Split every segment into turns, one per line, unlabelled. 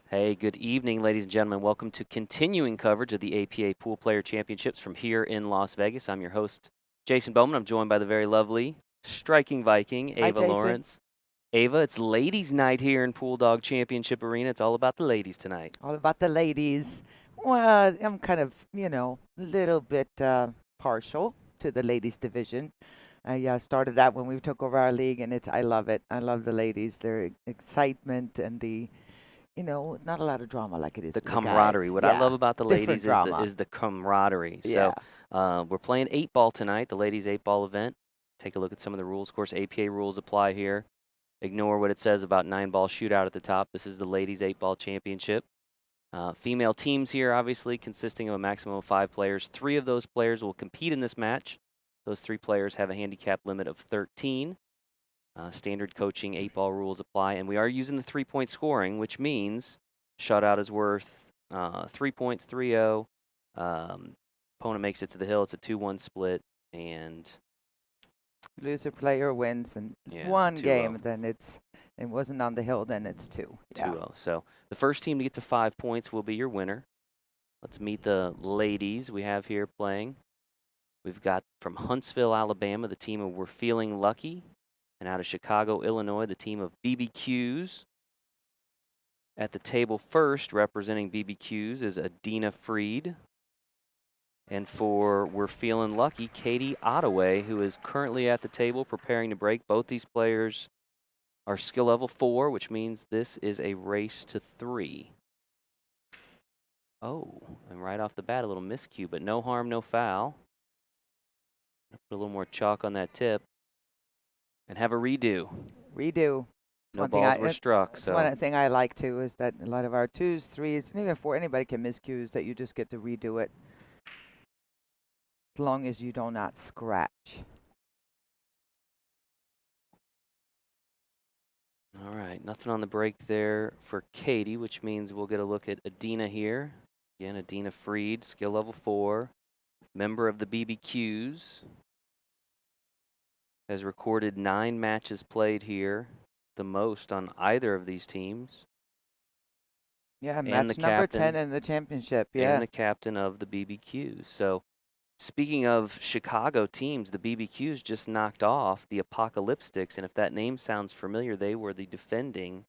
Hey, good evening, ladies and gentlemen. Welcome to continuing coverage of the APA Poolplayer Championships from here in Las Vegas. I'm your host, Jason Bowman. I'm joined by the very lovely, striking Viking,
Hi,
Ava
Jason.
Lawrence. Ava, it's ladies' night here in Pool Dog Championship Arena. It's all about the ladies tonight.
All about the ladies. Well, I'm kind of, a little bit partial to the ladies division. I started that when we took over our league, and I love it. I love the ladies, their excitement, and not a lot of drama like it is
The
with the
camaraderie.
guys.
What I love
Yeah,
about the
different
ladies is the
drama.
is the camaraderie.
Yeah.
So we're playing 8-ball tonight, the ladies 8-ball event. Take a look at some of the rules. Of course, APA rules apply here. Ignore what it says about 9-ball shootout at the top. This is the ladies 8-ball championship. Female teams here, obviously, consisting of a maximum of 5 players. 3 of those players will compete in this match. Those 3 players have a handicap limit of 13. Standard coaching 8-ball rules apply, and we are using the 3-point scoring, which means shutout is worth 3 points, 3-0. Opponent makes it to the hill. It's a 2-1 split, and
Loser player wins, and
yeah,
one
2-0.
game, then it wasn't on the hill, then it's two. Yeah.
2-0. So the first team to get to 5 points will be your winner. Let's meet the ladies we have here playing. We've got from Huntsville, Alabama, the team of We're Feeling Lucky. And out of Chicago, Illinois, the team of BBQs. At the table first, representing BBQs, is Adina Freed. And for We're Feeling Lucky, Katie Ottaway, who is currently at the table preparing to break. Both these players are skill level 4, which means this is a race to 3. Oh, and right off the bat, a little miscue, but no harm, no foul. Put a little more chalk on that tip and have a redo.
Redo.
No balls were struck,
It's
so
one thing I like too is that a lot of our 2s, 3s, and even 4, anybody can miscues that you just get to redo it as long as you do not scratch.
all right, nothing on the break there for Katie, which means we'll get a look at Adina here. Again, Adina Freed, skill level 4, member of the BBQs. Has recorded 9 matches played here, the most on either of these teams.
Yeah,
And
match
the
number
captain
10 in the championship.
and
Yeah.
the captain of the BBQs. So speaking of Chicago teams, the BBQs just knocked off the Apocalyptics, and if that name sounds familiar, they were the defending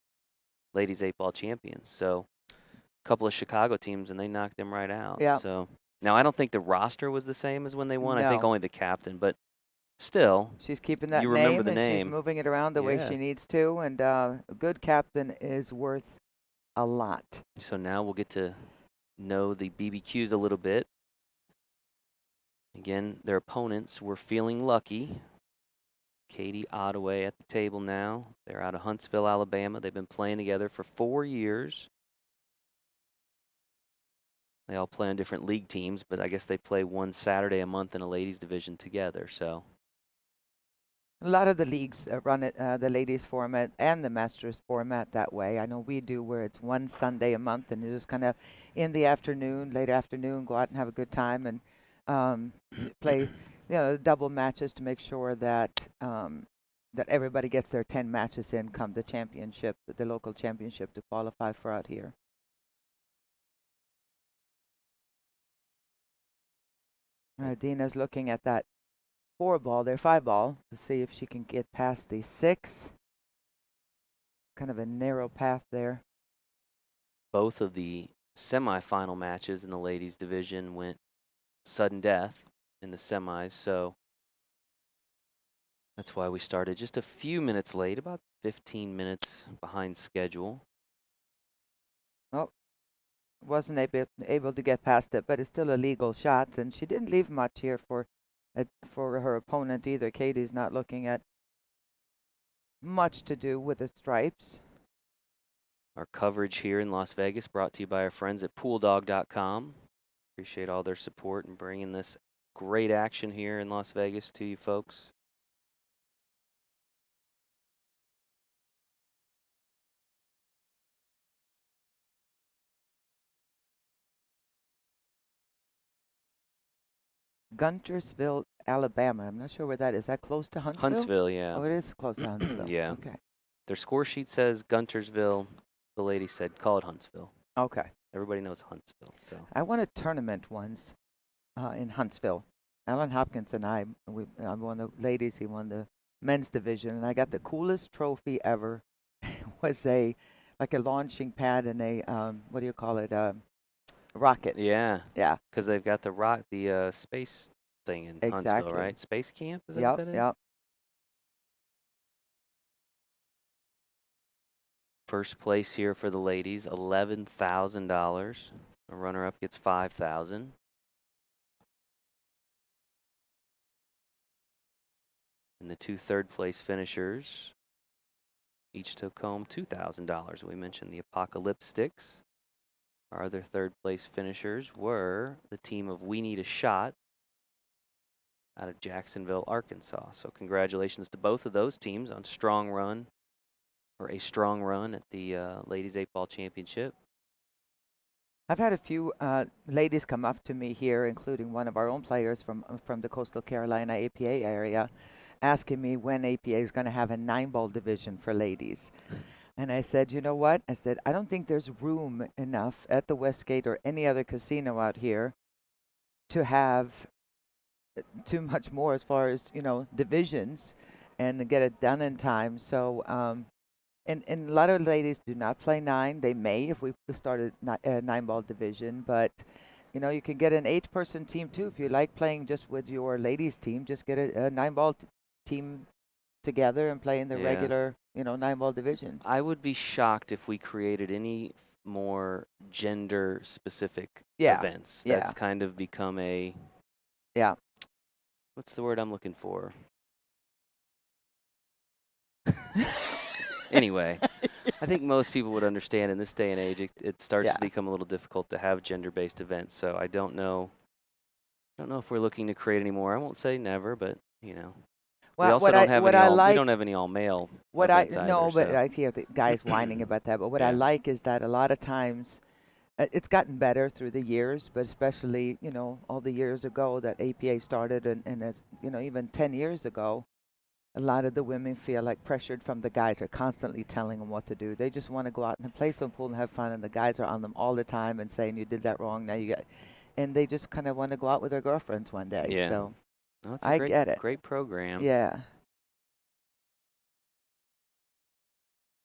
ladies 8-ball champions. So a couple of Chicago teams, and they knocked them right out.
Yeah.
So now I don't think the roster was the same as when they won. I think
No.
only the captain, but still,
She's keeping that
you remember
name
the
and she's
name.
moving it around the way
Yeah.
she needs to. And a good captain is worth a lot.
So now we'll get to know the BBQs a little bit. Again, their opponents were Feeling Lucky. Katie Ottaway at the table now. They're out of Huntsville, Alabama. They've been playing together for 4 years. They all play on different league teams, but I guess they play one Saturday a month in a ladies division together. So
A lot of the leagues run it, the ladies format and the masters format that way. I know we do where it's one Sunday a month and you just kind of in the afternoon, late afternoon, go out and have a good time and play, double matches to make sure that that everybody gets their 10 matches in come the championship, the local championship to qualify for out here. Dina's looking at that 4-ball, their 5-ball, to see if she can get past the 6. Kind of a narrow path there.
both of the semifinal matches in the ladies division went sudden death in the semis. So that's why we started just a few minutes late, about 15 minutes behind schedule.
Oh, wasn't able to get past it, but it's still a legal shot, and she didn't leave much here for her opponent either. Katie's not looking at much to do with the stripes.
Our coverage here in Las Vegas brought to you by our friends at pooldog.com. Appreciate all their support in bringing this great action here in Las Vegas to you folks.
Guntersville, Alabama. I'm not sure where that is. Is that close to Huntsville?
Huntsville, yeah.
Oh, it is close to Huntsville.
Yeah.
Okay.
Their score sheet says Guntersville. The lady said, call it Huntsville.
Okay.
Everybody knows Huntsville. So
I won a tournament once in Huntsville. Alan Hopkins and I won the ladies, he won the men's division, and I got the coolest trophy ever. It was like a launching pad and a what do you call it? Rocket.
yeah,
Yeah,
because they've got the space thing in Huntsville,
exactly.
right? Space camp, is that
Yep,
what that is?
yep.
First place here for the ladies, $11,000. The runner-up gets $5,000. And the two third-place finishers each took home $2,000. We mentioned the Apocalypse Sticks. Our other third-place finishers were the team of We Need a Shot out of Jacksonville, Arkansas. So congratulations to both of those teams on a strong run at the Ladies 8-Ball Championship.
I've had a few ladies come up to me here, including one of our own players from the Coastal Carolina APA area, asking me when APA is going to have a 9-ball division for ladies. And I said, you know what? I said, I don't think there's room enough at the Westgate or any other casino out here to have too much more as far as, divisions and to get it done in time. So, and a lot of ladies do not play 9. They may if we started a 9-ball division, but you can get an 8-person team too. If you like playing just with your ladies team, just get a 9-ball team together and play in the regular, 9-ball division.
I would be shocked if we created any more gender-specific events. That's kind of become a what's the word I'm looking for? Anyway, I think most people would understand in this day and age it starts to become a little difficult to have gender-based events. So I don't know if we're looking to create any more. I won't say never, but
Well,
we also don't have any we don't have any all-male events either.
No, but
so.
I hear the guys whining about that. But what I like is that a lot of times it's gotten better through the years, but especially all the years ago that APA started, and as even 10 years ago, a lot of the women feel like pressured from the guys are constantly telling them what to do. They just want to go out and play some pool and have fun, and the guys are on them all the time and saying you did that wrong. Now you got, and they just kind of want to go out with their girlfriends one day.
Yeah.
So
no, it's
I get it.
Great program.
Yeah.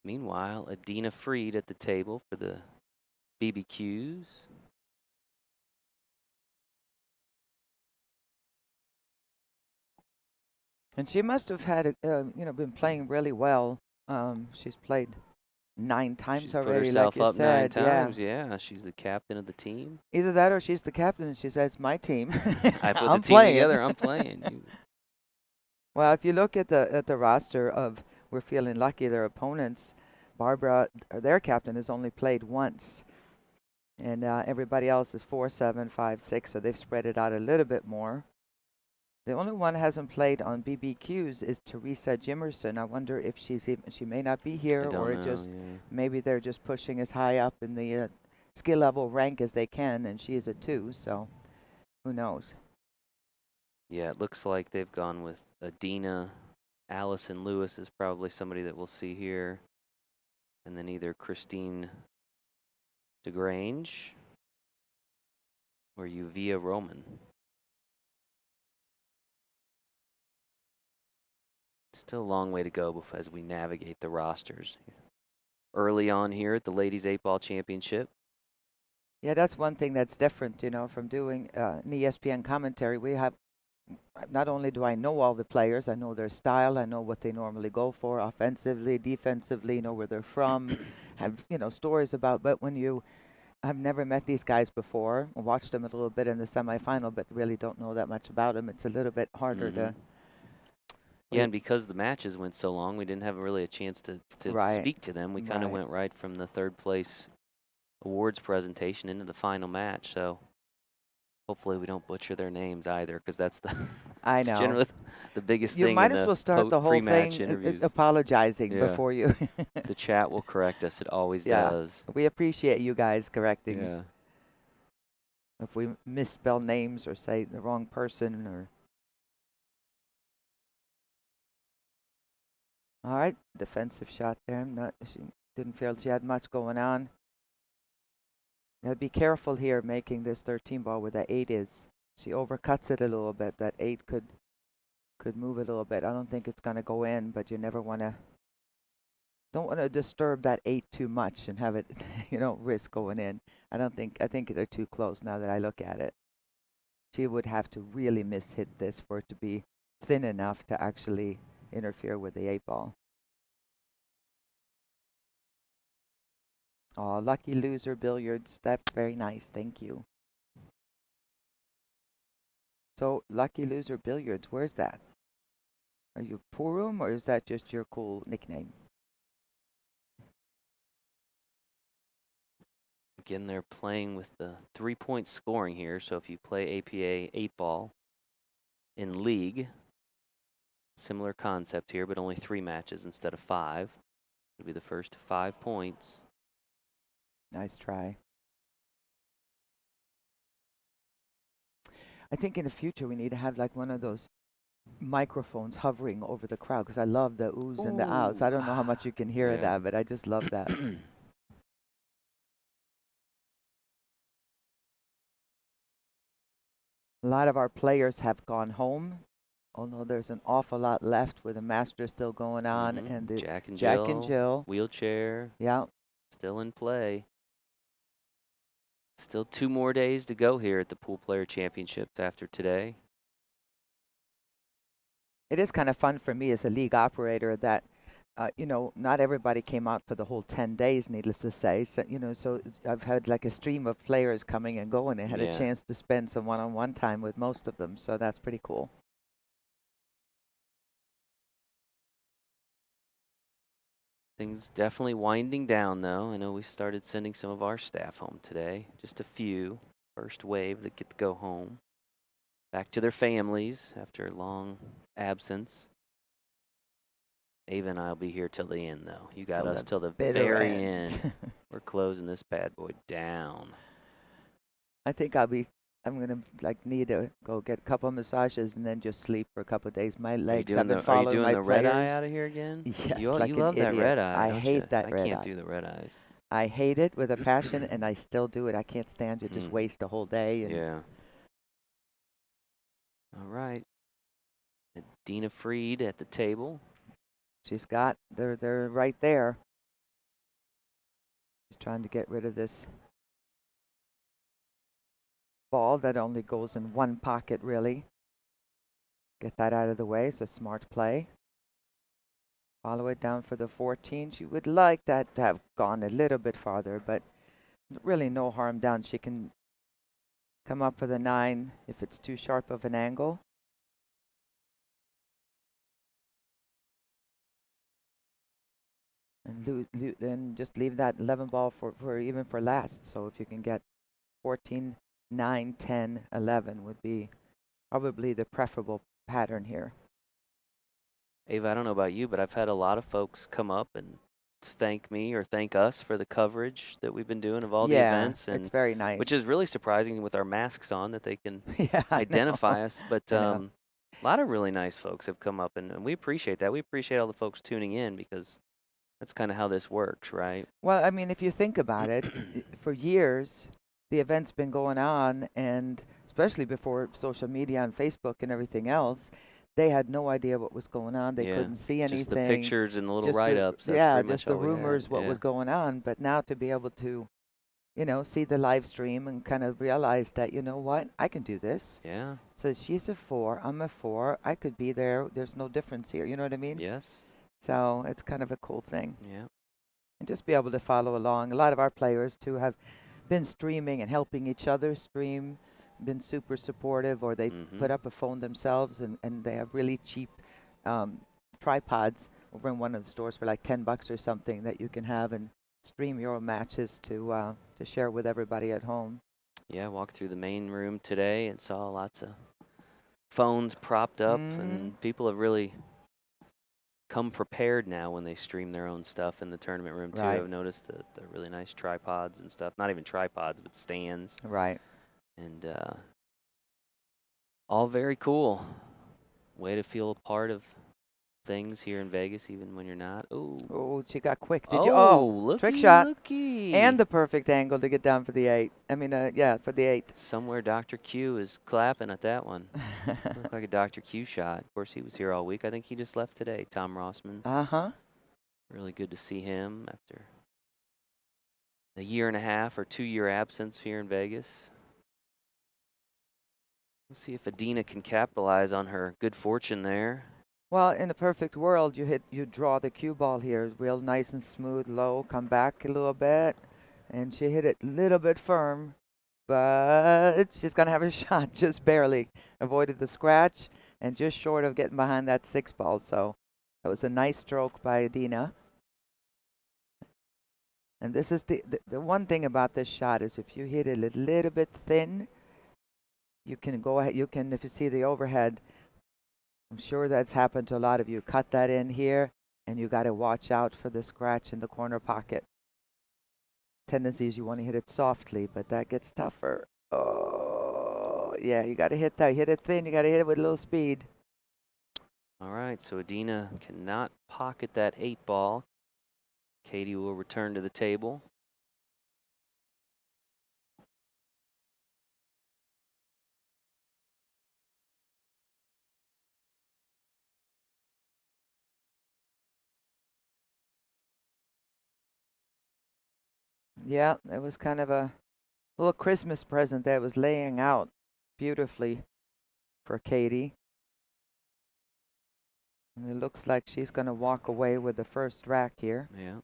Meanwhile, Adina Freed at the table for the BBQs.
And she must have had, been playing really well. She's played 9 times
She's
already,
put herself
like you
up
said.
9 times. Yeah, she's the captain of the team.
Either that or she's the captain and she says, "My team."
I put
I'm
the team
playing.
together. I'm playing.
Well, if you look at the roster of, we're feeling lucky, their opponents, Barbara, their captain, has only played once. And everybody else is 4, 7, 5, 6, so they've spread it out a little bit more. The only one who hasn't played on BBQs is Teresa Jimerson. I wonder if she may not be here, or maybe they're just pushing as high up in the skill level rank as they can, and she is a 2, so who knows?
Yeah, it looks like they've gone with Adina. Allison Lewis is probably somebody that we'll see here. And then either Christine DeGrange or Uvia Roman. Still a long way to go as we navigate the rosters. Early on here at the Ladies 8-Ball Championship.
Yeah, that's one thing that's different, from doing an ESPN commentary. We have, not only do I know all the players, I know their style, I know what they normally go for, offensively, defensively, know where they're from, have, stories about, but when I've never met these guys before, watched them a little bit in the semifinal, but really don't know that much about them, it's a little bit harder to...
Yeah, and because the matches went so long, we didn't have really a chance to speak to them. We kind of went right from the third place awards presentation into the final match. So hopefully we don't butcher their names either, because that's generally the biggest thing.
You might as well start the whole thing apologizing before you.
The chat will correct us. It always does.
We appreciate you guys correcting. Yeah. If we misspell names or say the wrong person or... All right, defensive shot there. Didn't feel she had much going on. Now be careful here making this 13 ball where the 8 is. She overcuts it a little bit. That 8 could move a little bit. I don't think it's going to go in, but you never want to, don't want to disturb that 8 too much and have it, risk going in. I think they're too close now that I look at it. She would have to really miss-hit this for it to be thin enough to actually interfere with the 8 ball. Oh, lucky loser billiards. That's very nice. Thank you. So, lucky loser billiards, where's that? Are you pool room or is that just your cool nickname?
Again, they're playing with the 3-point scoring here. So if you play APA 8-ball in league, similar concept here, but only 3 matches instead of 5. It'll be the first 5 points.
Nice try. I think in the future we need to have like one of those microphones hovering over the crowd because I love the oohs and the ahs. I don't know how much you can hear that, but I just love that. A lot of our players have gone home, although there's an awful lot left with the Masters still going on and the
Jack and
Jill.
Wheelchair.
Yeah.
Still in play. Still 2 more days to go here at the Poolplayer Championships after today.
It is kind of fun for me as a league operator that, not everybody came out for the whole 10 days, needless to say. So, so I've had like a stream of players coming and going and had a chance to spend some one-on-one time with most of them. So that's pretty cool.
Things definitely winding down, though. I know we started sending some of our staff home today. Just a few. First wave that get to go home. Back to their families after a long absence. Ava and I will be here till the end, though. You got us till the very end. We're closing this bad boy down.
I think I'm gonna need to go get a couple of massages and then just sleep for a couple of days. My legs have been following my players.
Are you doing the red eye out of here again?
Yes,
you
like
you love that red eye.
I hate that red eye.
I can't do the red eyes.
I hate it with a passion, and I still do it. I can't stand it. Just waste a whole day.
Yeah. All right. Dina Freed at the table.
She's got, they're right there. She's trying to get rid of this ball that only goes in one pocket, really. Get that out of the way. It's a smart play. Follow it down for the 14. She would like that to have gone a little bit farther, but really no harm done. She can come up for the 9 if it's too sharp of an angle. And just leave that 11 ball for even for last. So if you can get 14, 9, 10, 11 would be probably the preferable pattern here.
Ava, I don't know about you, but I've had a lot of folks come up and thank me or thank us for the coverage that we've been doing of all the events. And
it's very nice.
Which is really surprising with our masks on that they can identify us. But a lot of really nice folks have come up, and we appreciate that. We appreciate all the folks tuning in because that's kind of how this works, right?
Well, I mean, if you think about it, for years, the event's been going on, and especially before social media and Facebook and everything else, they had no idea what was going on. They couldn't see anything.
Just the pictures and the little write-ups. Just
the rumors, what was going on. But now to be able to, see the live stream and kind of realize that, you know what, I can do this.
Yeah.
So she's a 4, I'm a 4. I could be there. There's no difference here. You know what I mean?
Yes.
So it's kind of a cool thing.
Yeah.
And just be able to follow along. A lot of our players, too, have been streaming and helping each other stream, been super supportive, or they put up a phone themselves, and they have really cheap tripods over in one of the stores for like $10 or something that you can have and stream your matches to share with everybody at home.
Yeah, walked through the main room today and saw lots of phones propped up, and people have really come prepared now when they stream their own stuff in the tournament room too. I've noticed the really nice tripods and stuff. Not even tripods, but stands.
Right.
And all very cool. Way to feel a part of things here in Vegas, even when you're not. Oh.
Oh, she got quick. Did you?
Oh,
Oh, trick
looky,
shot.
looky.
And the perfect angle to get down for the 8. I mean, yeah, for the 8.
Somewhere Dr. Q is clapping at that one. Looked like a Dr. Q shot. Of course, he was here all week. I think he just left today, Tom Rossman.
Uh-huh.
Really good to see him after a 1.5 or 2-year absence here in Vegas. Let's see if Adina can capitalize on her good fortune there.
Well, in a perfect world, you draw the cue ball here, real nice and smooth, low, come back a little bit, and she hit it a little bit firm, but she's gonna have a shot, just barely avoided the scratch, and just short of getting behind that 6 ball. So that was a nice stroke by Adina. And this is the one thing about this shot is if you hit it a little bit thin, you can go ahead. You can, if you see the overhead. I'm sure that's happened to a lot of you. Cut that in here, and you got to watch out for the scratch in the corner pocket. Tendency is you want to hit it softly, but that gets tougher. Oh, yeah, you got to hit that. Hit it thin. You got to hit it with a little speed.
All right, so Adina cannot pocket that 8 ball. Katie will return to the table.
Yeah, it was kind of a little Christmas present that was laying out beautifully for Katie. And it looks like she's going to walk away with the first rack here.
Yeah.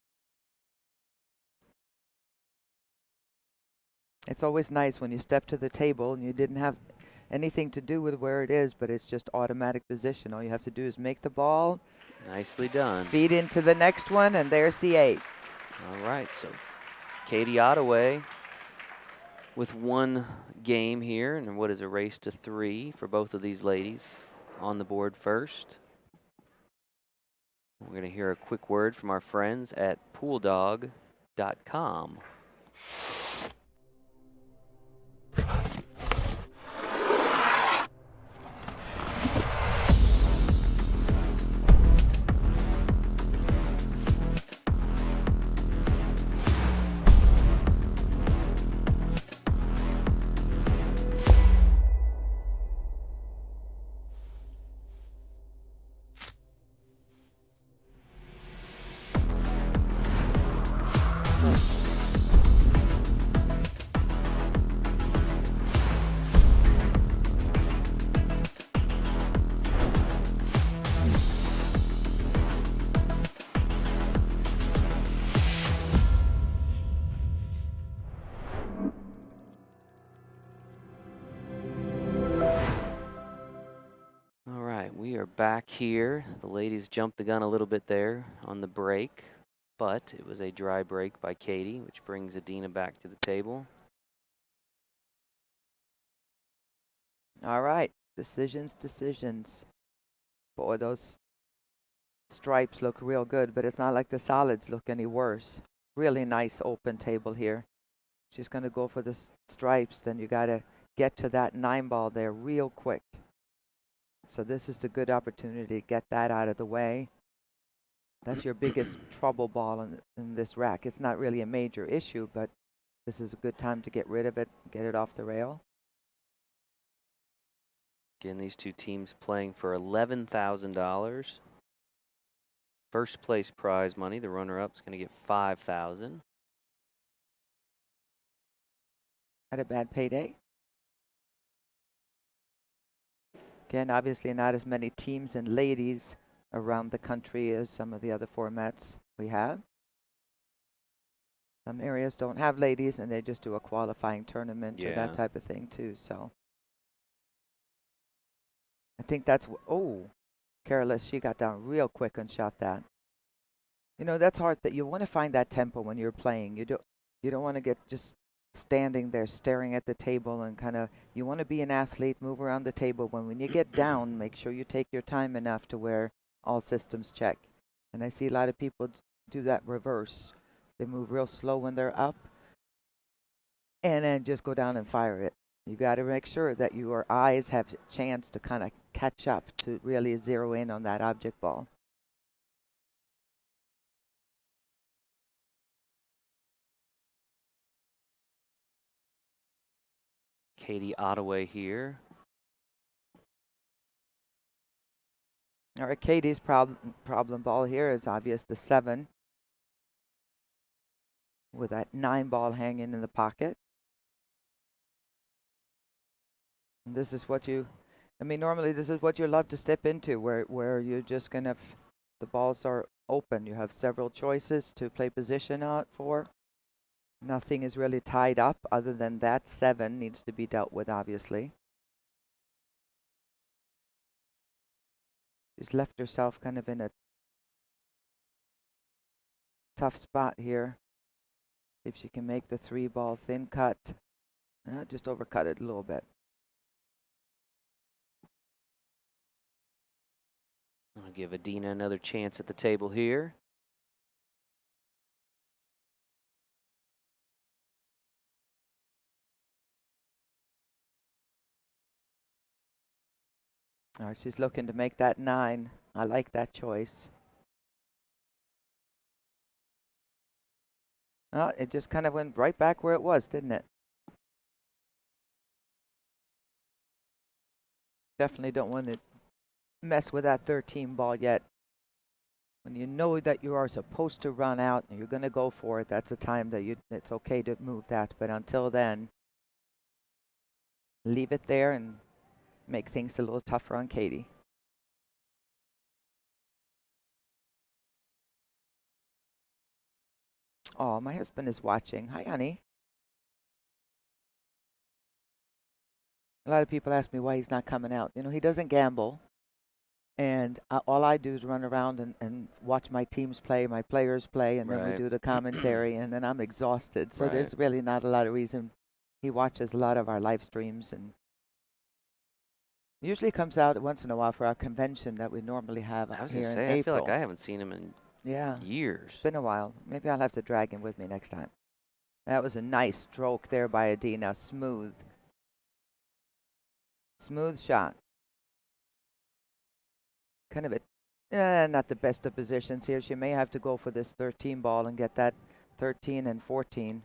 It's always nice when you step to the table and you didn't have anything to do with where it is, but it's just automatic position. All you have to do is make the ball.
Nicely done.
Feed into the next one, and there's the 8.
All right, so Katie Ottaway with 1 game here, and what is a race to 3 for both of these ladies on the board first. We're going to hear a quick word from our friends at pooldog.com. Back here, the ladies jumped the gun a little bit there on the break, but it was a dry break by Katie, which brings Adina back to the table.
All right, decisions. Boy, those stripes look real good, but it's not like the solids look any worse. Really nice open table here. She's going to go for the stripes, then you got to get to that 9 ball there real quick. So this is the good opportunity to get that out of the way. That's your biggest trouble ball in this rack. It's not really a major issue, but this is a good time to get rid of it, get it off the rail.
Again, these two teams playing for $11,000. First place prize money, the runner-up is going to get $5,000.
Had a bad payday. Again, obviously not as many teams and ladies around the country as some of the other formats we have. Some areas don't have ladies and they just do a qualifying tournament or that type of thing too. So I think that's, oh, Careless, she got down real quick and shot that. You know, that's hard, that you want to find that tempo when you're playing. You don't want to get just standing there staring at the table and kind of, you want to be an athlete, move around the table. When you get down, make sure you take your time enough to where all systems check. And I see a lot of people do that reverse. They move real slow when they're up and then just go down and fire it. You got to make sure that your eyes have a chance to kind of catch up to really zero in on that object ball.
Katie Ottaway here.
All right, Katie's problem ball here is obvious, the 7, with that 9 ball hanging in the pocket. And this is what you, I mean, normally this is what you love to step into, where you're just gonna, the balls are open. You have several choices to play position out for. Nothing is really tied up other than that 7 needs to be dealt with, obviously. She's left herself kind of in a tough spot here. See if she can make the 3 ball thin cut. Just overcut it a little bit.
I'll give Adina another chance at the table here.
All right, she's looking to make that 9. I like that choice. It just kind of went right back where it was, didn't it? Definitely don't want to mess with that 13 ball yet. When you know that you are supposed to run out and you're going to go for it, that's a time that it's okay to move that. But until then, leave it there and make things a little tougher on Katie. Oh, my husband is watching. Hi, honey. A lot of people ask me why he's not coming out. You know, he doesn't gamble. And all I do is run around and watch my teams play, my players play, and then we do the commentary, and then I'm exhausted. So there's really not a lot of reason. He watches a lot of our live streams and usually comes out once in a while for our convention that we normally have
I was
here
gonna
in
say,
April.
I feel like I haven't seen him in years.
It's been a while. Maybe I'll have to drag him with me next time. That was a nice stroke there by Adina. Smooth. Smooth shot. Kind of not the best of positions here. She may have to go for this 13 ball and get that 13 and 14.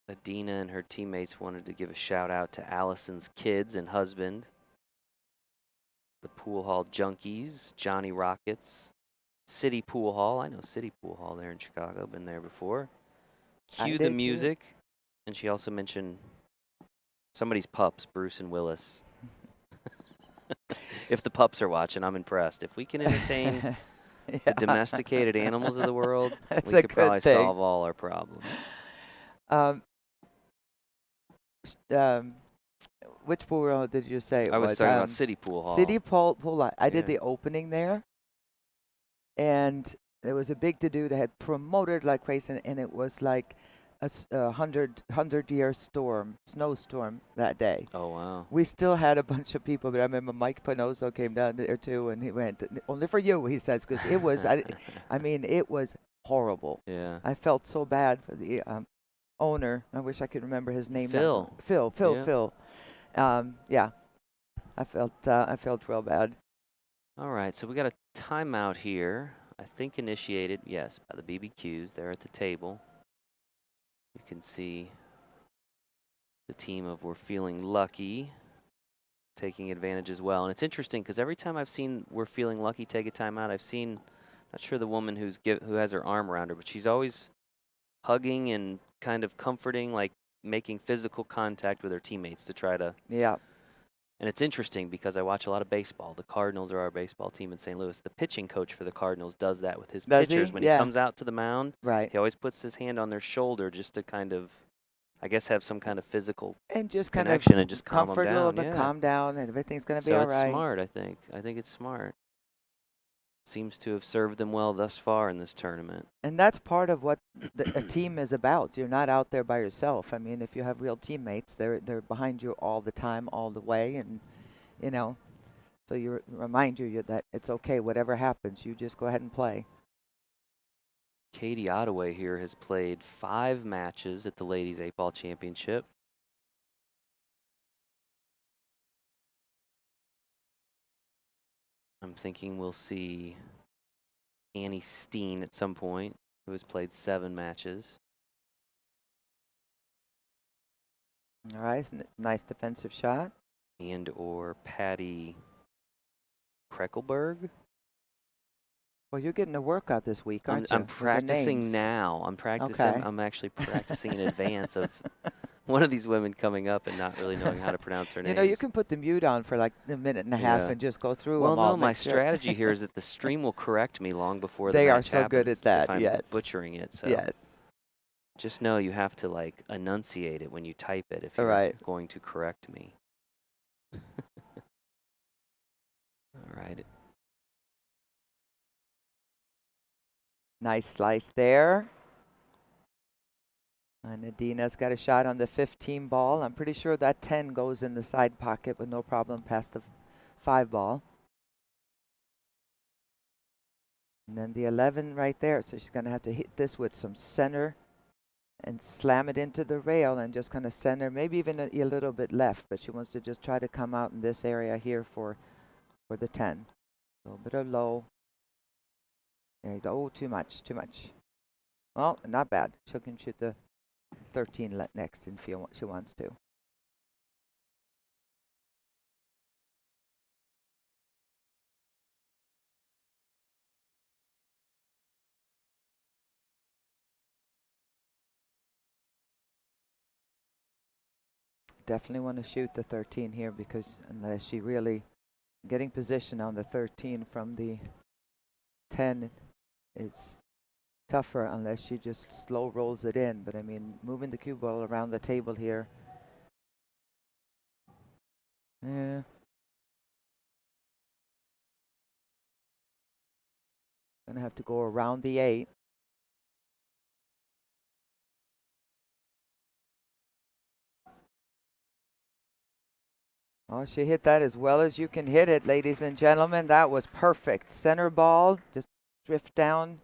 Adina and her teammates wanted to give a shout out to Allison's kids and husband, the Pool Hall Junkies, Johnny Rockets, City Pool Hall. I know City Pool Hall there in Chicago. Been there before. Cue the music. And she also mentioned somebody's pups, Bruce and Willis. If the pups are watching, I'm impressed. If we can entertain the domesticated animals of the world, we could probably solve all our problems.
Which pool hall did you say it was?
I was talking about City Pool Hall.
City Pool Hall. I did the opening there, and there was a big to-do. They had promoted like crazy, and it was like a 100-year snowstorm that day.
Oh, wow.
We still had a bunch of people, but I remember Mike Pinozo came down there too, and he went, only for you, he says, because it was, I mean, it was horrible.
Yeah.
I felt so bad for the owner. I wish I could remember his name.
Phil.
Phil. Yeah. I felt real bad.
All right, so we got a timeout here. I think initiated, yes, by the BBQs. They're at the table. You can see the team of We're Feeling Lucky taking advantage as well. And it's interesting because every time I've seen We're Feeling Lucky take a timeout, I've seen, not sure the woman who has her arm around her, but she's always hugging and kind of comforting, like making physical contact with her teammates to try to.
Yeah.
And it's interesting because I watch a lot of baseball. The Cardinals are our baseball team in St. Louis. The pitching coach for the Cardinals does that with his pitchers. When he comes out to the mound, he always puts his hand on their shoulder just to kind of, I guess, have some kind of physical
and just
connection
kind of
and just calm them
comfort
down.
A little bit, calm down, and everything's going to be all right.
So it's smart, I think. I think it's smart. Seems to have served them well thus far in this tournament.
And that's part of what a team is about. You're not out there by yourself. I mean, if you have real teammates, they're behind you all the time, all the way, and you know, so you remind you that it's okay. Whatever happens, you just go ahead and play.
Katie Ottaway here has played 5 matches at the Ladies 8-Ball Championship. I'm thinking we'll see Annie Steen at some point, who has played 7 matches.
All right, nice defensive shot.
And or Patty Kreckelberg.
Well, you're getting a workout this week, aren't you?
I'm
With the
practicing
names.
now. I'm practicing.
Okay.
I'm actually practicing in advance of one of these women coming up and not really knowing how to pronounce her
You know, you
names.
can put the mute on for like a minute and a half
Yeah.
and just go through
Well,
them all.
no, my
Make sure.
strategy here is that the stream will correct me long before the
They are
match
so good
happens
at that.
if I'm
Yes.
butchering it. So
Yes.
just know you have to like enunciate it when you type it if
All
you're
right.
going to correct me. All right.
Nice slice there. And Adina's got a shot on the 15 ball. I'm pretty sure that 10 goes in the side pocket with no problem past the 5 ball. And then the 11 right there. So she's going to have to hit this with some center and slam it into the rail and just kind of center, maybe even a little bit left. But she wants to just try to come out in this area here for the 10. A little bit of low. There you go. Oh, too much, too much. Well, not bad. She can shoot the 13 next if she wants to. Definitely want to shoot the 13 here because unless she really getting position on the 13 from the 10 is tougher unless she just slow rolls it in. But I mean, moving the cue ball around the table here. Yeah. Gonna have to go around the 8. Oh, she hit that as well as you can hit it, ladies and gentlemen. That was perfect. Center ball, just drift down.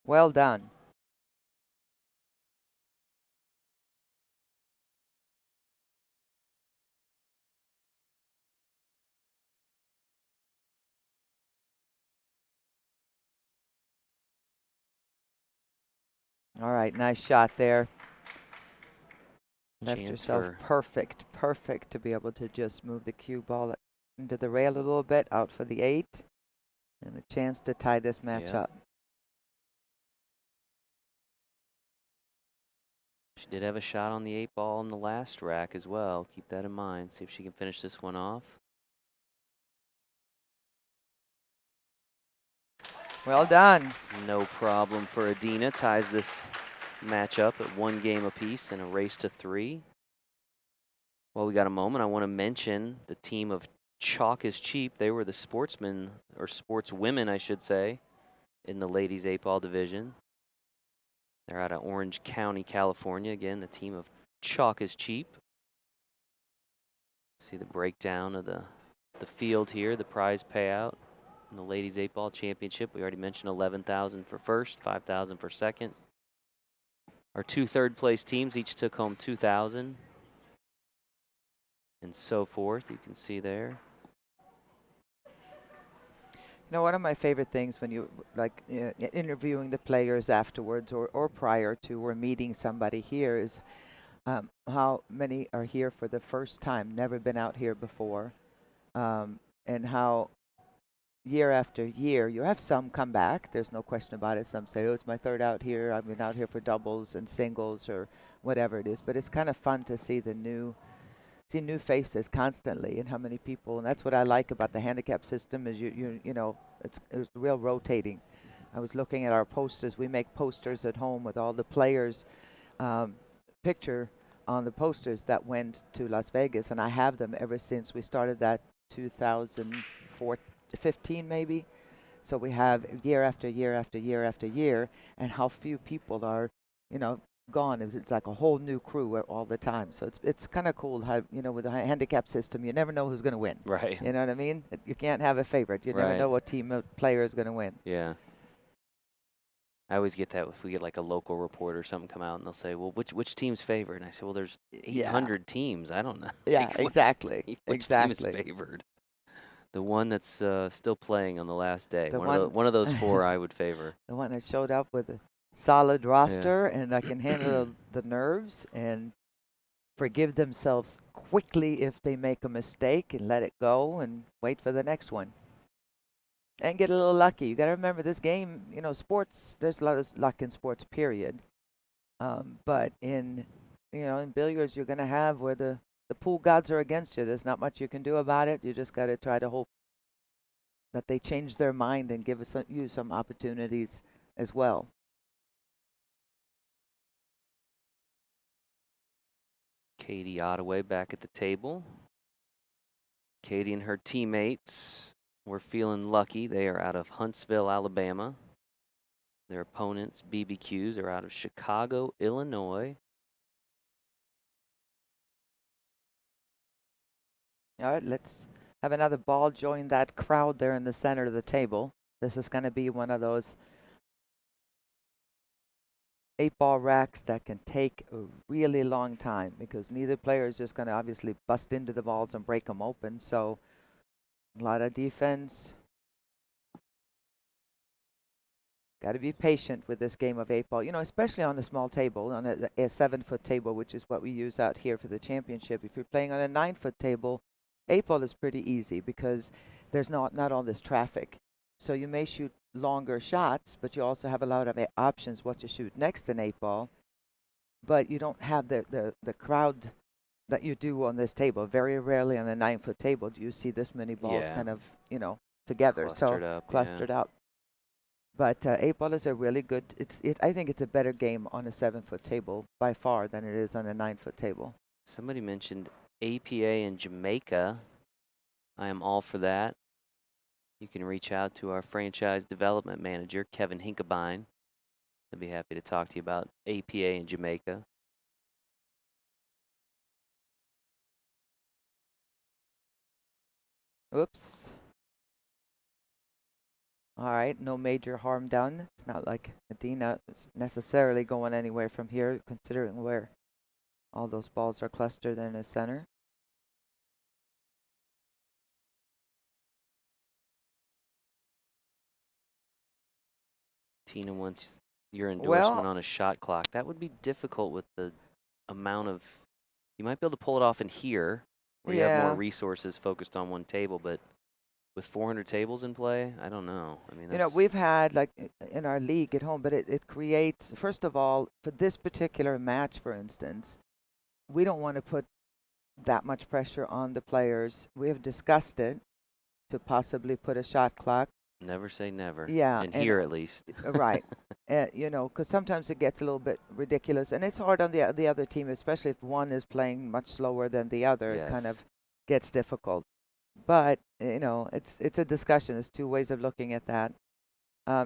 Well done. All right, nice shot there. Left
Chance
yourself
for
perfect to be able to just move the cue ball into the rail a little bit, out for the 8, and a chance to tie this match up.
She did have a shot on the 8 ball in the last rack as well. Keep that in mind. See if she can finish this one off.
Well done.
No problem for Adina. Ties this matchup at 1 game apiece in a race to 3. Well, we got a moment. I want to mention the team of Chalk is Cheap. They were the sportsmen, or sportswomen, I should say, in the ladies 8 ball division. They're out of Orange County, California. Again, the team of Chalk is Cheap. See the breakdown of the field here, the prize payout in the ladies 8 ball championship. We already mentioned 11,000 for first, 5,000 for second. Our 2 third place teams each took home 2,000 and so forth. You can see there.
You know, one of my favorite things when you like interviewing the players afterwards or prior to or meeting somebody here is how many are here for the first time, never been out here before, and how year after year you have some come back. There's no question about it. Some say, "Oh, it's my third out here. I've been out here for doubles and singles or whatever it is." But it's kind of fun to see the new faces constantly and how many people. And that's what I like about the handicap system is you know it's real rotating. I was looking at our posters. We make posters at home with all the players picture on the posters that went to Las Vegas, and I have them ever since we started that 2015 maybe. So we have year after year after year after year, and how few people are, you know, gone. It's like a whole new crew all the time. So it's kind of cool how, you know, with the handicap system, you never know who's going to win.
Right.
You know what I mean? You can't have a favorite. You never
Right.
know what team of player is going to win.
Yeah. I always get that if we get like a local reporter or something come out and they'll say, well, which team's favored? And I say, well, there's 800 teams. I don't know.
Yeah,
Like,
exactly.
Which team is favored? The one that's still playing on the last day. One of those 4 I would favor.
The one that showed up with a solid roster and I can handle the nerves and forgive themselves quickly if they make a mistake and let it go and wait for the next one. And get a little lucky. You got to remember this game, sports, there's a lot of luck in sports, period. But in billiards, you're going to have where the pool gods are against you. There's not much you can do about it. You just got to try to hope that they change their mind and give you some opportunities as well.
Katie Ottaway back at the table. Katie and her teammates were feeling lucky. They are out of Huntsville, Alabama. Their opponents, BBQs, are out of Chicago, Illinois.
All right, let's have another ball join that crowd there in the center of the table. This is going to be one of those 8-ball racks that can take a really long time because neither player is just going to obviously bust into the balls and break them open. So a lot of defense. Got to be patient with this game of 8-ball, especially on a small table, on a 7-foot table, which is what we use out here for the championship. If you're playing on a 9-foot table, 8-ball is pretty easy because there's not all this traffic. So you may shoot longer shots, but you also have a lot of options what to shoot next in 8-ball. But you don't have the crowd that you do on this table. Very rarely on a 9-foot table do you see this many balls kind of, together. Clustered up. But 8-ball is a really good. I think it's a better game on a 7-foot table by far than it is on a 9-foot table.
Somebody mentioned APA in Jamaica. I am all for that. You can reach out to our franchise development manager, Kevin Hinkabine. I'd be happy to talk to you about APA in Jamaica.
Oops. All right, no major harm done. It's not like Adina is necessarily going anywhere from here, considering where all those balls are clustered in the center.
Tina wants your endorsement on a shot clock. That would be difficult with the amount of. You might be able to pull it off in here, where you have more resources focused on one table, but with 400 tables in play, I don't know. I mean,
we've had like in our league at home, but it creates, first of all, for this particular match, for instance, we don't want to put that much pressure on the players. We have discussed it to possibly put a shot clock.
Never say never.
Yeah.
In here, at least.
Right. Because sometimes it gets a little bit ridiculous. And it's hard on the other team, especially if one is playing much slower than the other.
Yes.
It kind of gets difficult. But, it's a discussion. There's two ways of looking at that.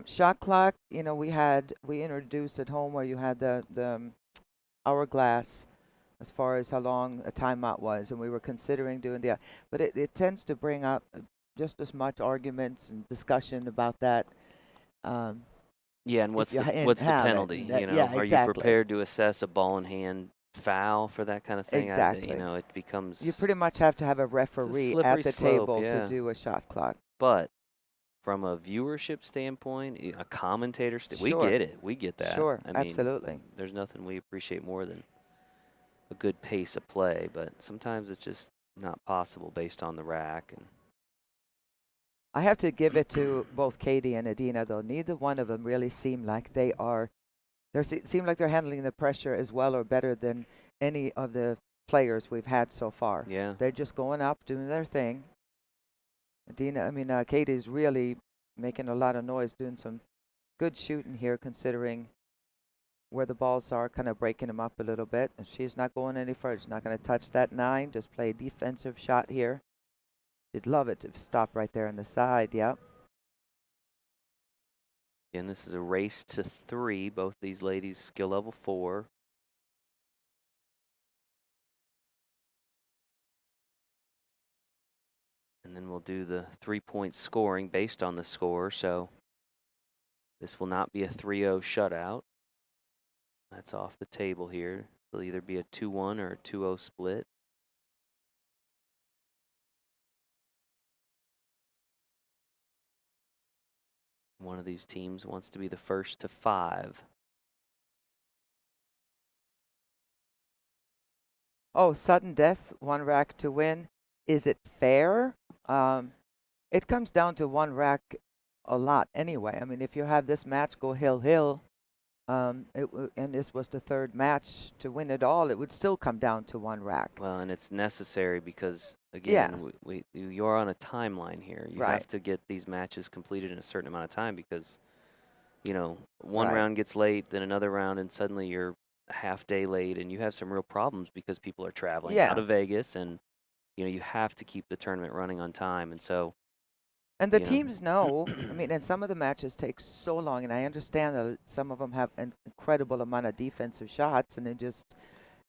Shot clock, we introduced at home where you had the hourglass as far as how long a timeout was. And we were considering doing but it tends to bring up just as much arguments and discussion about that.
Yeah, and what's the penalty? Are you prepared to assess a ball in hand foul for that kind of thing?
Exactly.
It becomes.
You pretty much have to have a referee at the table to do a shot clock.
But from a viewership standpoint, a commentator, we get it. We get that.
Sure,
I mean,
absolutely.
There's nothing we appreciate more than a good pace of play, but sometimes it's just not possible based on the rack. And
I have to give it to both Katie and Adina, though. Neither one of them really seem like seem like they're handling the pressure as well or better than any of the players we've had so far.
Yeah.
They're just going up, doing their thing. Katie's really making a lot of noise, doing some good shooting here, considering where the balls are, kind of breaking them up a little bit. And she's not going any further. She's not going to touch that 9, just play a defensive shot here. You'd love it to stop right there on the side, yep.
And this is a race to 3. Both these ladies skill level 4. And then we'll do the 3-point scoring based on the score. So this will not be a 3-0 shutout. That's off the table here. It'll either be a 2-1 or a 2-0 split. One of these teams wants to be the first to 5.
Oh, sudden death, one rack to win. Is it fair? Um, it comes down to one rack a lot anyway. I mean, if you have this match go hill, and this was the third match to win it all, it would still come down to one rack.
Well, and it's necessary because,
Yeah,
again, you're on a timeline here. You
right,
have to get these matches completed in a certain amount of time because, you know, one
right.
round gets late, then another round, and suddenly you're a half day late, and you have some real problems because people are traveling out
Yeah.
of Vegas, and you have to keep the tournament running on time. And so,
And the
you know,
teams know, I mean, and some of the matches take so long, and I understand that some of them have an incredible amount of defensive shots, and it just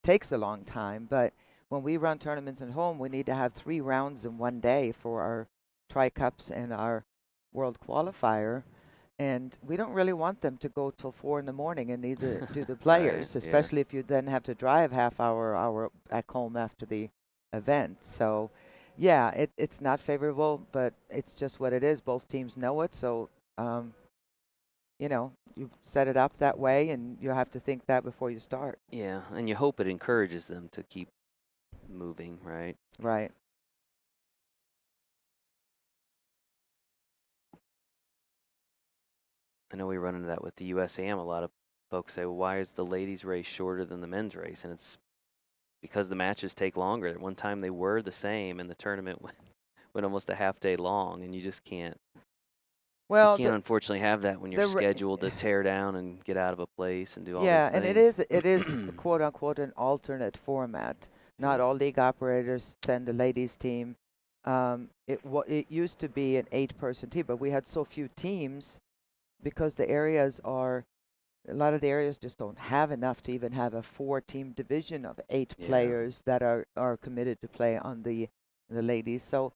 takes a long time. But when we run tournaments at home, we need to have 3 rounds in one day for our Tri Cups and our World Qualifier. And we don't really want them to go till 4 in the morning and need to do the
right,
players,
yeah.
especially if you then have to drive half hour back home after the event. So, yeah, it's not favorable, but it's just what it is. Both teams know it, so um, you set it up that way, and you have to think that before you start.
Yeah, and you hope it encourages them to keep moving, right?
Right.
I know we run into that with the USAM. A lot of folks say, well, why is the ladies' race shorter than the men's race? And it's because the matches take longer. At one time they were the same, and the tournament went almost a half day long, and you just can't. You
Well,
can't unfortunately have that when you're
the ra-
scheduled to tear down and get out of a place and do all these
yeah, and it
things.
is it is quote unquote an alternate format. Not
Yeah.
all league operators send a ladies team. It used to be an 8-person team, but we had so few teams because the areas are a lot of the areas just don't have enough to even have a 4-team division of 8
Yeah.
players that are committed to play on the ladies. So,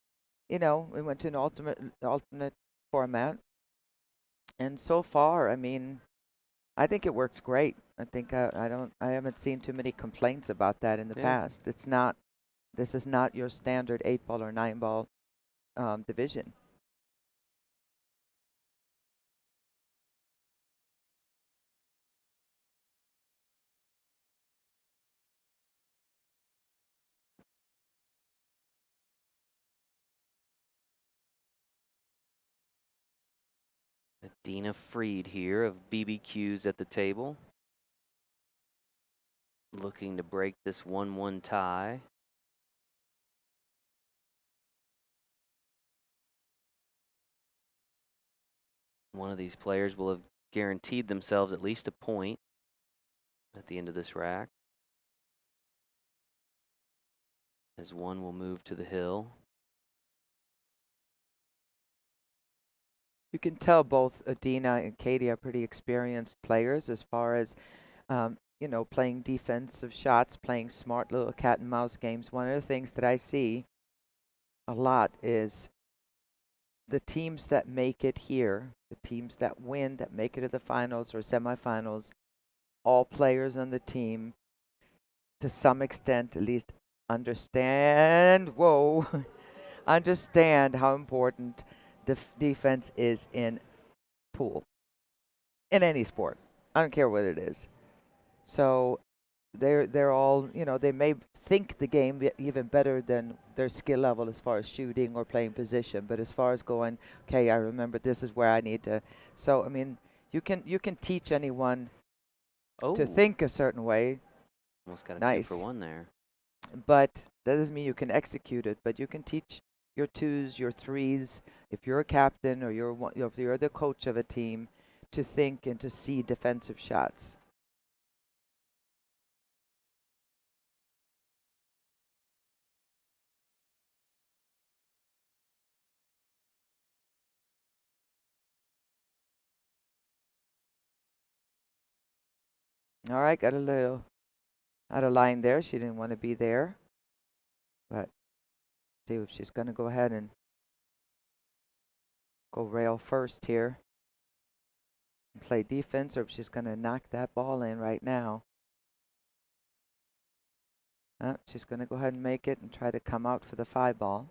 we went to an alternate format, and so far, I mean, I think it works great. I think I haven't seen too many complaints about that in the
Yeah.
past. This is not your standard 8-ball or 9-ball division.
Dina Freed here of BBQs at the table, looking to break this 1-1 tie. One of these players will have guaranteed themselves at least a point at the end of this rack, as one will move to the hill.
You can tell both Adina and Katie are pretty experienced players as far as playing defensive shots, playing smart little cat and mouse games. One of the things that I see a lot is the teams that make it here, the teams that win, that make it to the finals or semifinals, all players on the team, to some extent at least, understand, understand how important defense is in pool, in any sport. I don't care what it is. So they're all, they may think the game even better than their skill level as far as shooting or playing position, but as far as going, okay, I remember this is where I need to. So I mean, you can teach anyone to
Oh,
think a certain way.
almost got a 2-for-1
Nice.
there.
But that doesn't mean you can execute it. But you can teach your twos, your threes, if you're a captain or if you're the coach of a team, to think and to see defensive shots. All right, got a little out of line there. She didn't want to be there, but see if she's going to go ahead and go rail first here and play defense, or if she's going to knock that ball in right now. She's going to go ahead and make it and try to come out for the 5-ball.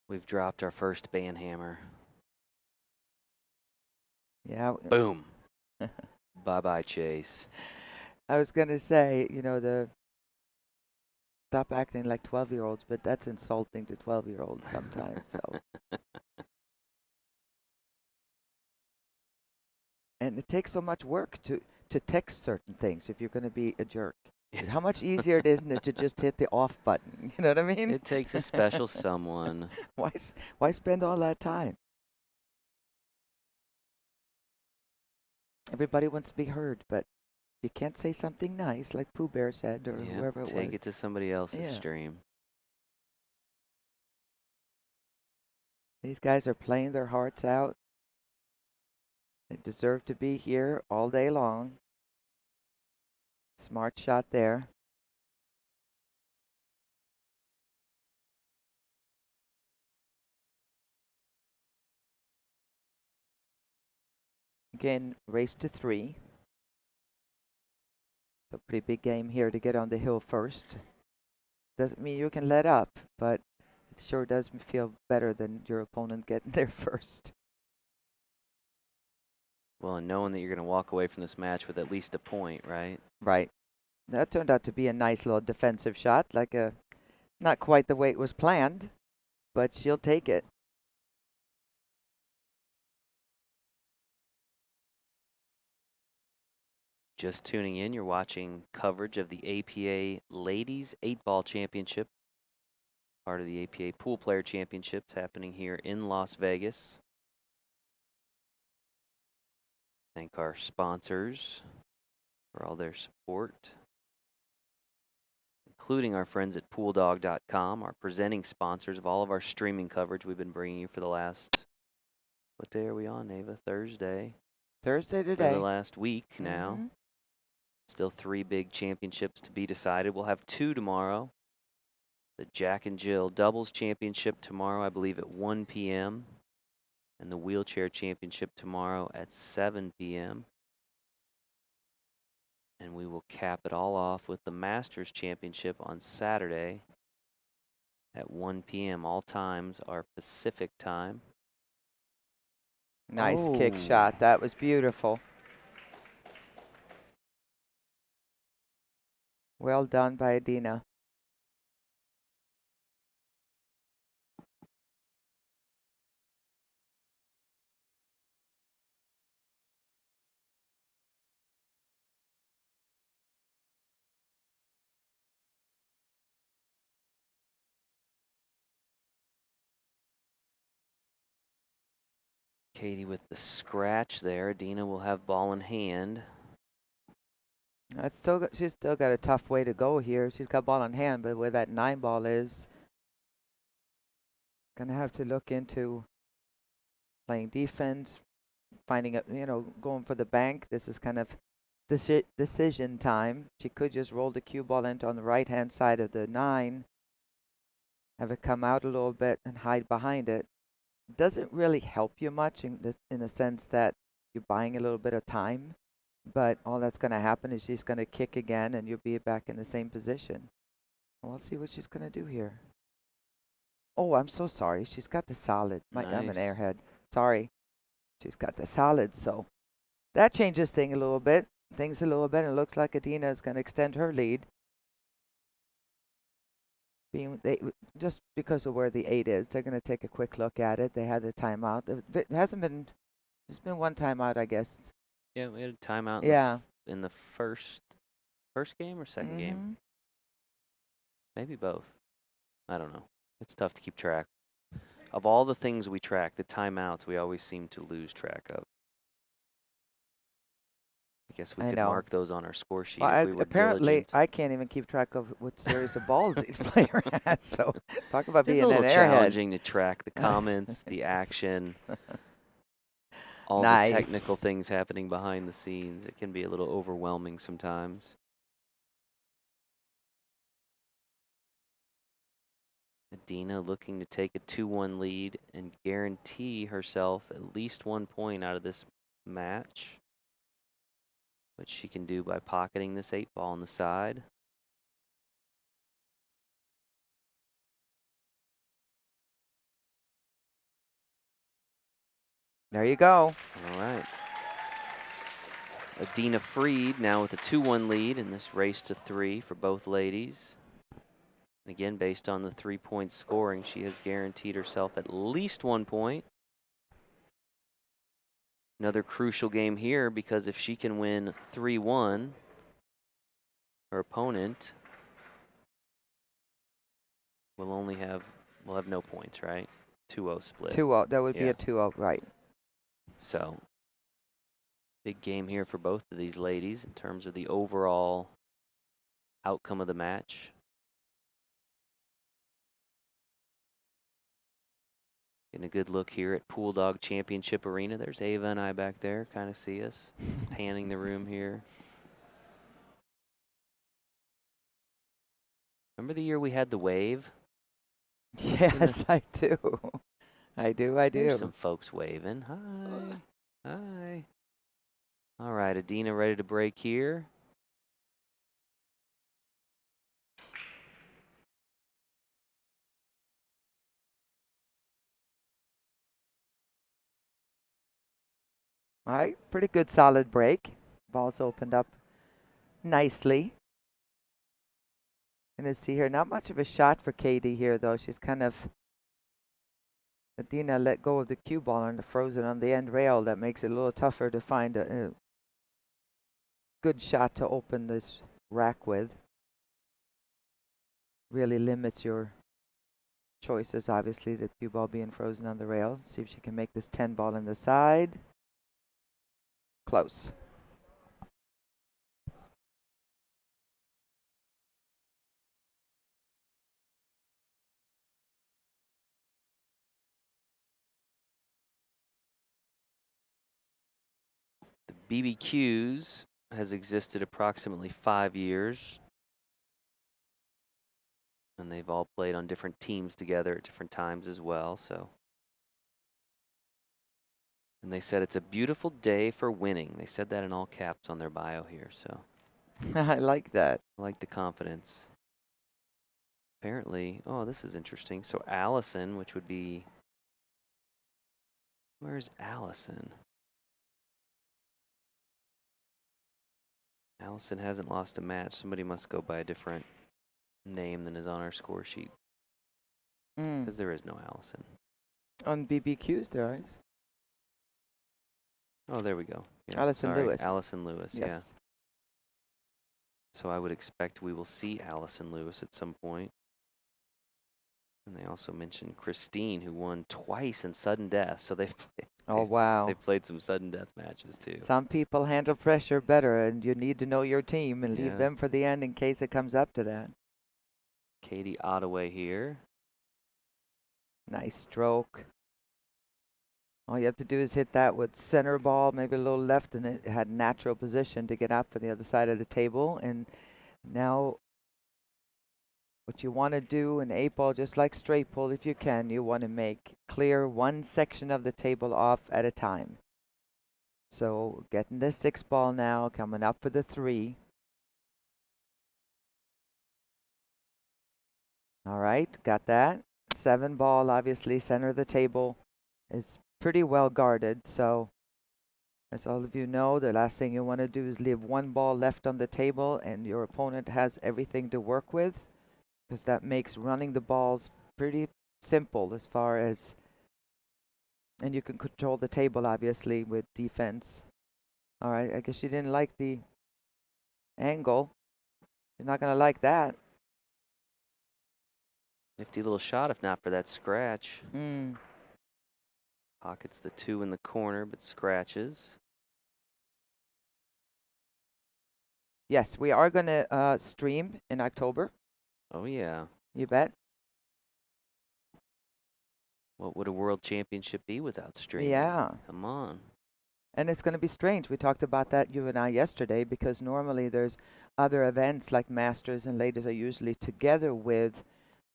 We've dropped our first band hammer.
Yeah.
Boom. Bye-bye, Chase.
I was going to say, stop acting like 12-year-olds, but that's insulting to 12-year-olds sometimes. So, and it takes so much work to text certain things if you're going to be a jerk. How much easier it isn't it to just hit the off button? You know what I mean?
It takes a special someone.
Why spend all that time? Everybody wants to be heard, but you can't say something nice like Pooh Bear said or whoever it was.
Take it to somebody else's
Yeah.
stream.
These guys are playing their hearts out. They deserve to be here all day long. Smart shot there. Again, race to 3. A pretty big game here to get on the hill first. Doesn't mean you can let up, but it sure does feel better than your opponent getting there first.
Well, and knowing that you're going to walk away from this match with at least a point, right?
Right. That turned out to be a nice little defensive shot, like not quite the way it was planned, but she'll take it.
Just tuning in, you're watching coverage of the APA Ladies 8-Ball Championship, part of the APA Poolplayer Championships happening here in Las Vegas. Thank our sponsors for all their support, including our friends at PoolDog.com, our presenting sponsors of all of our streaming coverage we've been bringing you for the last, what day are we on, Neva? Thursday.
Thursday
For
today.
the last week now.
Mhm.
Still 3 big championships to be decided. We'll have 2 tomorrow. The Jack and Jill Doubles Championship tomorrow, I believe, at 1 p.m. And the Wheelchair Championship tomorrow at 7 p.m. And we will cap it all off with the Masters Championship on Saturday at 1 p.m. All times are Pacific time.
Nice kick shot. That was beautiful. Well done by Adina.
Katie with the scratch there. Adina will have ball in hand.
She's still got a tough way to go here. She's got ball in hand, but where that 9 ball is, gonna have to look into playing defense, finding a, going for the bank. This is kind of decision time. She could just roll the cue ball into on the right-hand side of the 9, have it come out a little bit and hide behind it. Doesn't really help you much in the sense that you're buying a little bit of time, but all that's going to happen is she's going to kick again and you'll be back in the same position. We'll see what she's going to do here. Oh, I'm so sorry. She's got the solid. I'm an
Nice.
airhead. Sorry. She's got the solid, so that changes things a little bit. And it looks like Adina is going to extend her lead. Just because of where the 8 is, they're going to take a quick look at it. They had a timeout. It hasn't been. There's been one timeout, I guess.
Yeah, we had a timeout.
Yeah.
In the first game or second game? Maybe both. I don't know. It's tough to keep track. Of all the things we track, the timeouts we always seem to lose track of. I guess we could mark those on our score sheet if we were
apparently,
diligent.
I can't even keep track of what series of balls each player has. So talk about being
It's a little
an airhead.
challenging to track the comments, the action, all the technical things happening behind the scenes. It can be a little overwhelming sometimes. Adina looking to take a 2-1 lead and guarantee herself at least 1 point out of this match, which she can do by pocketing this 8-ball on the side.
There you go.
All right. Adina Freed now with a 2-1 lead in this race to 3 for both ladies. And again, based on the 3-point scoring, she has guaranteed herself at least 1 point. Another crucial game here, because if she can win 3-1, her opponent will have no points, right? 2-0 split.
2-0. That would be
Yeah.
a 2-0, right?
So big game here for both of these ladies in terms of the overall outcome of the match. Getting a good look here at Pool Dog Championship Arena. There's Ava and I back there, kind of see us, panning the room here. Remember the year we had the wave?
Yes, I do. I do.
There's some folks waving. Hi. Hi. All right, Adina ready to break here.
All right, pretty good solid break. Ball's opened up nicely. Gonna see here, not much of a shot for Katie here though. She's kind of, Adina let go of the cue ball and frozen on the end rail. That makes it a little tougher to find a good shot to open this rack with. Really limits your choices, obviously, the cue ball being frozen on the rail. See if she can make this 10 ball in the side. Close.
The BBQs has existed approximately 5 years. And they've all played on different teams together at different times as well, so. And they said it's a beautiful day for winning. They said that in all caps on their bio here, so.
I like that.
I like the confidence. Apparently, oh, this is interesting. So Allison, which would be, where's Allison? Allison hasn't lost a match. Somebody must go by a different name than is on our score sheet. Because there is no Allison.
On BBQs, there is.
Oh, there we go. Yeah,
Allison Lewis.
Allison Lewis,
Yes.
yeah. So I would expect we will see Allison Lewis at some point. And they also mentioned Christine, who won twice in sudden death. So they've played,
Oh, wow.
they've played some sudden death matches too.
Some people handle pressure better, and you need to know your team and leave
Yeah.
them for the end in case it comes up to that.
Katie Ottaway here.
Nice stroke. All you have to do is hit that with center ball, maybe a little left, and it had natural position to get up for the other side of the table. And now what you want to do in 8-ball, just like straight pull if you can, you want to make clear one section of the table off at a time. So getting the 6-ball now, coming up for the 3. All right, got that. 7-ball, obviously, center of the table is pretty well guarded. So as all of you know, the last thing you want to do is leave 1 ball left on the table and your opponent has everything to work with, because that makes running the balls pretty simple as far as, and you can control the table obviously with defense. All right, I guess she didn't like the angle. You're not going to like that.
Nifty little shot, if not for that scratch.
Mm.
Pockets the 2 in the corner, but scratches.
Yes, we are going to stream in October.
Oh, yeah.
You bet.
What would a world championship be without streaming?
Yeah.
Come on.
And it's going to be strange. We talked about that, you and I, yesterday, because normally there's other events like Masters and Ladies are usually together with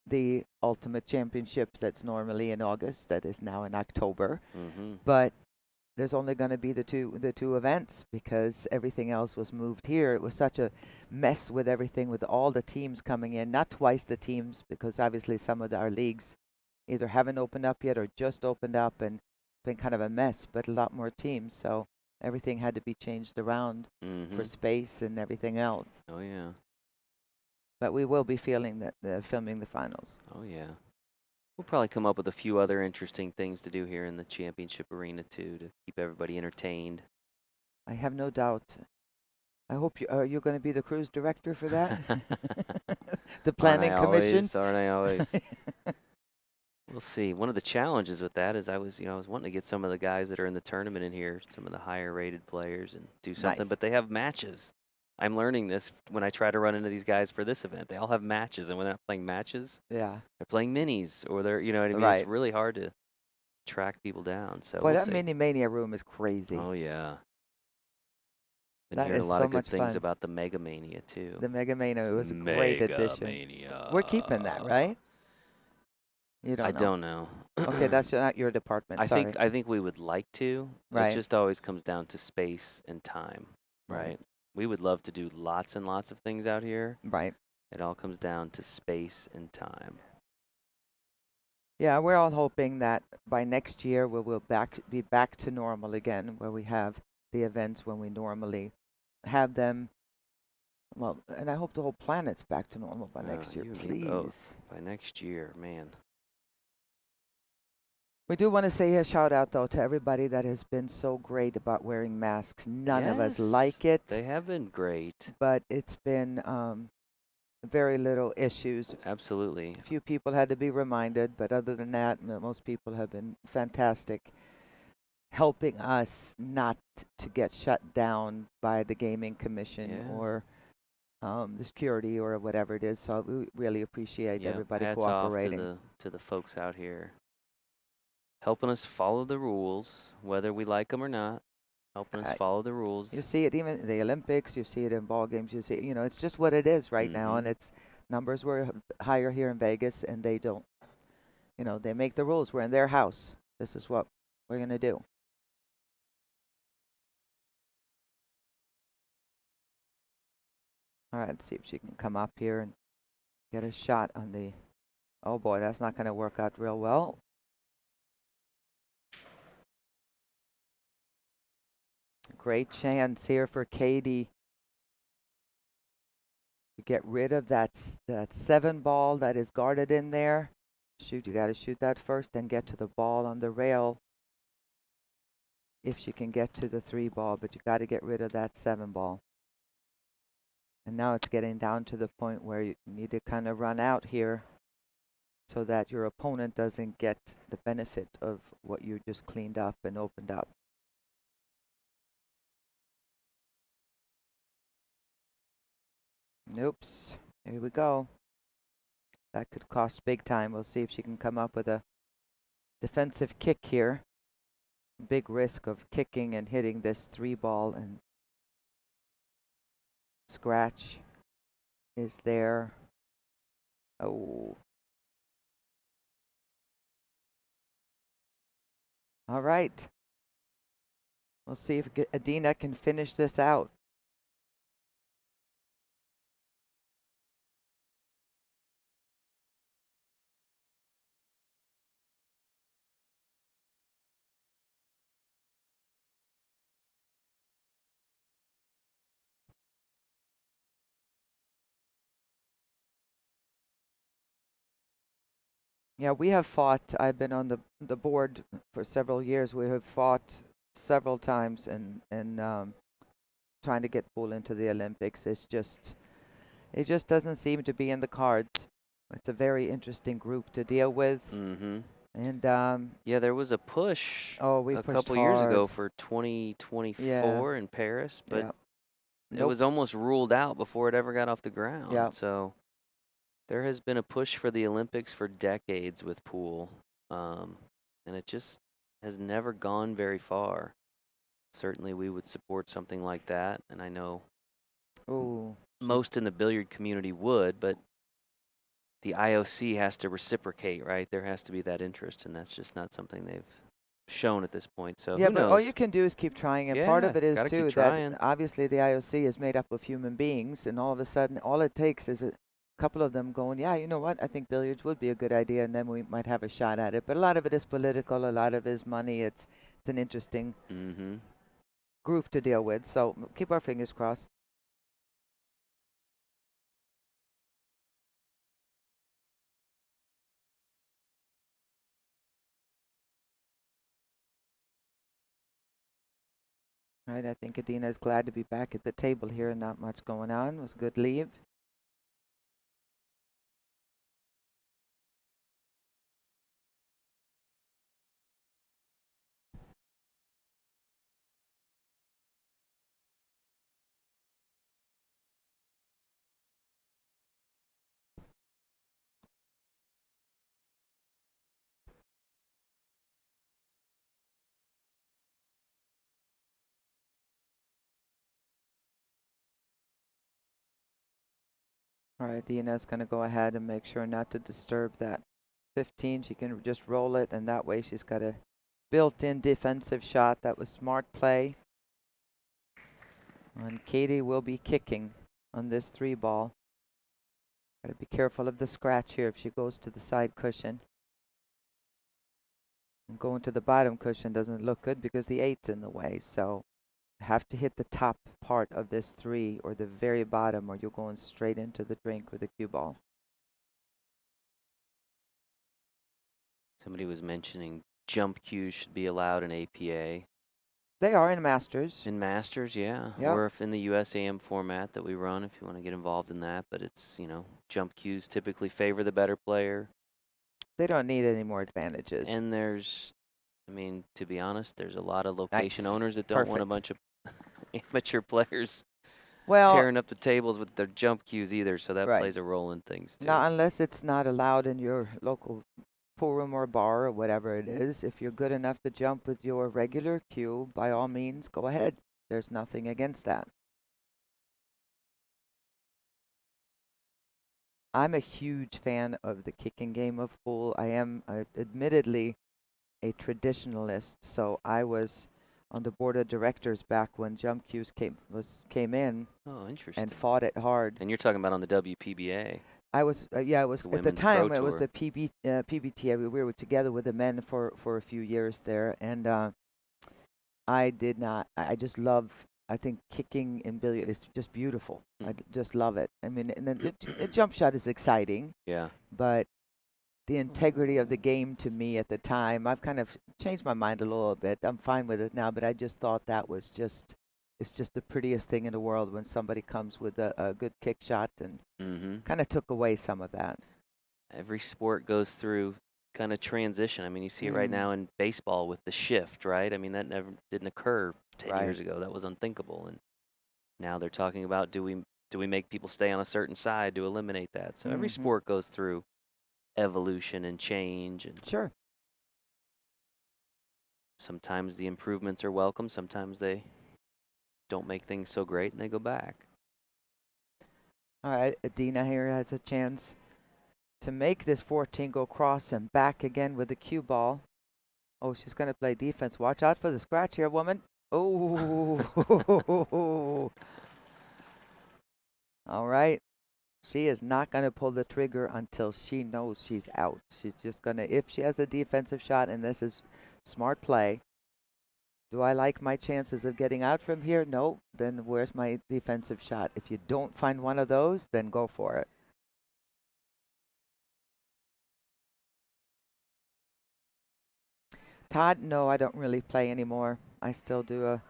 the Ultimate Championship that's normally in August, that is now in October. But there's only going to be the two events because everything else was moved here. It was such a mess with everything, with all the teams coming in, not twice the teams, because obviously some of our leagues either haven't opened up yet or just opened up, and been kind of a mess, but a lot more teams. So everything had to be changed around for space and everything else.
Oh, yeah.
But we will be filming the finals.
Oh, yeah. We'll probably come up with a few other interesting things to do here in the championship arena, too, to keep everybody entertained.
I have no doubt. I hope you are you going to be the cruise director for that? The planning commission?
Aren't I always? We'll see. One of the challenges with that is I was wanting to get some of the guys that are in the tournament in here, some of the higher rated players, and do something,
Nice.
but they have matches. I'm learning this when I try to run into these guys for this event. They all have matches, and when they're not playing matches,
Yeah.
they're playing minis, or they're, you know what I mean? It's
Right.
really hard to track people down, so
Boy,
we'll
that
see.
mini mania room is crazy.
Oh, yeah. Been
That
hearing a
is
lot
so
of good
much
things
fun.
about the Mega Mania, too.
The Mega Mania was a great addition.
Mania.
We're keeping that, right? You
I
don't know.
don't know.
Okay, that's not your department. Sorry.
I think we would like to. It
Right.
just always comes down to space and time,
Right.
right? We would love to do lots and lots of things out here.
Right.
It all comes down to space and time.
Yeah, we're all hoping that by next year we will be back to normal again, where we have the events when we normally have them. Well, and I hope the whole planet's back to normal by next year,
You and me both.
please.
By next year, man.
We do want to say a shout out though to everybody that has been so great about wearing masks. None of us like it,
They have been great.
but it's been very little issues.
Absolutely.
A few people had to be reminded, but other than that, most people have been fantastic, helping us not to get shut down by the gaming commission or the security or whatever it is. So we really appreciate everybody
hats
cooperating.
off to the folks out here, helping us follow the rules, whether we like them or not. Helping us follow the rules.
You see it even in the Olympics. You see it in ball games. You see, it's just what it is right now, and it's numbers were higher here in Vegas, and they don't. They make the rules. We're in their house. This is what we're gonna do. All right, let's see if she can come up here and get a shot on the. Oh boy, that's not gonna work out real well. Great chance here for Katie to get rid of that 7 ball that is guarded in there. You got to shoot that first, then get to the ball on the rail. If she can get to the 3 ball, but you got to get rid of that 7 ball. And now it's getting down to the point where you need to kind of run out here so that your opponent doesn't get the benefit of what you just cleaned up and opened up. Oops, here we go. That could cost big time. We'll see if she can come up with a defensive kick here. Big risk of kicking and hitting this 3 ball, and scratch is there. Oh. All right. We'll see if Adina can finish this out. Yeah, we have fought. I've been on the board for several years. We have fought several times and trying to get pool into the Olympics. It just doesn't seem to be in the cards. It's a very interesting group to deal with.
Mm-hmm.
And
yeah, there was a push
a
couple years ago for 2024 in Paris, but it was almost ruled out before it ever got off the ground.
Yeah.
So there has been a push for the Olympics for decades with pool, and it just has never gone very far. Certainly we would support something like that, and I know most in the billiard community would, but the IOC has to reciprocate, right? There has to be that interest, and that's just not something they've shown at this point. So
yeah,
who
but
knows?
all you can do is keep trying, and part of it is too that obviously the IOC is made up of human beings, and all of a sudden, all it takes is a couple of them going, yeah, you know what? I think billiards would be a good idea, and then we might have a shot at it. But a lot of it is political. A lot of it is money. It's an interesting group to deal with. So keep our fingers crossed. Right, I think Adina is glad to be back at the table here. Not much going on. It was a good leave. All right, Dina's going to go ahead and make sure not to disturb that 15. She can just roll it, and that way she's got a built-in defensive shot. That was smart play. And Katie will be kicking on this 3 ball. Got to be careful of the scratch here if she goes to the side cushion. And going to the bottom cushion doesn't look good because the 8's in the way. So have to hit the top part of this 3 or the very bottom, or you're going straight into the drink with a cue ball.
Somebody was mentioning jump cues should be allowed in APA.
They are in Masters.
In Masters, yeah.
Yep.
Or if in the USAM format that we run, if you want to get involved in that. But it's, you know, jump cues typically favor the better player.
They don't need any more advantages.
And there's, I mean, to be honest, there's a lot of location
Nice.
owners that don't want a bunch of amateur players tearing up the tables with their jump cues either. So that plays a role in things too.
Not unless it's not allowed in your local pool room or bar or whatever it is. If you're good enough to jump with your regular cue, by all means, go ahead. There's nothing against that. I'm a huge fan of the kicking game of pool. I am admittedly a traditionalist, so I was on the board of directors back when jump cues came in.
Oh, interesting.
And fought it hard.
And you're talking about on the WPBA.
I was, yeah, it was at the time. It was the PBTA. We were together with the men for a few years there, and I did not. I just love. I think kicking in billiard is just beautiful. I just love it. I mean, and then the jump shot is exciting.
Yeah.
But the integrity of the game to me at the time, I've kind of changed my mind a little bit. I'm fine with it now, but I just thought that was just. It's just the prettiest thing in the world when somebody comes with a good kick shot, and kind of took away some of that.
Every sport goes through kind of transition. I mean, you see it right now in baseball with the shift, right? I mean, that never didn't occur 10 years ago. That was unthinkable. And now they're talking about do we make people stay on a certain side to eliminate that? So every sport goes through evolution and change. And
sure.
Sometimes the improvements are welcome. Sometimes they don't make things so great and they go back.
All right, Adina here has a chance to make this 14 go cross and back again with the cue ball. Oh, she's going to play defense. Watch out for the scratch here, woman. Oh. All right. She is not going to pull the trigger until she knows she's out. She's just going to, if she has a defensive shot, and this is smart play. Do I like my chances of getting out from here? No. Then where's my defensive shot? If you don't find one of those, then go for it. Todd, no, I don't really play anymore. I still do a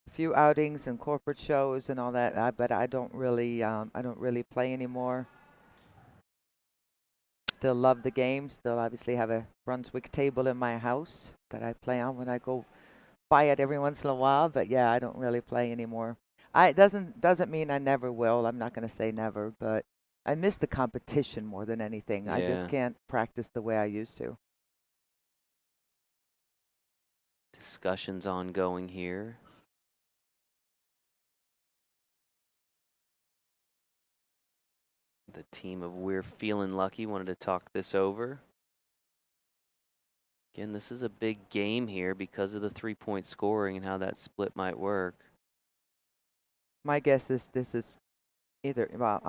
few outings and corporate shows and all that, but I don't really play anymore. Still love the game. Still obviously have a Brunswick table in my house that I play on when I go buy it every once in a while, but yeah, I don't really play anymore. It doesn't mean I never will. I'm not going to say never, but I miss the competition more than anything. Yeah. I just can't practice the way I used to.
Discussions ongoing here. The team of We're Feeling Lucky wanted to talk this over. Again, this is a big game here because of the 3-point scoring and how that split might work.
My guess is this is either, well,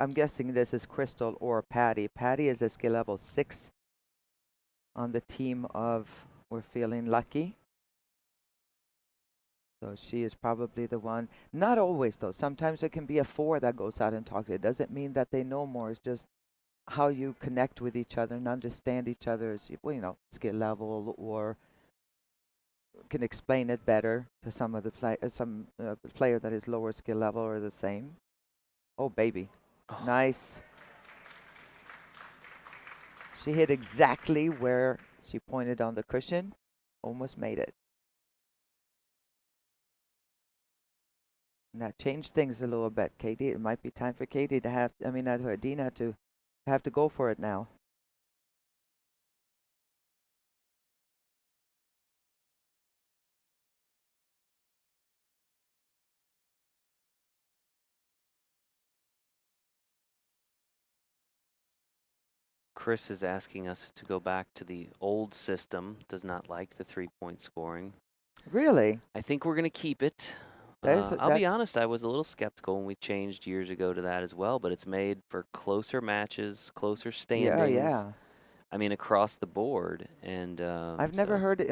I'm guessing this is Crystal or Patty. Patty is a skill level 6 on the team of We're Feeling Lucky. So she is probably the one. Not always, though. Sometimes it can be a 4 that goes out and talks. It doesn't mean that they know more. It's just how you connect with each other and understand each other's, well, you know, skill level or can explain it better to some of the player that is lower skill level or the same. Oh, baby.
Oh.
Nice. She hit exactly where she pointed on the cushion. Almost made it. And that changed things a little bit, Katie. It might be time for Katie to have, Adina to have to go for it now.
Chris is asking us to go back to the old system. Does not like the 3-point scoring.
Really?
I think we're going to keep it. I'll be honest, I was a little skeptical when we changed years ago to that as well, but it's made for closer matches, closer standings.
Yeah.
I mean, across the board. And
I've never heard it.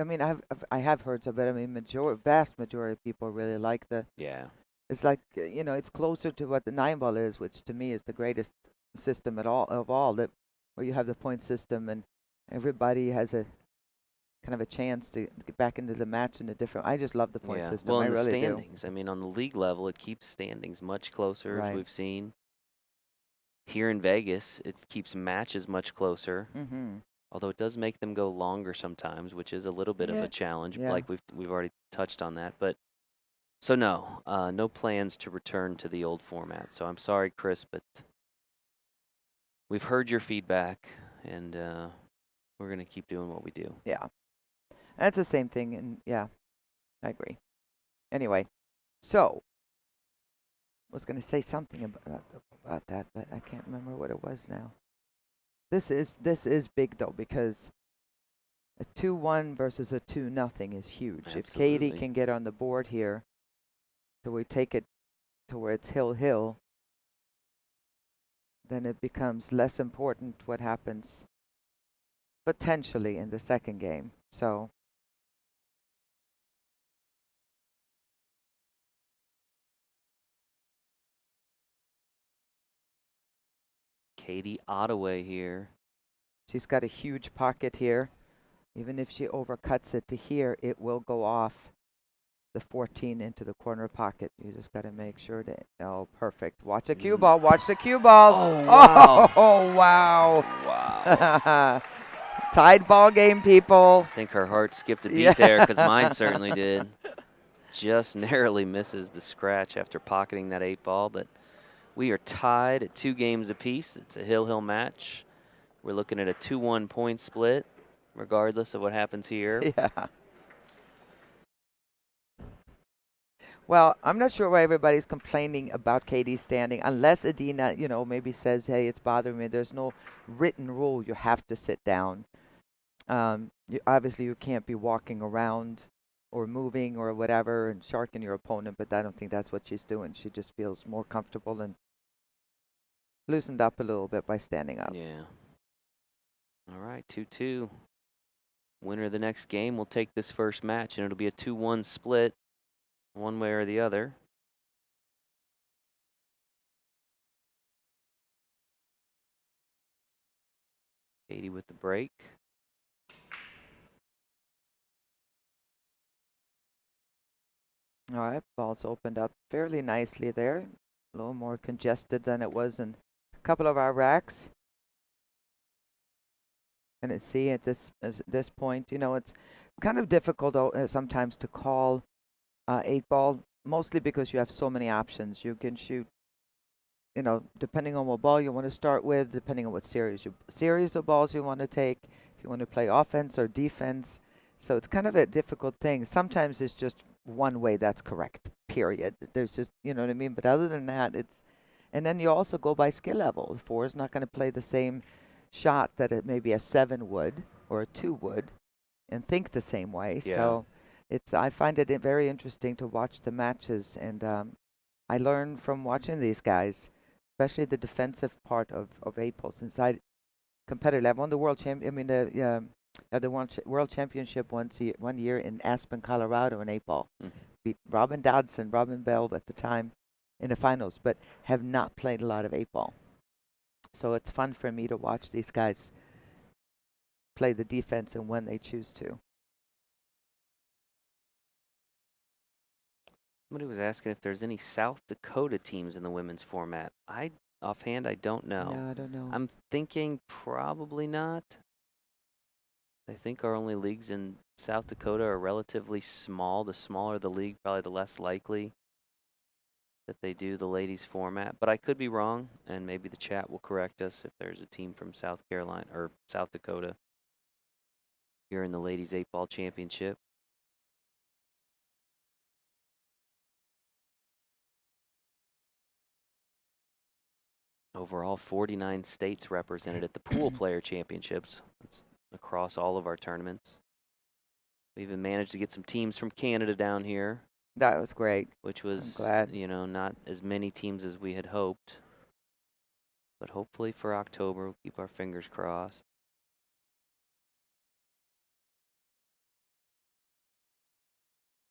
I have heard of it. I mean, vast majority of people really like the.
Yeah.
It's like it's closer to what the 9-ball is, which to me is the greatest system of all. That where you have the point system and everybody has a kind of a chance to get back into the match in a different. I just love the point system.
Well,
I
in the
really
standings, I mean, on the league level, it keeps standings much closer, as
Right.
we've seen. Here in Vegas, it keeps matches much closer.
Mm-hmm.
Although it does make them go longer sometimes, which is a little bit of a challenge.
Yeah.
Like we've already touched on that. But so no, no plans to return to the old format. So I'm sorry, Chris, but we've heard your feedback, and we're gonna keep doing what we do.
Yeah, that's the same thing, and yeah, I agree. Anyway, so I was going to say something about that, but I can't remember what it was now. This is big though, because a 2-1 versus a 2-0 is huge.
Absolutely.
If Katie can get on the board here, so we take it to where it's hill, then it becomes less important what happens potentially in the second game. So
Katie Ottaway here.
she's got a huge pocket here. Even if she overcuts it to here, it will go off the 14 into the corner pocket. You just got to make sure that, oh, perfect. Watch the cue ball. Watch the cue ball.
Oh, wow.
Oh, wow.
Wow.
Tied ball game, people.
I think her heart skipped a beat there, because mine certainly did. Just narrowly misses the scratch after pocketing that 8-ball, but we are tied at 2 games apiece. It's a hill match. We're looking at a 2-1 point split, regardless of what happens here.
Yeah. Well, I'm not sure why everybody's complaining about Katie standing, unless Adina, maybe says, hey, it's bothering me. There's no written rule you have to sit down. Obviously, you can't be walking around or moving or whatever and sharking your opponent, but I don't think that's what she's doing. She just feels more comfortable and loosened up a little bit by standing up.
Yeah. All right, 2-2. Winner of the next game will take this first match, and it'll be a 2-1 split, one way or the other. Katie with the break.
All right, ball's opened up fairly nicely there. A little more congested than it was in a couple of our racks. And see at this point, it's kind of difficult sometimes to call 8-ball, mostly because you have so many options. You can shoot, depending on what ball you want to start with, depending on what series of balls you want to take, if you want to play offense or defense. So it's kind of a difficult thing. Sometimes it's just one way that's correct, period. There's just, you know what I mean? But other than that, and then you also go by skill level. 4 is not going to play the same shot that it maybe a 7 would or a 2 would and think the same way.
Yeah.
So I find it very interesting to watch the matches, and I learn from watching these guys, especially the defensive part of 8-ball. Since I competitively, I won the world world championship one year in Aspen, Colorado in 8-ball. Beat Robin Bell at the time in the finals, but have not played a lot of 8-ball. So it's fun for me to watch these guys play the defense and when they choose to.
Somebody was asking if there's any South Dakota teams in the women's format. Offhand, I don't know.
No, I don't know.
I'm thinking probably not. I think our only leagues in South Dakota are relatively small. The smaller the league, probably the less likely that they do the ladies format. But I could be wrong, and maybe the chat will correct us if there's a team from South Carolina or South Dakota here in the ladies 8-ball championship. Overall, 49 states represented at the Pool Player Championships. That's across all of our tournaments. We even managed to get some teams from Canada down here,
That was great.
which
I'm
was,
glad.
you know, not as many teams as we had hoped. But hopefully for October, we'll keep our fingers crossed.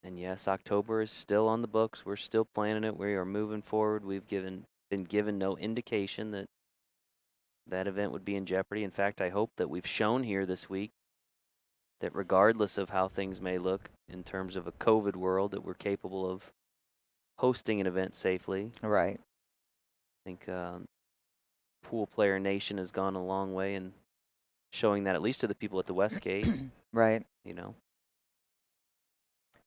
And yes, October is still on the books. We're still planning it. We are moving forward. We've been given no indication that that event would be in jeopardy. In fact, I hope that we've shown here this week that regardless of how things may look in terms of a COVID world, that we're capable of hosting an event safely.
Right.
I think Pool Player Nation has gone a long way in showing that, at least to the people at the Westgate.
Right.
You know.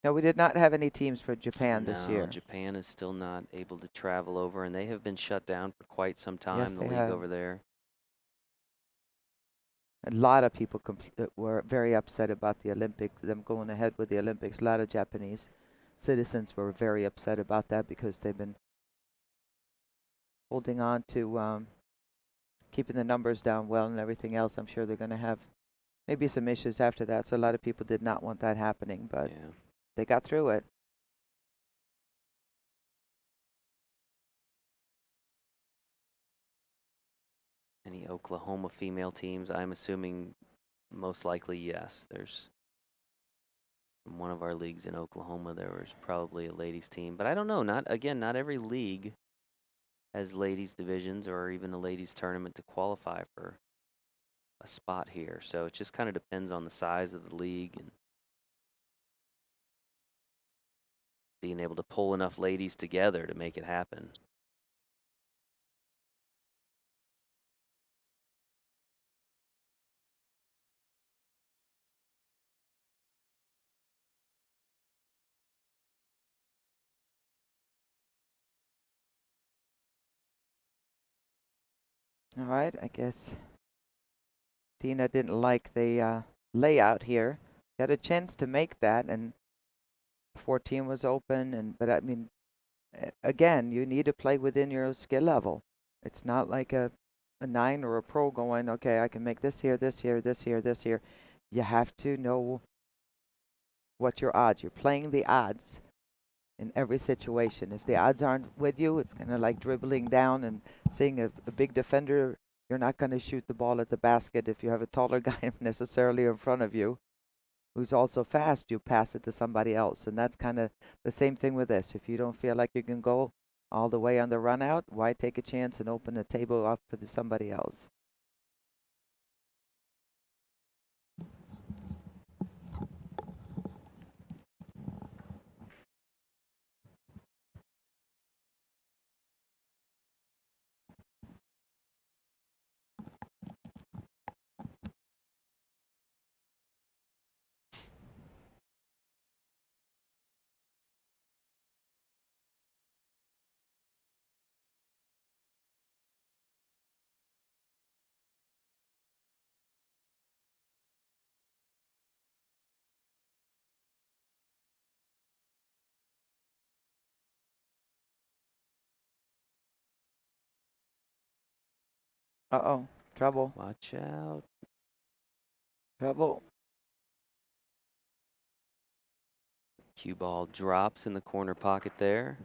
No, we did not have any teams for Japan this
No,
year.
Japan is still not able to travel over, and they have been shut down for quite some time,
Yes,
the
they
league
have.
over there.
A lot of people were very upset about the Olympics, them going ahead with the Olympics. A lot of Japanese citizens were very upset about that because they've been holding on to keeping the numbers down well and everything else. I'm sure they're going to have maybe some issues after that. So a lot of people did not want that happening, but
Yeah.
they got through it.
Any Oklahoma female teams? I'm assuming most likely yes. There's from one of our leagues in Oklahoma, there was probably a ladies team, but I don't know. Not every league has ladies divisions or even a ladies tournament to qualify for a spot here. So it just kind of depends on the size of the league and being able to pull enough ladies together to make it happen.
All right, I guess Dina didn't like the layout here. Got a chance to make that, and 14 was open, but I mean, again, you need to play within your skill level. It's not like a 9 or a pro going, okay, I can make this here, this here, this here, this here. You have to know what your odds. You're playing the odds in every situation. If the odds aren't with you, it's kind of like dribbling down and seeing a big defender. You're not going to shoot the ball at the basket if you have a taller guy necessarily in front of you who's also fast. You pass it to somebody else. And that's kind of the same thing with this. If you don't feel like you can go all the way on the run out, why take a chance and open the table up for somebody else? Uh-oh, trouble,
Watch out.
trouble.
Cue ball drops in the corner pocket there.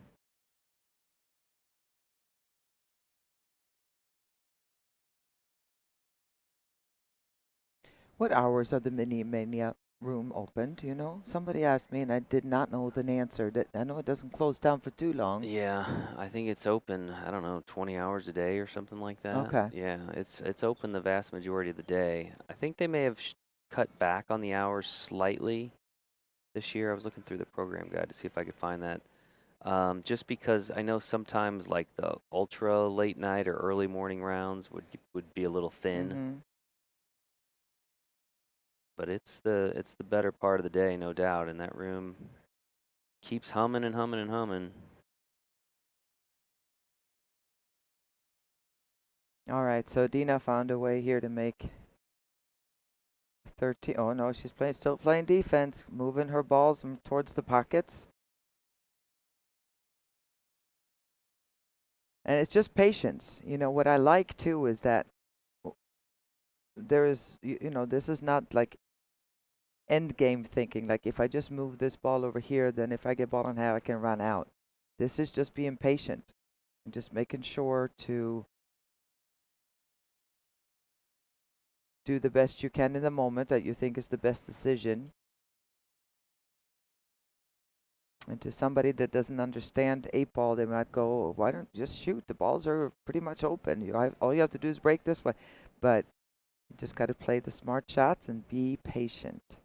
What hours are the Mini Mania room open? Do you know? Somebody asked me, and I did not know the answer. That I know it doesn't close down for too long.
Yeah, I think it's open, I don't know, 20 hours a day or something like that.
Okay.
Yeah, it's open the vast majority of the day. I think they may have cut back on the hours slightly this year. I was looking through the program guide to see if I could find that. Just because I know sometimes like the ultra late night or early morning rounds would be a little thin,
Mm-hmm.
but it's the better part of the day, no doubt, and that room keeps humming and humming and humming.
All right, so Dina found a way here to make 13. Oh no, she's still playing defense, moving her balls towards the pockets. And it's just patience. You know, what I like too is that there is, this is not like end game thinking. Like if I just move this ball over here, then if I get ball in hand, I can run out. This is just being patient and just making sure to do the best you can in the moment that you think is the best decision. And to somebody that doesn't understand 8-ball, they might go, why don't you just shoot? The balls are pretty much open. All you have to do is break this one. But you just got to play the smart shots and be patient.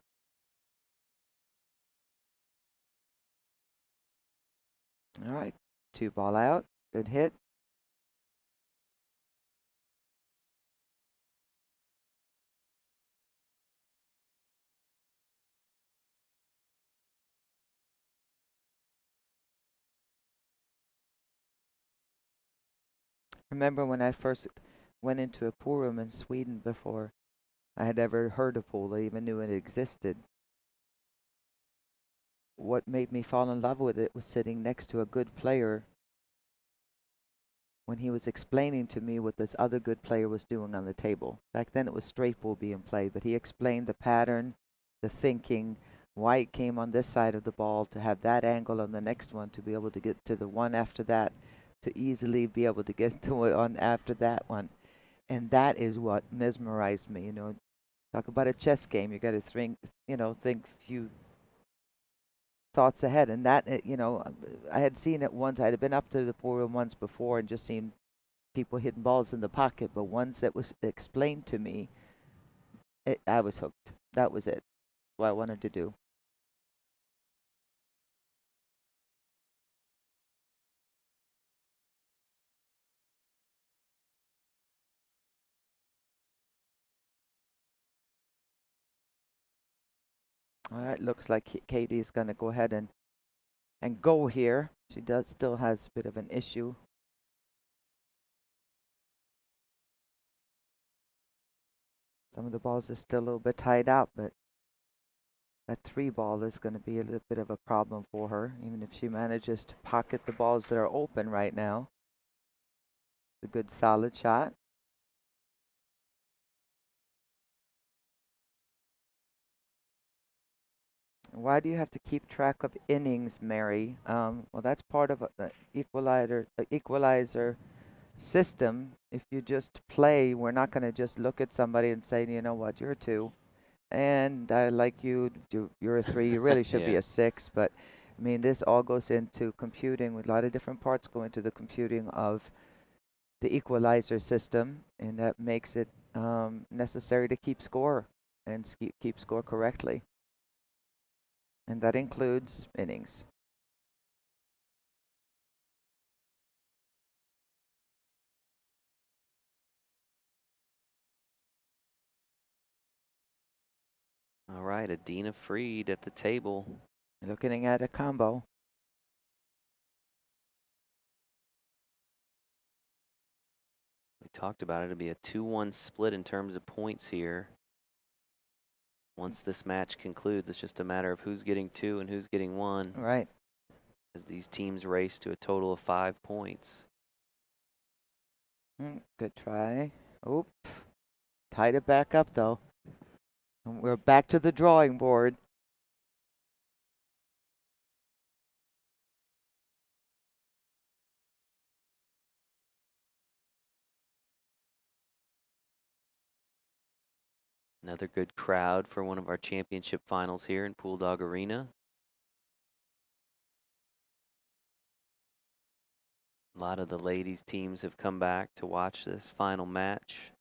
All right, 2-ball out. Good hit. Remember when I first went into a pool room in Sweden before I had ever heard of pool, I even knew it existed. What made me fall in love with it was sitting next to a good player when he was explaining to me what this other good player was doing on the table. Back then it was straight pool being played, but he explained the pattern, the thinking, why it came on this side of the ball, to have that angle on the next one, to be able to get to the one after that, to easily be able to get to it on after that one. And that is what mesmerized me. Talk about a chess game. You got to think few thoughts ahead. And that, I had seen it once. I had been up to the pool room once before and just seen people hitting balls in the pocket. But once it was explained to me, I was hooked. That was it. What I wanted to do. All right, looks like Katie is going to go ahead and go here. She still has a bit of an issue. Some of the balls are still a little bit tied up, but that 3-ball is going to be a little bit of a problem for her, even if she manages to pocket the balls that are open right now. A good solid shot. Why do you have to keep track of innings, Mary? Well, that's part of the equalizer system. If you just play, we're not going to just look at somebody and say, you know what, you're a 2. And I like you, you're a 3. You really should be a 6. But, I mean, this all goes into computing. With a lot of different parts go into the computing of the equalizer system. And that makes it necessary to keep score and keep score correctly. And that includes innings.
All right, Adina Freed at the table.
Looking at a combo.
We talked about it. It'll be a 2-1 split in terms of points here. Once this match concludes, it's just a matter of who's getting 2 and who's getting 1.
Right.
As these teams race to a total of 5 points.
Good try. Oop. Tied it back up, though. And we're back to the drawing board.
Another good crowd for one of our championship finals here in Pool Dog Arena. A lot of the ladies teams have come back to watch this final match.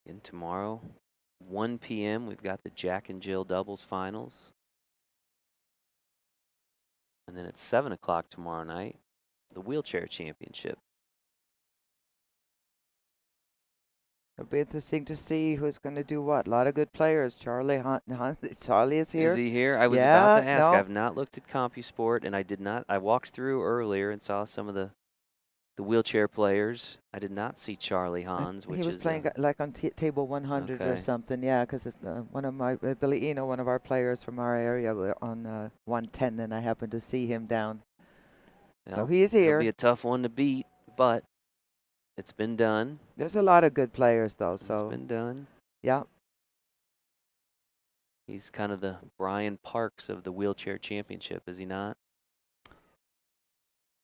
And tomorrow, 1 p.m., we've got the Jack and Jill doubles finals. And then at 7 o'clock tomorrow night, the wheelchair championship.
It'll be interesting to see who's going to do what. A lot of good players. Charlie Charlie is here.
Is he here? I was about to ask. I've not looked at CompuSport, and I did not. I walked through earlier and saw some of the wheelchair players. I did not see Charlie Hans, which
he was playing like on table 100 or something. Yeah, because one of my Billy Eno, one of our players from our area, were on 110, and I happened to see him down.
Yep.
So he's here.
It'll be a tough one to beat, but it's been done.
There's a lot of good players, though. So
it's been done.
Yeah.
He's kind of the Brian Parks of the wheelchair championship, is he not?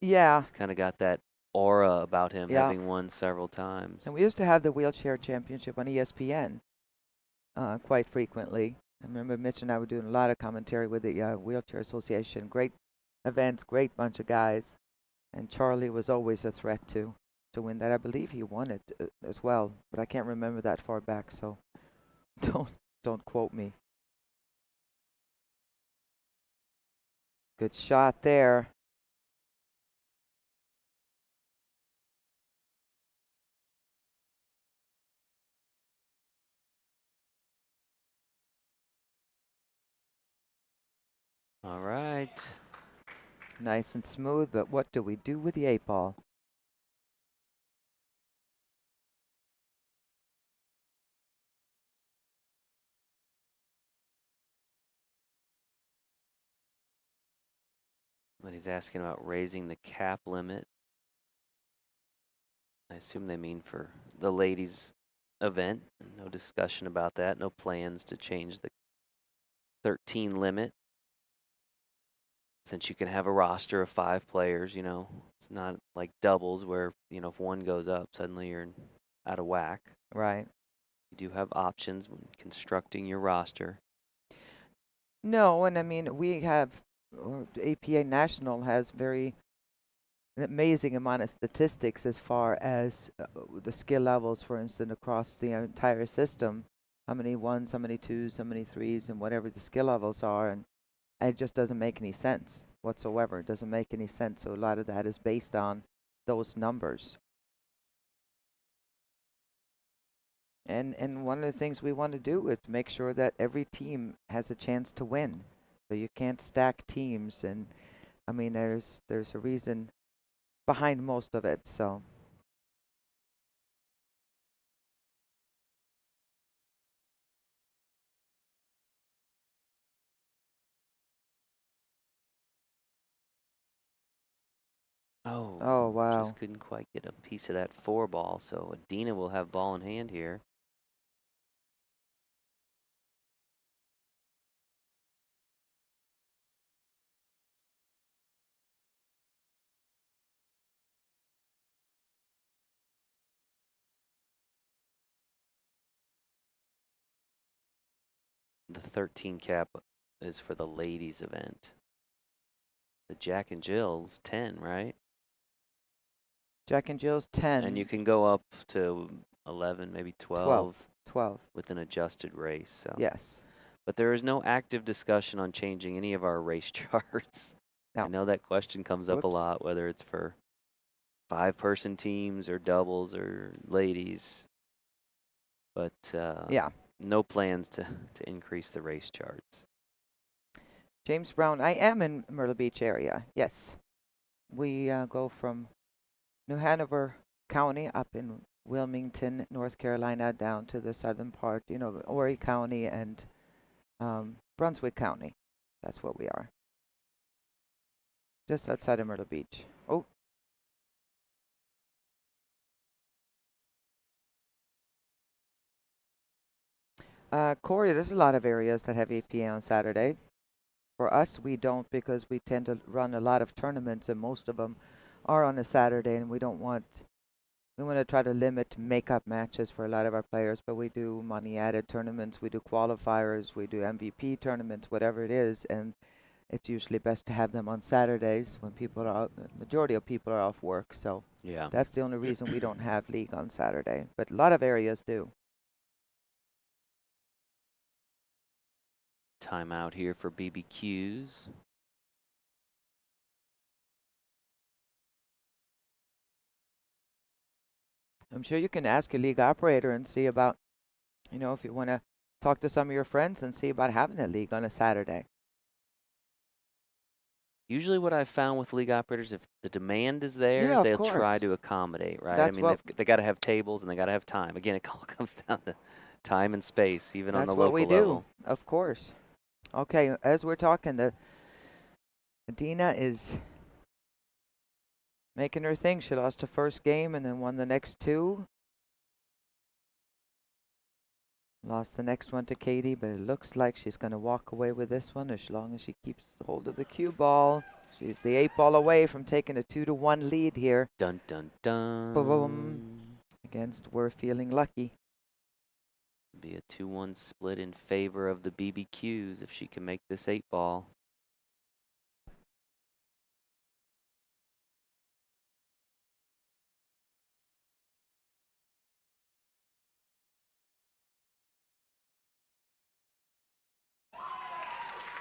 Yeah.
He's kind of got that aura about him, having won several times.
And we used to have the wheelchair championship on ESPN quite frequently. I remember Mitch and I were doing a lot of commentary with the Wheelchair Association. Great events, great bunch of guys. And Charlie was always a threat to win that. I believe he won it as well, but I can't remember that far back, so don't quote me. Good shot there.
All right.
Nice and smooth, but what do we do with the 8-ball?
But he's asking about raising the cap limit. I assume they mean for the ladies' event. No discussion about that. No plans to change the 13 limit. Since you can have a roster of 5 players, you know, it's not like doubles where, you know, if one goes up, suddenly you're out of whack.
Right.
You do have options when constructing your roster.
No, and I mean, we have, the APA National has an amazing amount of statistics as far as the skill levels, for instance, across the entire system. How many ones, how many twos, how many threes, and whatever the skill levels are. And it just doesn't make any sense whatsoever. It doesn't make any sense. So a lot of that is based on those numbers. And one of the things we want to do is to make sure that every team has a chance to win. So you can't stack teams, and I mean there's a reason behind most of it. So
Oh,
wow.
Just couldn't quite get a piece of that 4 ball. So Adina will have ball in hand here. The 13 cap is for the ladies event. The Jack and Jill's 10, right?
Jack and Jill's 10.
And you can go up to 11, maybe 12.
12.
With an adjusted race. So.
Yes.
But there is no active discussion on changing any of our race charts.
No.
I know that question comes up a lot, whether it's for 5-person teams or doubles or ladies. But no plans to increase the race charts.
James Brown, I am in Myrtle Beach area. Yes. We go from New Hanover County up in Wilmington, North Carolina, down to the southern part, you know, Horry County and Brunswick County. That's what we are. Just outside of Myrtle Beach. Oh. Corey, there's a lot of areas that have APA on Saturday. For us, we don't, because we tend to run a lot of tournaments, and most of them are on a Saturday, and we want to try to limit makeup matches for a lot of our players, but we do money added tournaments, we do qualifiers, we do MVP tournaments, whatever it is, and it's usually best to have them on Saturdays when people are out, majority of people are off work, so
yeah,
that's the only reason we don't have league on Saturday, but a lot of areas do.
Timeout here for BBQs.
I'm sure you can ask your league operator and see about, if you want to talk to some of your friends and see about having a league on a Saturday.
Usually what I've found with league operators, if the demand is there,
Yeah, of
they'll try
course.
to accommodate, right? I
That's
mean,
what
they got to have tables and they got to have time. Again, it all comes down to time and space, even on the
that's what we
local
do,
level.
of course. Okay, as we're talking, Adina is making her thing. She lost her first game and then won the next two. Lost the next one to Katie, but it looks like she's going to walk away with this one as long as she keeps hold of the cue ball. She's the 8-ball away from taking a 2-1 lead here.
Dun, dun, dun.
Boom. Against We're Feeling Lucky.
Be a 2-1 split in favor of the BBQs if she can make this 8-ball.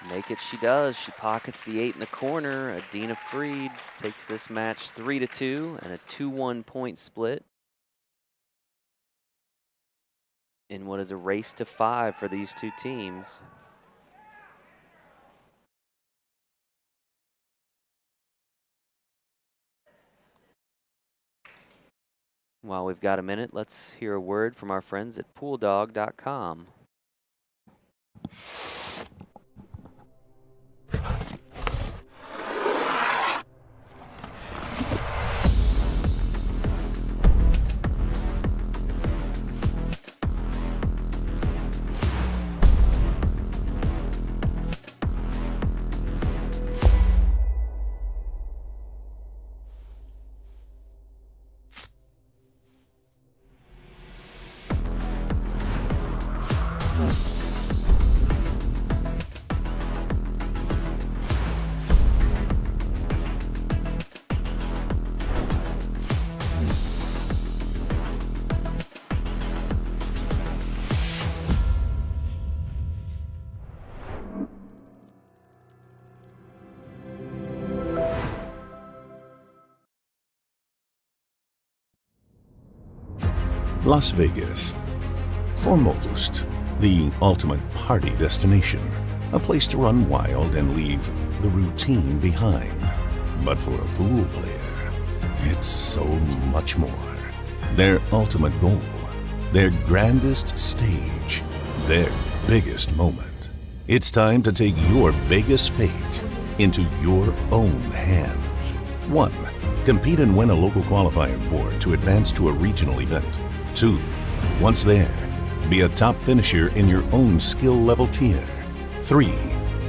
Make it she does. She pockets the 8 in the corner. Adina Freed takes this match 3-2 and a 2-1 point split in what is a race to 5 for these two teams. While we've got a minute, let's hear a word from our friends at pooldog.com.
Las Vegas. For most, the ultimate party destination. A place to run wild and leave the routine behind. But for a pool player, it's so much more. Their ultimate goal, their grandest stage, their biggest moment. It's time to take your Vegas fate into your own hands. 1. Compete and win a local qualifier board to advance to a regional event. 2. Once there, be a top finisher in your own skill level tier. 3.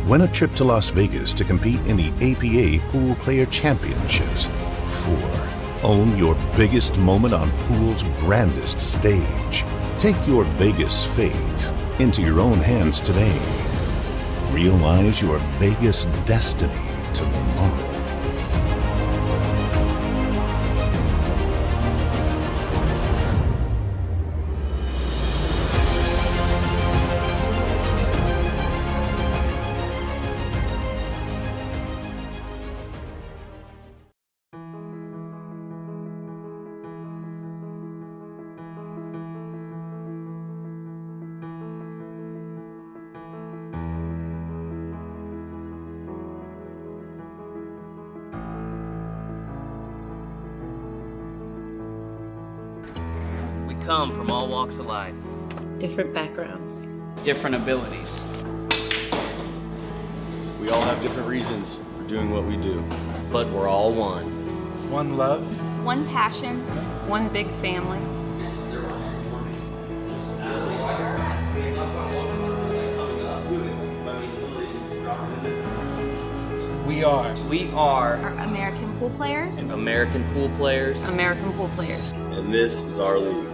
Win a trip to Las Vegas to compete in the APA Poolplayer Championships. 4. Own your biggest moment on pool's grandest stage. Take your Vegas fate into your own hands today. Realize your Vegas destiny tomorrow.
Come from all walks of life.
Different backgrounds.
Different abilities.
We all have different reasons for doing what we do.
But we're all one.
One love.
One passion. One big family.
We are
American pool players.
American pool players.
American pool players.
And this is our league.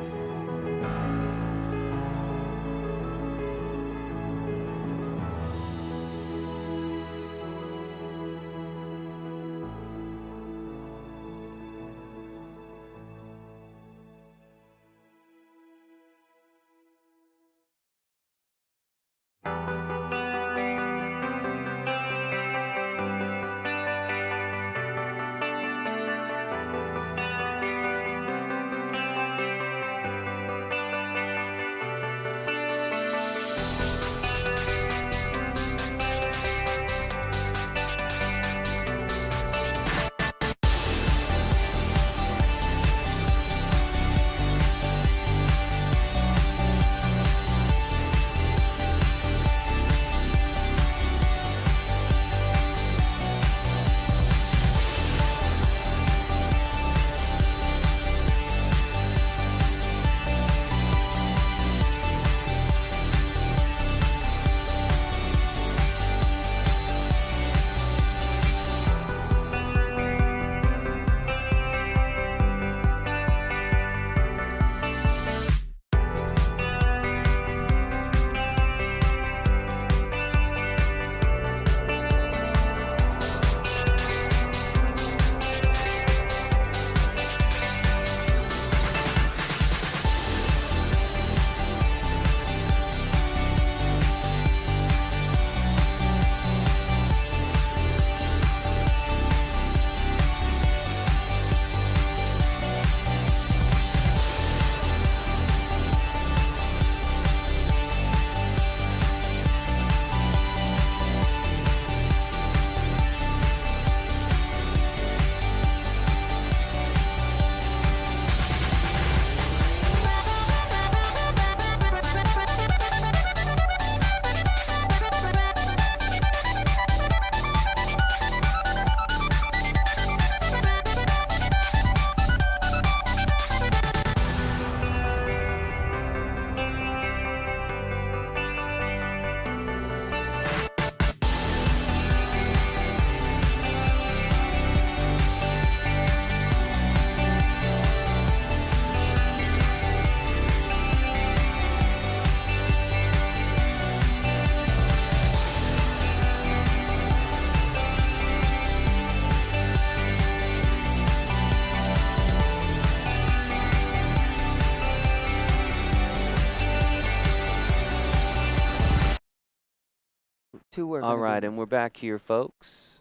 two we're
All
going to
right,
do.
and we're back here, folks.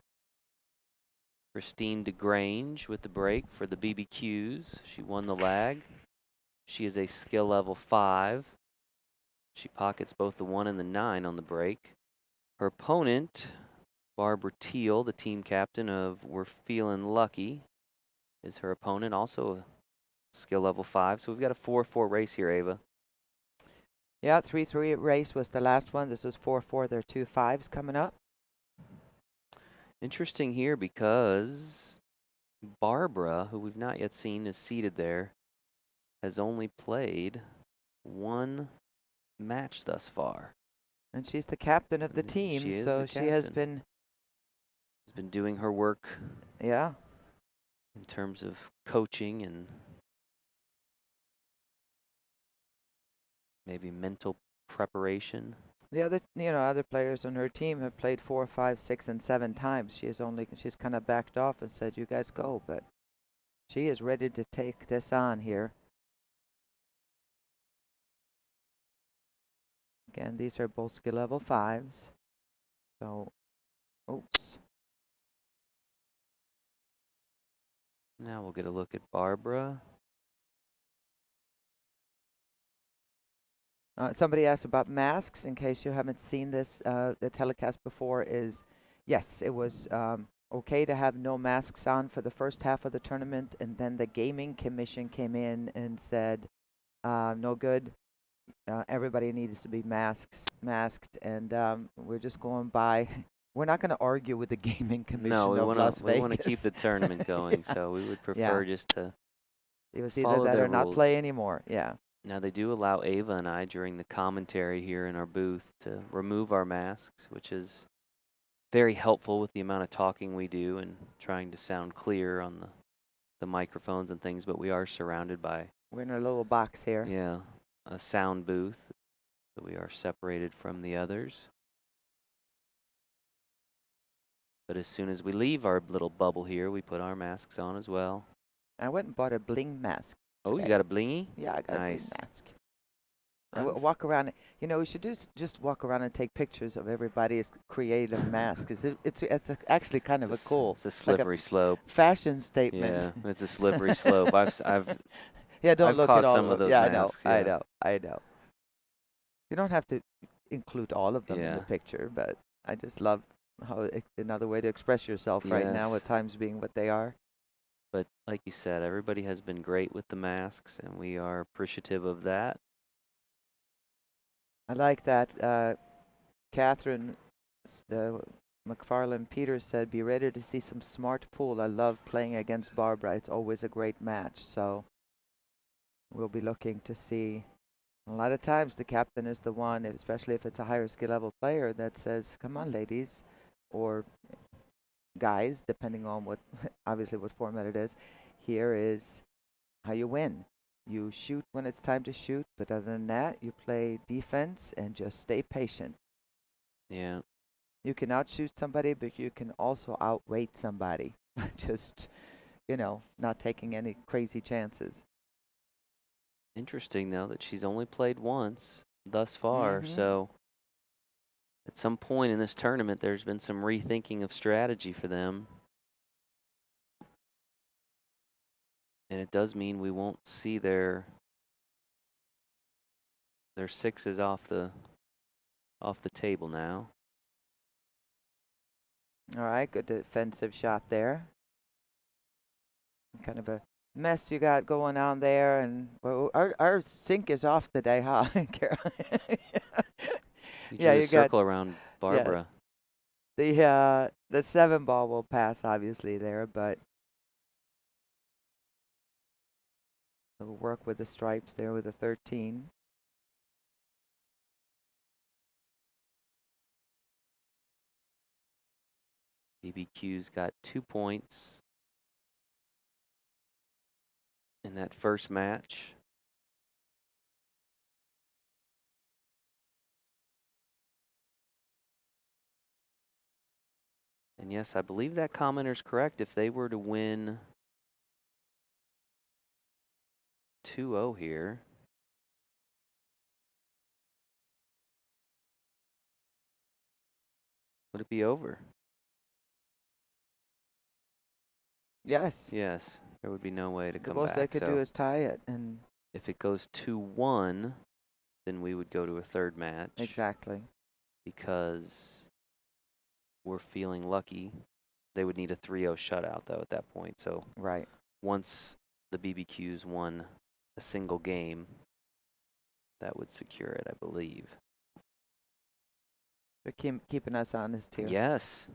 Christine DeGrange with the break for the BBQs. She won the lag. She is a skill level 5. She pockets both the 1 and the 9 on the break. Her opponent, Barbara Teal, the team captain of We're Feeling Lucky, is her opponent, also a skill level 5. So we've got a 4-4 race here, Ava.
Yeah, 3-3 race was the last one. This is 4-4. There are 2 5s coming up.
Interesting here because Barbara, who we've not yet seen, is seated there, has only played 1 match thus far.
And she's the captain of the
And
team,
she is
so
the
she has
captain.
been,
Has been doing her work
yeah.
in terms of coaching and maybe mental preparation.
The other, other players on her team have played 4, 5, 6, and 7 times. She's kind of backed off and said, "You guys go," but she is ready to take this on here. Again, these are both skill level 5s. So, oops.
Now we'll get a look at Barbara.
Somebody asked about masks. In case you haven't seen this, the telecast before is, yes, it was okay to have no masks on for the first half of the tournament, and then the gaming commission came in and said, no good. Everybody needs to be masked, and we're just going by. We're not going to argue with the gaming commission
No, we
of Las Vegas.
want to keep the tournament going,
Yeah.
so we would prefer just to
It was either
follow
that
their
or not
rules.
play anymore. Yeah.
Now they do allow Ava and I during the commentary here in our booth to remove our masks, which is very helpful with the amount of talking we do and trying to sound clear on the microphones and things, but we are surrounded by,
We're in a little box here.
yeah, a sound booth, so we are separated from the others. But as soon as we leave our little bubble here, we put our masks on as well.
I went and bought a bling mask.
Oh, you got a blingy?
Yeah, I got
Nice.
a bling mask. Walk around. We should just walk around and take pictures of everybody's creative mask. It's actually kind of a cool.
It's a slippery slope.
Fashion statement.
Yeah, it's a slippery slope. I've
Yeah, don't
I've
look
caught
at all
some of
them.
those
Yeah,
masks.
I
Yeah.
know. I know. You don't have to include all of them in
Yeah.
the picture, but I just love how another way to express yourself right now,
Yes.
with times being what they are.
But like you said, everybody has been great with the masks, and we are appreciative of that.
I like that. Catherine McFarland Peters said, "Be ready to see some smart pool. I love playing against Barbara. It's always a great match." So we'll be looking to see. A lot of times the captain is the one, especially if it's a higher skill level player, that says, "Come on, ladies," or guys, depending on what, obviously what format it is. Here is how you win. You shoot when it's time to shoot, but other than that, you play defense and just stay patient.
Yeah.
You can outshoot somebody, but you can also outweight somebody. Just, not taking any crazy chances.
Interesting, though, that she's only played once thus far.
Mhm.
So at some point in this tournament, there's been some rethinking of strategy for them. And it does mean we won't see their sixes off the table now.
All right, good defensive shot there. Kind of a mess you got going on there, and well, our sink is off today, huh, Carol?
You
Yeah,
drew a
you got-
circle around Barbara.
The 7 ball will pass obviously there, but we'll work with the stripes there with the 13.
BBQ's got 2 points in that first match. And yes, I believe that commenter's correct. If they were to win 2-0 here, Would it be over?
Yes.
Yes. There would be no way to
The
come
most they
back.
could
So
do is tie it, and
if it goes 2-1, then we would go to a third match.
exactly.
Because we're feeling lucky. They would need a 3-0 shutout, though, at that point. So
Right.
once the BBQs won a single game, that would secure it, I believe.
They're keeping us honest here.
Yes.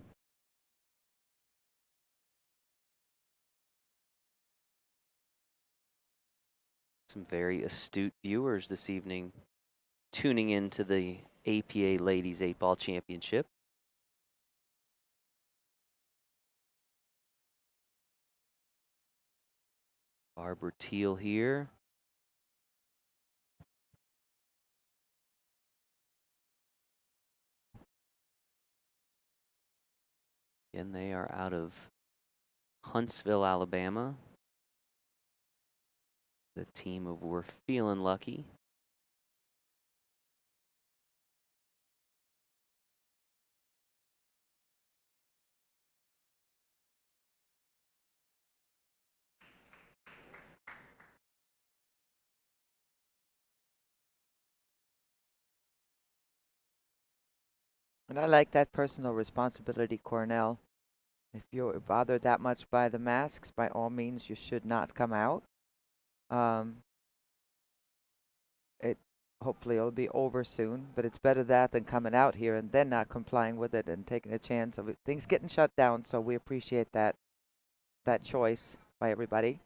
Some very astute viewers this evening tuning into the APA Ladies 8-Ball Championship. Barbara Teal here. And they are out of Huntsville, Alabama. The team of We're Feeling Lucky.
And I like that personal responsibility, Cornell. If you're bothered that much by the masks, by all means, you should not come out. It hopefully it'll be over soon, but it's better that than coming out here and then not complying with it and taking a chance of things getting shut down. So we appreciate that choice by everybody.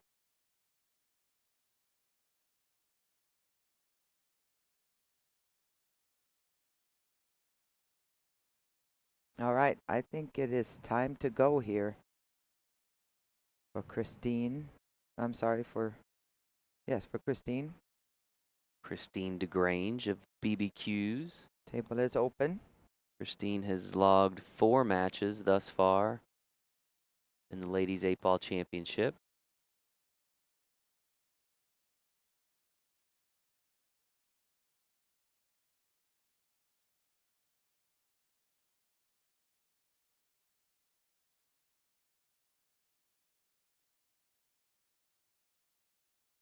All right, I think it is time to go here for Christine. I'm sorry for, yes, for Christine.
Christine DeGrange of BBQs.
Table is open.
Christine has logged 4 matches thus far in the Ladies 8-Ball Championship.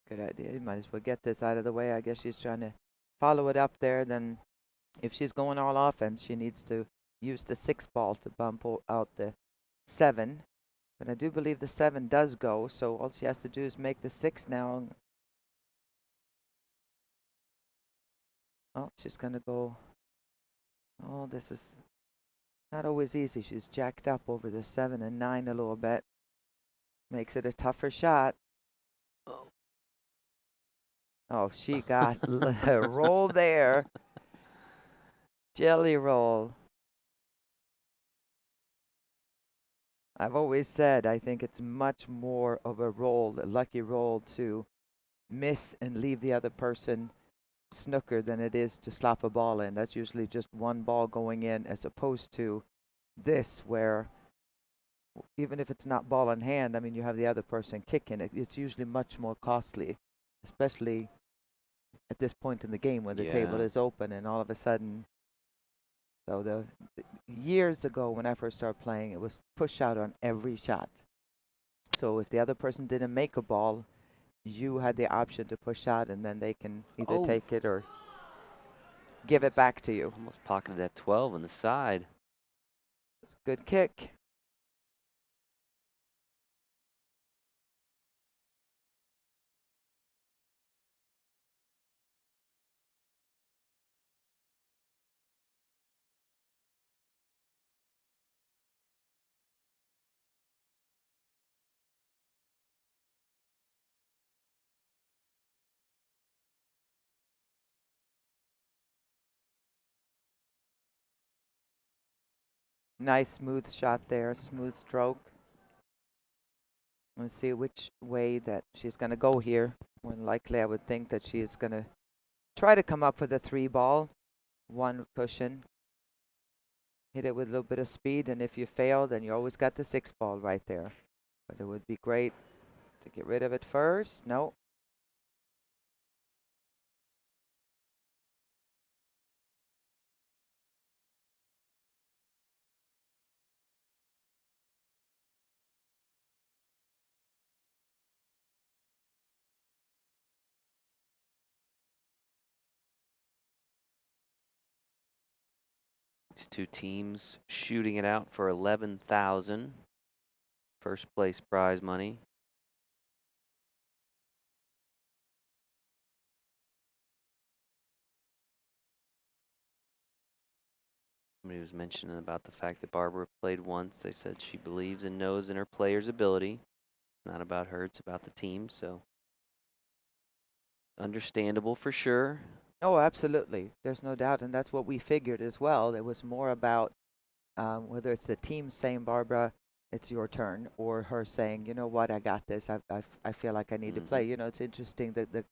Good idea. You might as well get this out of the way. I guess she's trying to follow it up there. Then if she's going all offense, she needs to use the 6 ball to bump out the 7. But I do believe the 7 does go, so all she has to do is make the 6 now. Oh, she's going to go. Oh, this is not always easy. She's jacked up over the 7 and 9 a little bit. Makes it a tougher shot. Oh, she got a roll there. Jelly roll. I've always said I think it's much more of a roll, a lucky roll, to miss and leave the other person snooker than it is to slap a ball in. That's usually just one ball going in, as opposed to this where even if it's not ball in hand, I mean, you have the other person kicking it. It's usually much more costly, especially at this point in the game when the table is open and all of a sudden. So the years ago when I first started playing, it was push out on every shot. So if the other person didn't make a ball, you had the option to push out, and then they can either take it or give it back to you.
Almost pocketed that 12 on the side.
It's a good kick. Nice smooth shot there, smooth stroke. Let's see which way that she's going to go here. More than likely, I would think that she is going to try to come up with a 3 ball. 1 cushion. Hit it with a little bit of speed, and if you fail, then you always got the 6 ball right there. But it would be great to get rid of it first. No.
These two teams shooting it out for 11,000. First place prize money. Somebody was mentioning about the fact that Barbara played once. They said she believes and knows in her player's ability. Not about her, it's about the team. So understandable for sure.
Oh, absolutely. There's no doubt. And that's what we figured as well. It was more about whether it's the team saying, Barbara, it's your turn, or her saying, you know what, I got this. I feel like I need to play. You know, it's interesting that the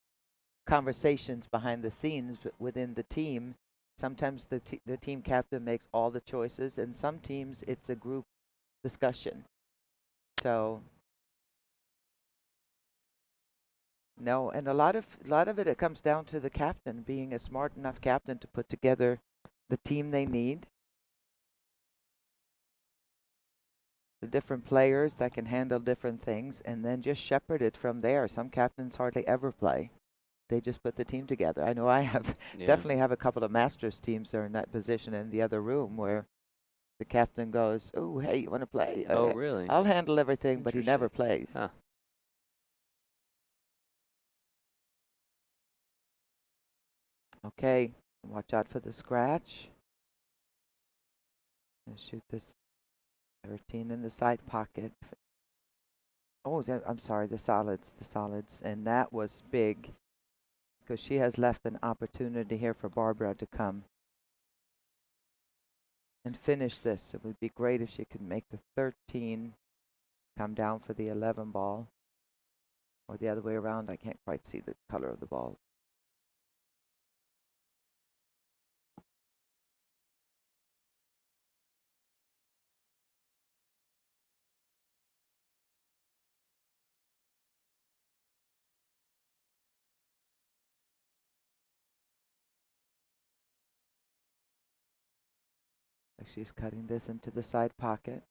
conversations behind the scenes within the team. Sometimes the team captain makes all the choices, and some teams it's a group discussion. So no, and a lot of it comes down to the captain being a smart enough captain to put together the team they need, the different players that can handle different things, and then just shepherd it from there. Some captains hardly ever play. They just put the team together. I know I have definitely have a couple of Masters teams that are in that position in the other room where the captain goes, oh, hey, you want to play?
Oh, really?
I'll handle everything, but he never plays.
Huh.
Okay, watch out for the scratch. And shoot this 13 in the side pocket. Oh, I'm sorry, the solids. And that was big, because she has left an opportunity here for Barbara to come and finish this. It would be great if she could make the 13, come down for the 11 ball, or the other way around. I can't quite see the color of the ball. She's cutting this into the side pocket.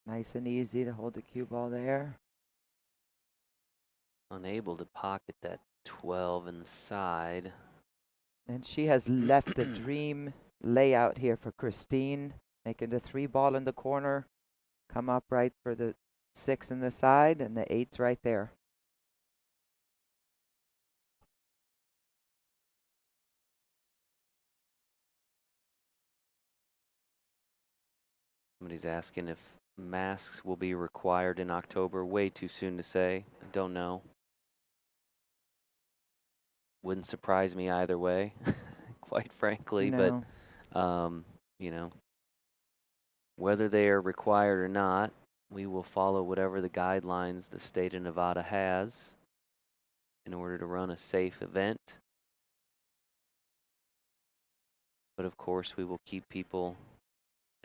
Nice and easy to hold the cue ball there.
Unable to pocket that 12 in the side.
And she has left the dream layout here for Christine, making the 3 ball in the corner, come up right for the 6 in the side, and the 8's right there.
Somebody's asking if masks will be required in October. Way too soon to say. I don't know. Wouldn't surprise me either way, quite frankly.
No.
But, you know, whether they are required or not, we will follow whatever the guidelines the state of Nevada has in order to run a safe event. But of course, we will keep people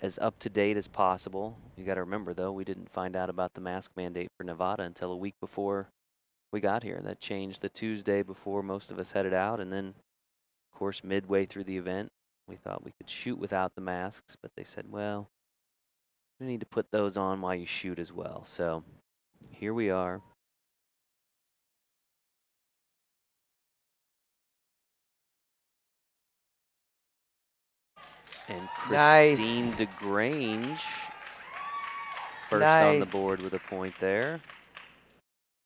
as up to date as possible. You got to remember, though, we didn't find out about the mask mandate for Nevada until a week before we got here. That changed the Tuesday before most of us headed out. And then, of course, midway through the event, we thought we could shoot without the masks, but they said, well, we need to put those on while you shoot as well. So here we are. And Christine DeGrange first on the board with a point there.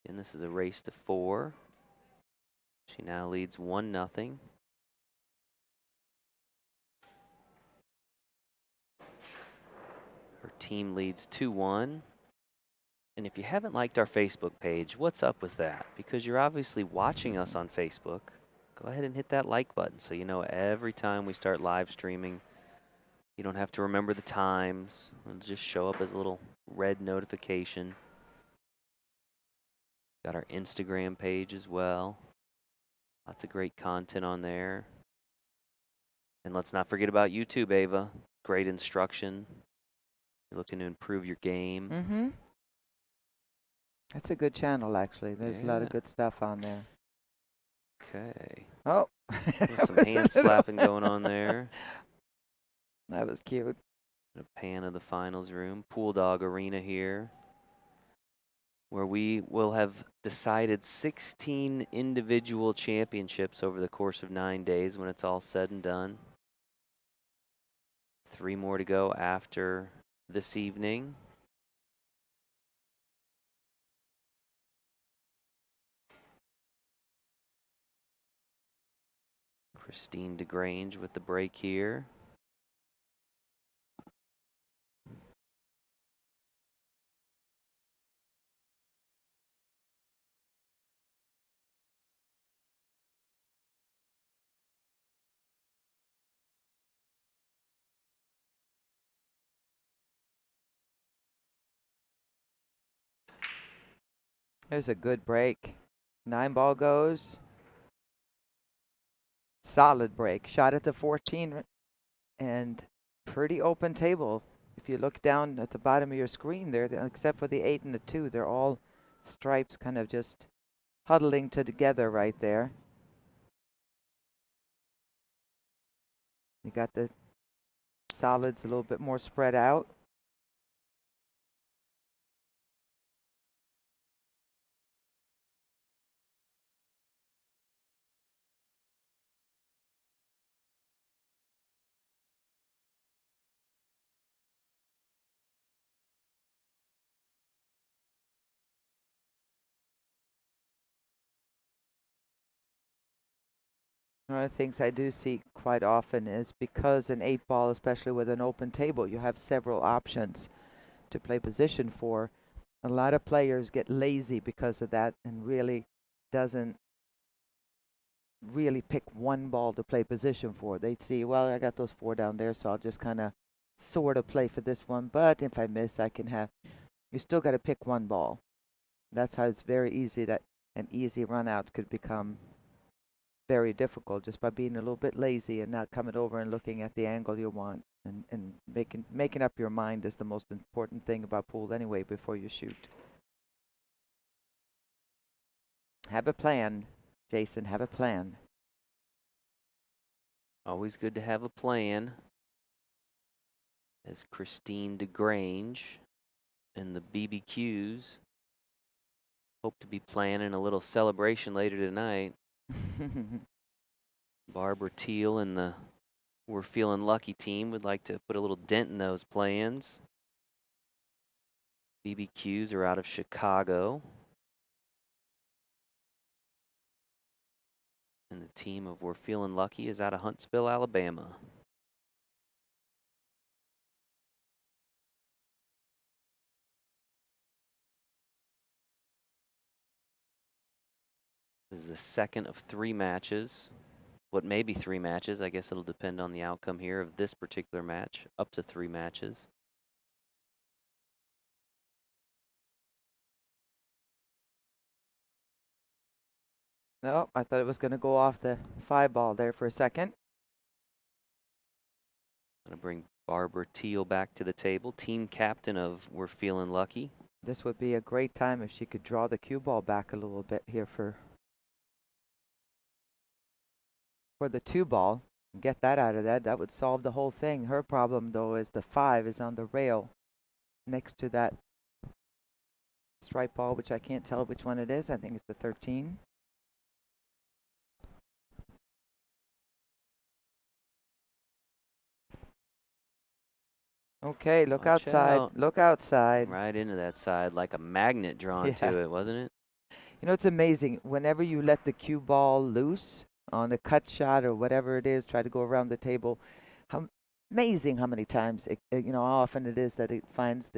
And this is a race to 4. She now leads 1-0. Her team leads 2-1. And if you haven't liked our Facebook page, what's up with that? Because you're obviously watching us on Facebook. Go ahead and hit that like button so you know every time we start live streaming. You don't have to remember the times. It'll just show up as a little red notification. Got our Instagram page as well. Lots of great content on there. And let's not forget about YouTube, Ava. Great instruction. You're looking to improve your game.
Mm-hmm. That's a good channel, actually. There's a lot of good stuff on there.
Okay.
Oh.
There's some hand slapping going on there.
That was cute.
A pan of the finals room. Pool Dog Arena here, where we will have decided 16 individual championships over the course of 9 days when it's all said and done. 3 more to go after this evening. Christine DeGrange with the break here.
There's a good break. 9-ball goes. Solid break. Shot at the 14 and pretty open table. If you look down at the bottom of your screen there, except for the 8 and the 2, they're all stripes kind of just huddling together right there. You got the solids a little bit more spread out. One of the things I do see quite often is because an 8-ball, especially with an open table, you have several options to play position for. A lot of players get lazy because of that and really doesn't really pick one ball to play position for. They see, well, I got those 4 down there, so I'll just kind of sort of play for this one. But if I miss, I can have. You still got to pick one ball. That's how it's very easy that an easy run out could become very difficult just by being a little bit lazy and not coming over and looking at the angle you want, and making up your mind is the most important thing about pool anyway before you shoot. Have a plan, Jason, have a plan.
Always good to have a plan. As Christine DeGrange and the BBQs hope to be planning a little celebration later tonight. Barbara Teal and the We're Feeling Lucky team would like to put a little dent in those plans. BBQs are out of Chicago. And the team of We're Feeling Lucky is out of Huntsville, Alabama. This is the second of 3 matches. What may be 3 matches. I guess it'll depend on the outcome here of this particular match. Up to 3 matches.
No, I thought it was going to go off the 5-ball there for a second.
Gonna bring Barbara Teal back to the table. Team captain of We're Feeling Lucky.
This would be a great time if she could draw the cue ball back a little bit here for the 2-ball and get that out of that. That would solve the whole thing. Her problem though is the 5 is on the rail next to that stripe ball, which I can't tell which one it is. I think it's the 13. Okay, look
Watch
outside.
out.
Look outside.
Right into that side like a magnet drawn to it, wasn't it?
You know, it's amazing. Whenever you let the cue ball loose on a cut shot or whatever it is, try to go around the table, amazing how many times, you know, how often it is that it finds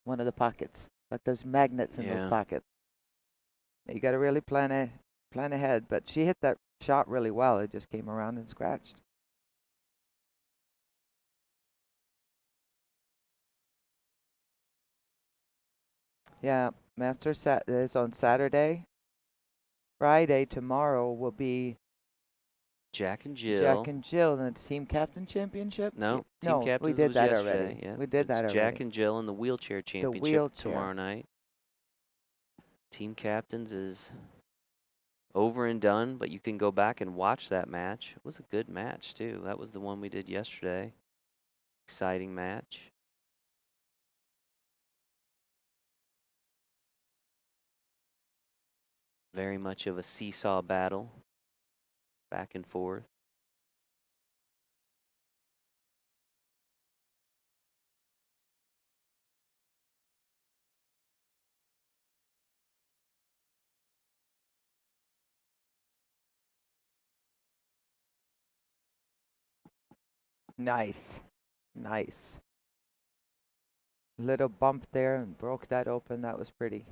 one of the pockets. Like there's magnets in those pockets. You got to really plan ahead. But she hit that shot really well. It just came around and scratched. Yeah, Masters is on Saturday. Friday, tomorrow will be
Jack and Jill.
Jack and Jill in the Team Captain Championship?
No, Team Captains
we did
was
that
yesterday.
already.
Yeah.
We did that
It's
already.
Jack and Jill in the Wheelchair Championship
wheelchair.
tomorrow night. Team Captains is over and done, but you can go back and watch that match. It was a good match, too. That was the one we did yesterday. Exciting match. Very much of a seesaw battle. Back and forth.
Nice. Nice. Little bump there and broke that open. That was pretty.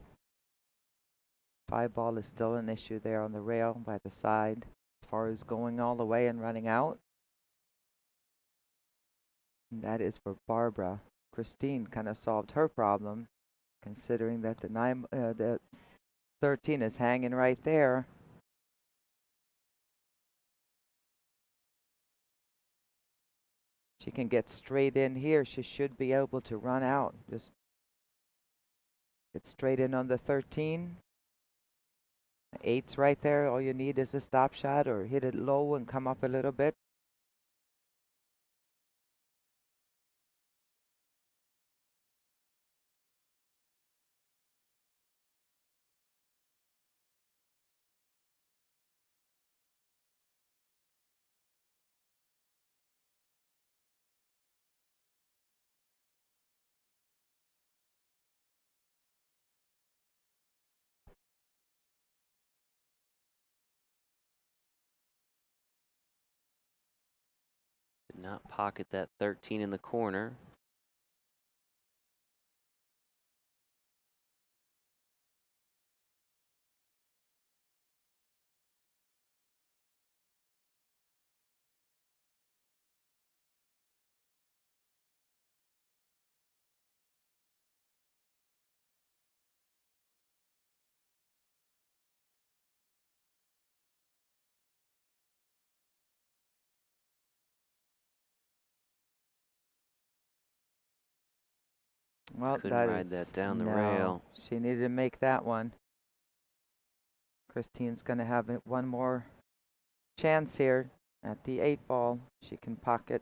5-ball is still an issue there on the rail by the side as far as going all the way and running out. And that is for Barbara. Christine kind of solved her problem, considering that the 13 is hanging right there. She can get straight in here. She should be able to run out. Just get straight in on the 13. 8's right there. All you need is a stop shot or hit it low and come up a little bit.
Did not pocket that 13 in the corner.
Well,
Couldn't
that
ride
is
that down the
no.
rail.
She needed to make that one. Christine's going to have one more chance here at the 8-ball. She can pocket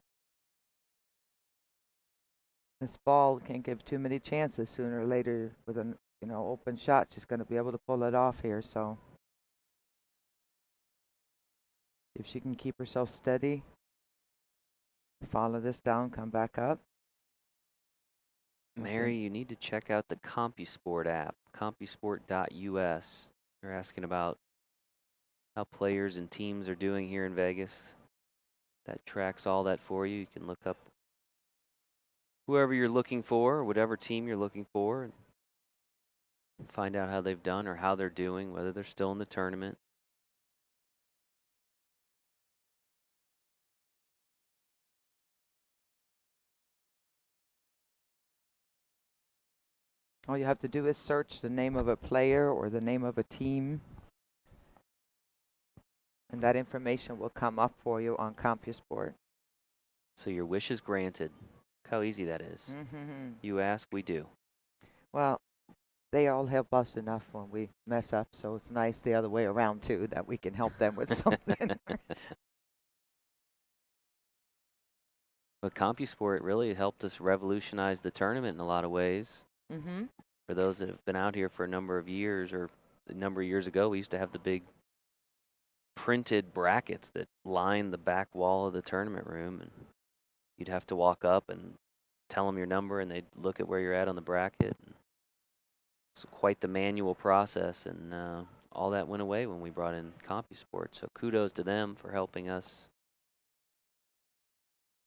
this ball. Can't give too many chances. Sooner or later, with an open shot, she's going to be able to pull it off here. So if she can keep herself steady, follow this down, come back up.
Mary, you need to check out the CompuSport app, compusport.us. They're asking about how players and teams are doing here in Vegas. That tracks all that for you. You can look up whoever you're looking for, or whatever team you're looking for, and find out how they've done or how they're doing, whether they're still in the tournament.
All you have to do is search the name of a player or the name of a team, and that information will come up for you on CompuSport.
So your wish is granted. Look how easy that is. You ask, we do.
Well, they all help us enough when we mess up, so it's nice the other way around too, that we can help them with something.
But CompuSport really helped us revolutionize the tournament in a lot of ways. For those that have been out here for a number of years, or a number of years ago, we used to have the big printed brackets that lined the back wall of the tournament room, and you'd have to walk up and tell them your number, and they'd look at where you're at on the bracket. It's quite the manual process, and all that went away when we brought in CompuSport. So kudos to them for helping us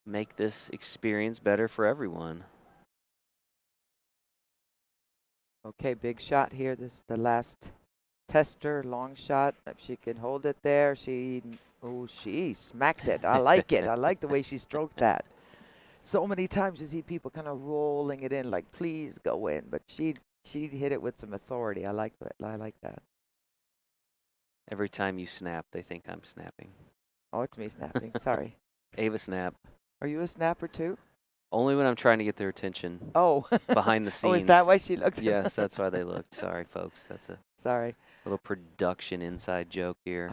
make this experience better for everyone.
Okay, big shot here. This is the last tester, long shot. If she can hold it there, she smacked it. I like it. I like the way she stroked that. So many times you see people kind of rolling it in, like, please go in. But she hit it with some authority. I like that. I like that.
Every time you snap, they think I'm snapping.
Oh, it's me snapping. Sorry.
Ava snap.
Are you a snapper too?
Only when I'm trying to get their attention.
Oh.
Behind the scenes.
Oh, is that why she looked?
Yes, that's why they looked. Sorry, folks. That's a
Sorry.
little production inside joke here.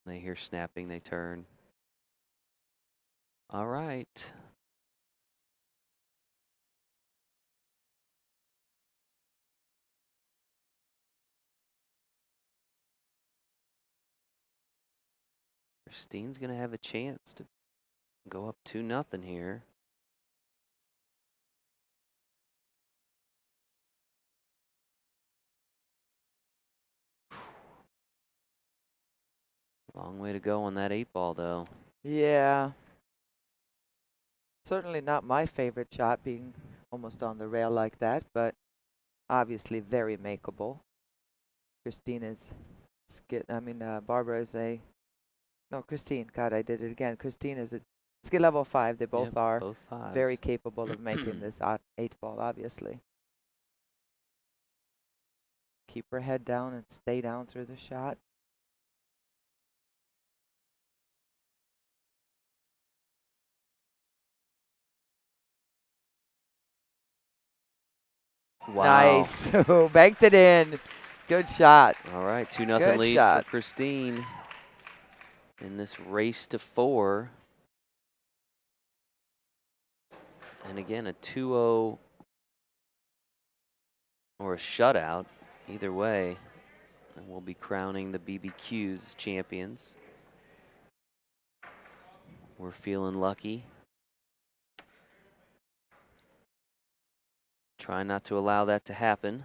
They hear snapping, they turn. All right. Christine's going to have a chance to go up 2-0 here. Long way to go on that 8-ball, though.
Yeah. Certainly not my favorite shot, being almost on the rail like that, but obviously very makeable. Christine is, Barbara is no, Christine, God, I did it again. Christine is a skill level 5. They both
Yep,
are
both fives.
very capable of making this 8-ball, obviously. Keep her head down and stay down through the shot.
Wow.
Nice. Banked it in. Good shot.
All right, 2-0
Good
lead
shot.
for Christine in this race to 4. And again, a 2-0 or a shutout, either way. And we'll be crowning the BBQs champions. We're feeling lucky. Try not to allow that to happen.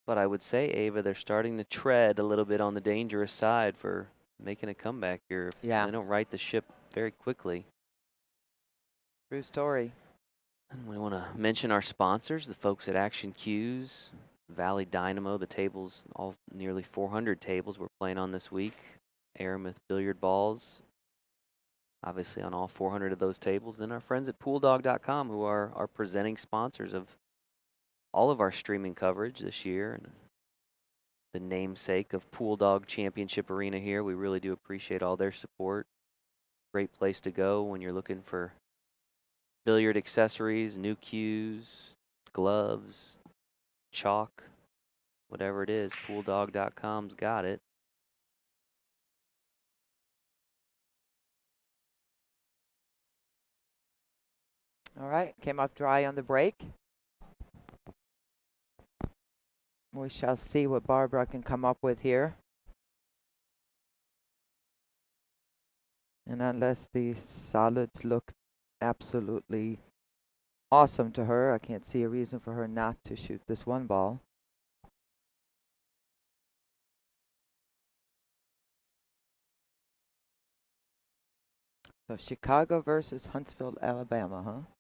But I would say, Ava, they're starting to tread a little bit on the dangerous side for making a comeback here. If
Yeah.
they don't right the ship very quickly.
True story.
And we want to mention our sponsors, the folks at Action Q's, Valley Dynamo, the tables, all nearly 400 tables we're playing on this week. Aramith billiard balls, obviously on all 400 of those tables. Then our friends at PoolDog.com, who are our presenting sponsors of all of our streaming coverage this year, and the namesake of Pool Dog Championship Arena here. We really do appreciate all their support. Great place to go when you're looking for billiard accessories, new cues, gloves, chalk, whatever it is. PoolDog.com's got it.
All right, came up dry on the break. We shall see what Barbara can come up with here. And unless the solids look absolutely awesome to her, I can't see a reason for her not to shoot this one ball. So Chicago versus Huntsville, Alabama, huh?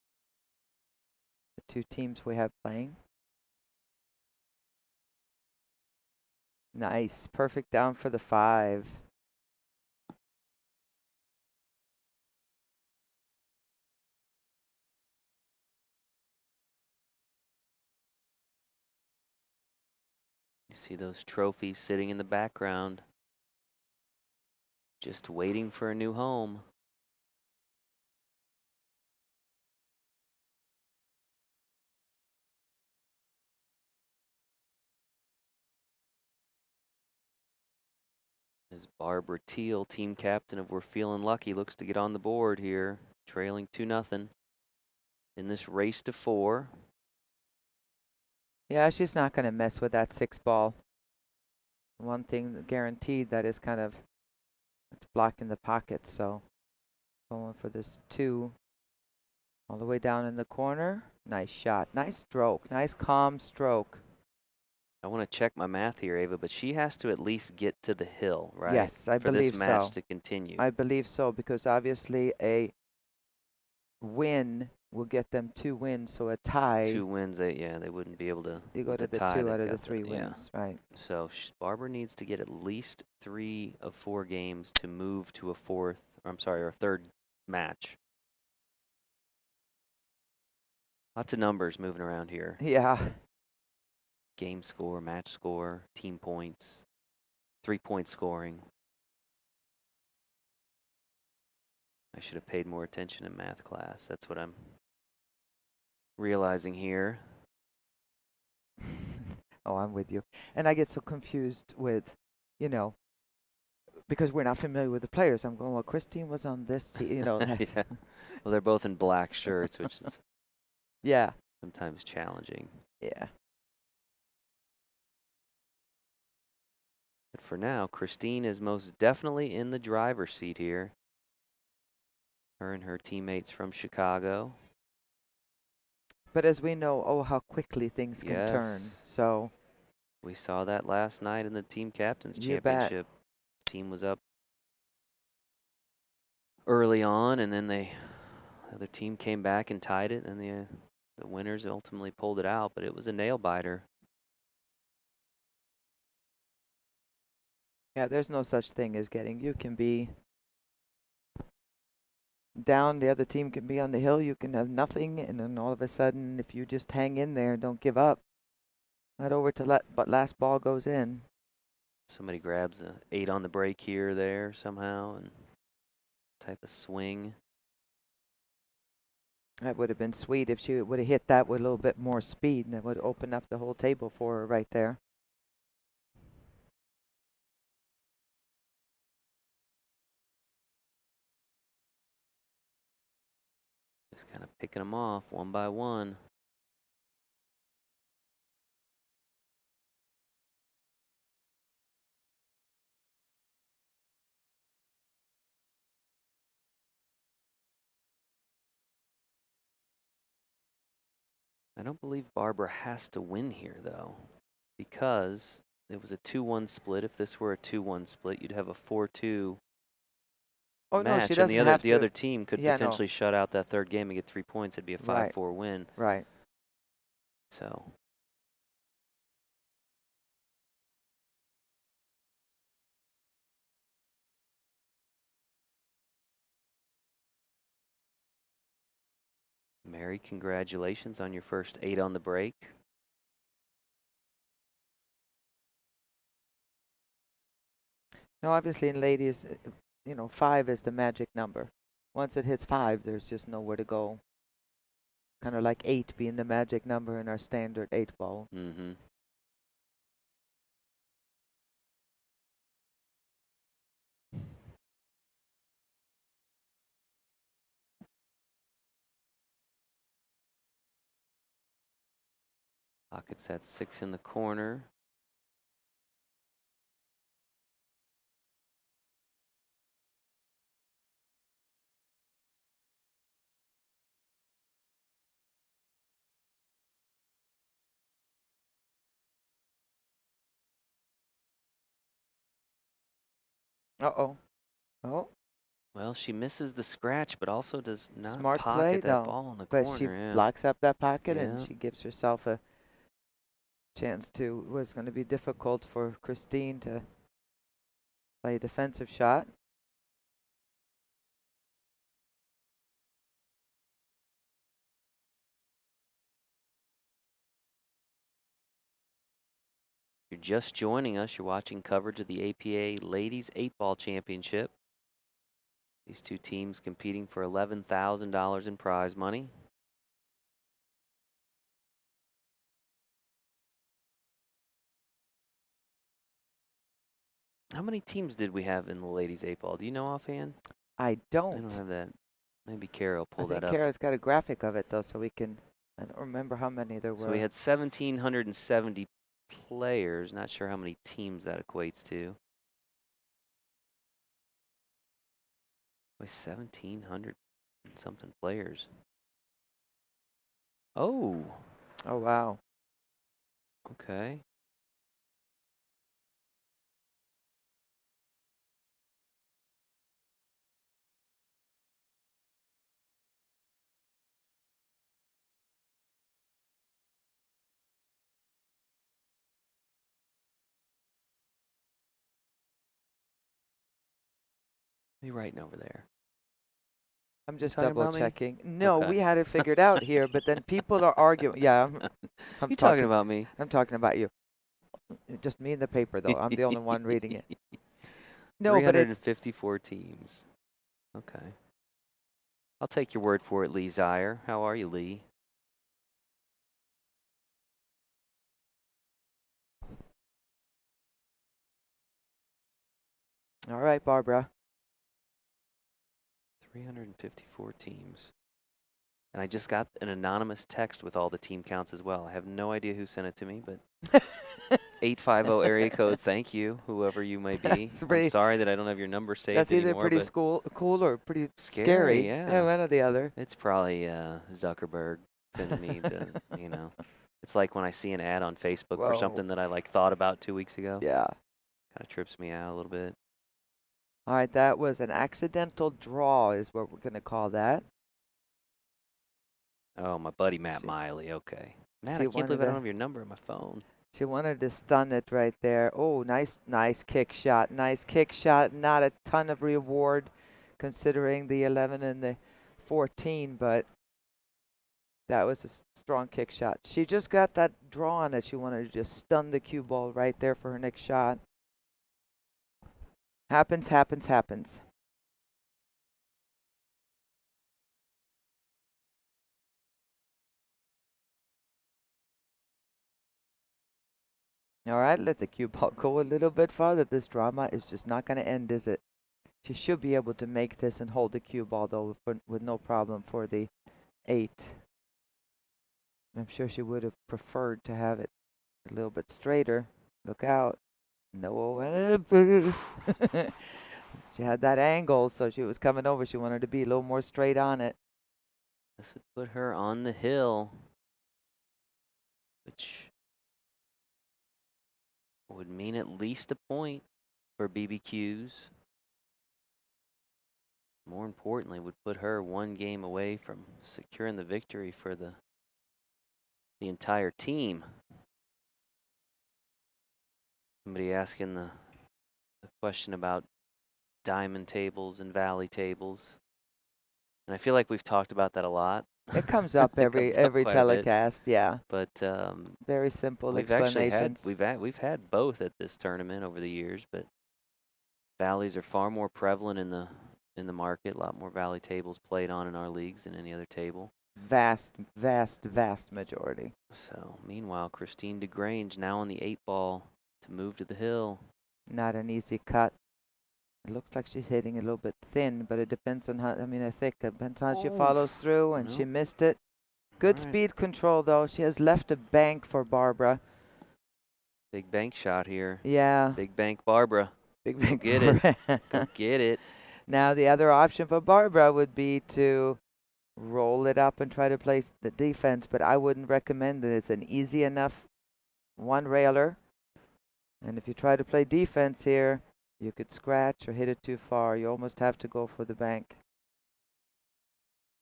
The two teams we have playing. Nice, perfect down for the 5.
You see those trophies sitting in the background, just waiting for a new home. As Barbara Teal, team captain of We're Feeling Lucky, looks to get on the board here, trailing 2-0 in this race to 4.
Yeah, she's not going to mess with that 6 ball. One thing guaranteed, that is kind of, it's blocking the pocket, so going for this 2 all the way down in the corner. Nice shot, nice stroke, nice calm stroke.
I want to check my math here, Ava, but she has to at least get to the hill, right?
Yes, I
for
believe
this match
so.
to continue.
I believe so, because obviously a win will get them 2 wins, so a tie.
2 wins, they wouldn't be able to.
You go to the 2
tie,
out
they've
of the
got
3
yeah.
wins, right?
So Barbara needs to get at least 3 of 4 games to move to a 3rd match. Lots of numbers moving around here.
Yeah.
Game score, match score, team points, 3-point scoring. I should have paid more attention in math class. That's what I'm realizing here.
Oh, I'm with you. And I get so confused with, because we're not familiar with the players. I'm going, well, Christine was on this team,
Yeah. Well, they're both in black shirts, which is
Yeah.
sometimes challenging.
Yeah.
But for now, Christine is most definitely in the driver's seat here. Her and her teammates from Chicago.
But as we know, oh, how quickly things can turn.
Yes.
So
We saw that last night in the team captains
You bet.
championship. Team was up early on, and then the other team came back and tied it, and the winners ultimately pulled it out, but it was a nail biter.
Yeah, there's no such thing as you can be down, the other team can be on the hill, you can have nothing, and then all of a sudden, if you just hang in there and don't give up, not over to but last ball goes in.
Somebody grabs a 8 on the break here or there somehow, and type of swing.
That would have been sweet if she would have hit that with a little bit more speed, and that would open up the whole table for her right there.
Just kind of picking them off one by one. I don't believe Barbara has to win here, though, because it was a 2-1 split. If this were a 2-1 split, you'd have a 4-2
Oh, no,
match,
she doesn't
and
have
the
to.
other team could
Yeah, no.
potentially shut out that third game and get 3 points. It'd be a 5-4 win.
Right.
So Mary, congratulations on your first 8 on the break.
Now, obviously, in ladies, 5 is the magic number. Once it hits 5, there's just nowhere to go. Kind of like 8 being the magic number in our standard 8 ball.
Mm-hmm. Pockets at 6 in the corner.
Uh-oh. Oh,
Well, she misses the scratch, but also does not
smart
pocket
play,
that
though.
ball in the
But
corner.
she
Yeah.
blocks up that pocket, and
Yeah.
she gives herself a chance to. It was going to be difficult for Christine to play a defensive shot.
You're just joining us. You're watching coverage of the APA Ladies 8-Ball Championship. These two teams competing for $11,000 in prize money. How many teams did we have in the ladies 8-Ball? Do you know offhand?
I
I
don't.
don't have that. Maybe Kara will
I
pull
think
that up.
Kara's got a graphic of it, though, so we can. I don't remember how many there were.
So we had 1,770 players. Not sure how many teams that equates to. Boy, 1,700 and something players. Oh,
Oh, wow.
okay. What are you writing over there?
I'm just
talking about
double
me?
checking. No,
Okay.
we had it figured out here, but then people are arguing. Yeah, I'm
You talking about me?
I'm talking about you. Just me and the paper, though. I'm the only one reading it. No, but it's
354 teams. Okay. I'll take your word for it, Lee Zier. How are you, Lee?
all right, Barbara.
354 teams. And I just got an anonymous text with all the team counts as well. I have no idea who sent it to me, but 850 area code, thank you, whoever you may be.
That's
I'm
pretty-
sorry that I don't have your number saved
That's either
anymore,
pretty
but
cool or pretty
Scary,
scary.
yeah.
One or the other.
it's probably Zuckerberg sending me the, It's like when I see an ad on Facebook for
Whoa.
something that I thought about 2 weeks ago.
Yeah.
Kind of trips me out a little bit.
All right, that was an accidental draw is what we're going to call that.
Oh, my buddy Matt
She-
Miley. Okay. Matt,
she
I can't
wanted
believe I don't
to-
have your number on my phone.
She wanted to stun it right there. Oh, nice kick shot. Nice kick shot. Not a ton of reward considering the 11 and the 14, but that was a strong kick shot. She just got that draw on it. She wanted to just stun the cue ball right there for her next shot. Happens, happens, happens. All right, let the cue ball go a little bit farther. This drama is just not going to end, is it? She should be able to make this and hold the cue ball, though, with no problem for the 8. I'm sure she would have preferred to have it a little bit straighter. Look out. No. She had that angle, so she was coming over. She wanted to be a little more straight on it.
This would put her on the hill, which would mean at least a point for BBQs. More importantly, would put her one game away from securing the victory for the entire team. Somebody asking the question about diamond tables and valley tables. And I feel like we've talked about that a lot.
It comes up
It
every
comes up
every
quite a bit.
telecast, yeah.
But
Very simple
we've actually
explanations.
we've had both at this tournament over the years, but valleys are far more prevalent in the market. A lot more valley tables played on in our leagues than any other table.
Vast majority.
So meanwhile, Christine DeGrange now on the 8 ball to move to the hill.
Not an easy cut. It looks like she's hitting a little bit thin, but it depends on how, thick. It depends on how she follows through, and she missed it. Good speed control, though. She has left a bank for Barbara.
Big bank shot here.
Yeah.
Big bank Barbara.
Big bank.
Get it. Go get it.
Now, the other option for Barbara would be to roll it up and try to place the defense, but I wouldn't recommend it. It's an easy enough one railer. And if you try to play defense here, you could scratch or hit it too far. You almost have to go for the bank.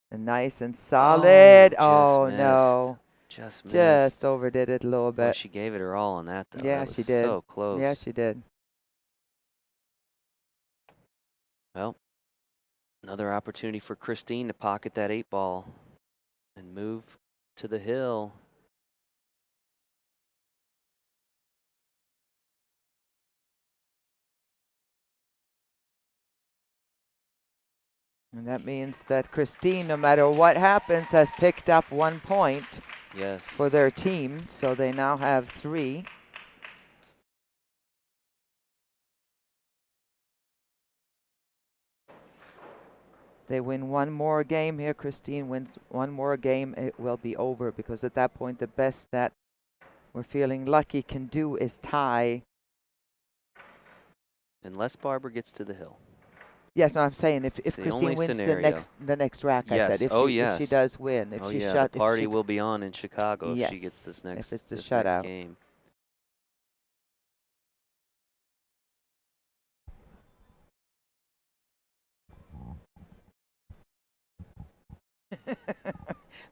And nice and solid. Oh, no.
Just missed.
Just overdid it a little
Well,
bit.
she gave it her all on that, though.
Yeah,
That
she
was
did.
So close.
Yeah, she did.
Well, another opportunity for Christine to pocket that 8 ball and move to the hill.
And that means that Christine, no matter what happens, has picked up 1 point
Yes.
for their team. So they now have 3. They win 1 more game here. Christine wins 1 more game. It will be over, because at that point, the best that we're feeling lucky can do is tie.
Unless Barbara gets to the hill.
Yes, no, I'm saying if
It's the
Christine
only
wins
scenario.
the next rack,
Yes.
I said. If
Oh,
she, if she
yes.
does win. If
Oh,
she
yeah,
shut,
the party
if she,
will be on in Chicago if she gets
Yes,
this
if
next,
it's the
this
shutout.
next game.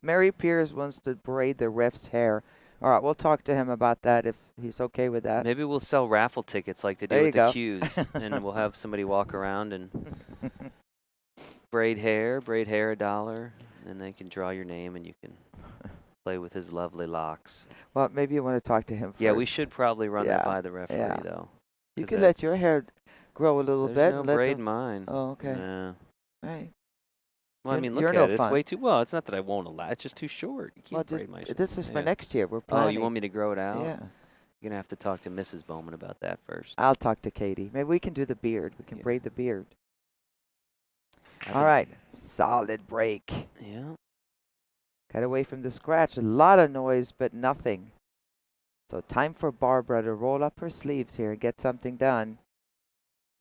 Mary Pierce wants to braid the ref's hair. All right, we'll talk to him about that if he's okay with that.
Maybe we'll sell raffle tickets like they do
There
with
you
the
go.
cues, and we'll have somebody walk around and braid hair $1, and they can draw your name and you can play with his lovely locks.
Well, maybe you want to talk to him first.
Yeah, we should probably run that
Yeah,
by the referee,
yeah.
though.
You
'cause
can let your
that's-
hair grow a little
There's
bit.
no
and let
braid
them-
mine.
Oh, okay.
Yeah.
All right.
Well, I
You're-
mean, look
you're
at
no
it. It's
fun.
way too, well, it's not that I won't allow. It's just too short. You
Well,
can't braid my shit.
this is for
Yeah.
next year. We're
Oh,
planning.
you want me to grow it out?
Yeah.
You're going to have to talk to Mrs. Bowman about that first.
I'll talk to Katie. Maybe we can do the beard. We can
Yeah.
braid the beard.
I've
All
been-
right. Solid break.
Yeah.
Got away from the scratch. A lot of noise, but nothing. So time for Barbara to roll up her sleeves here and get something done.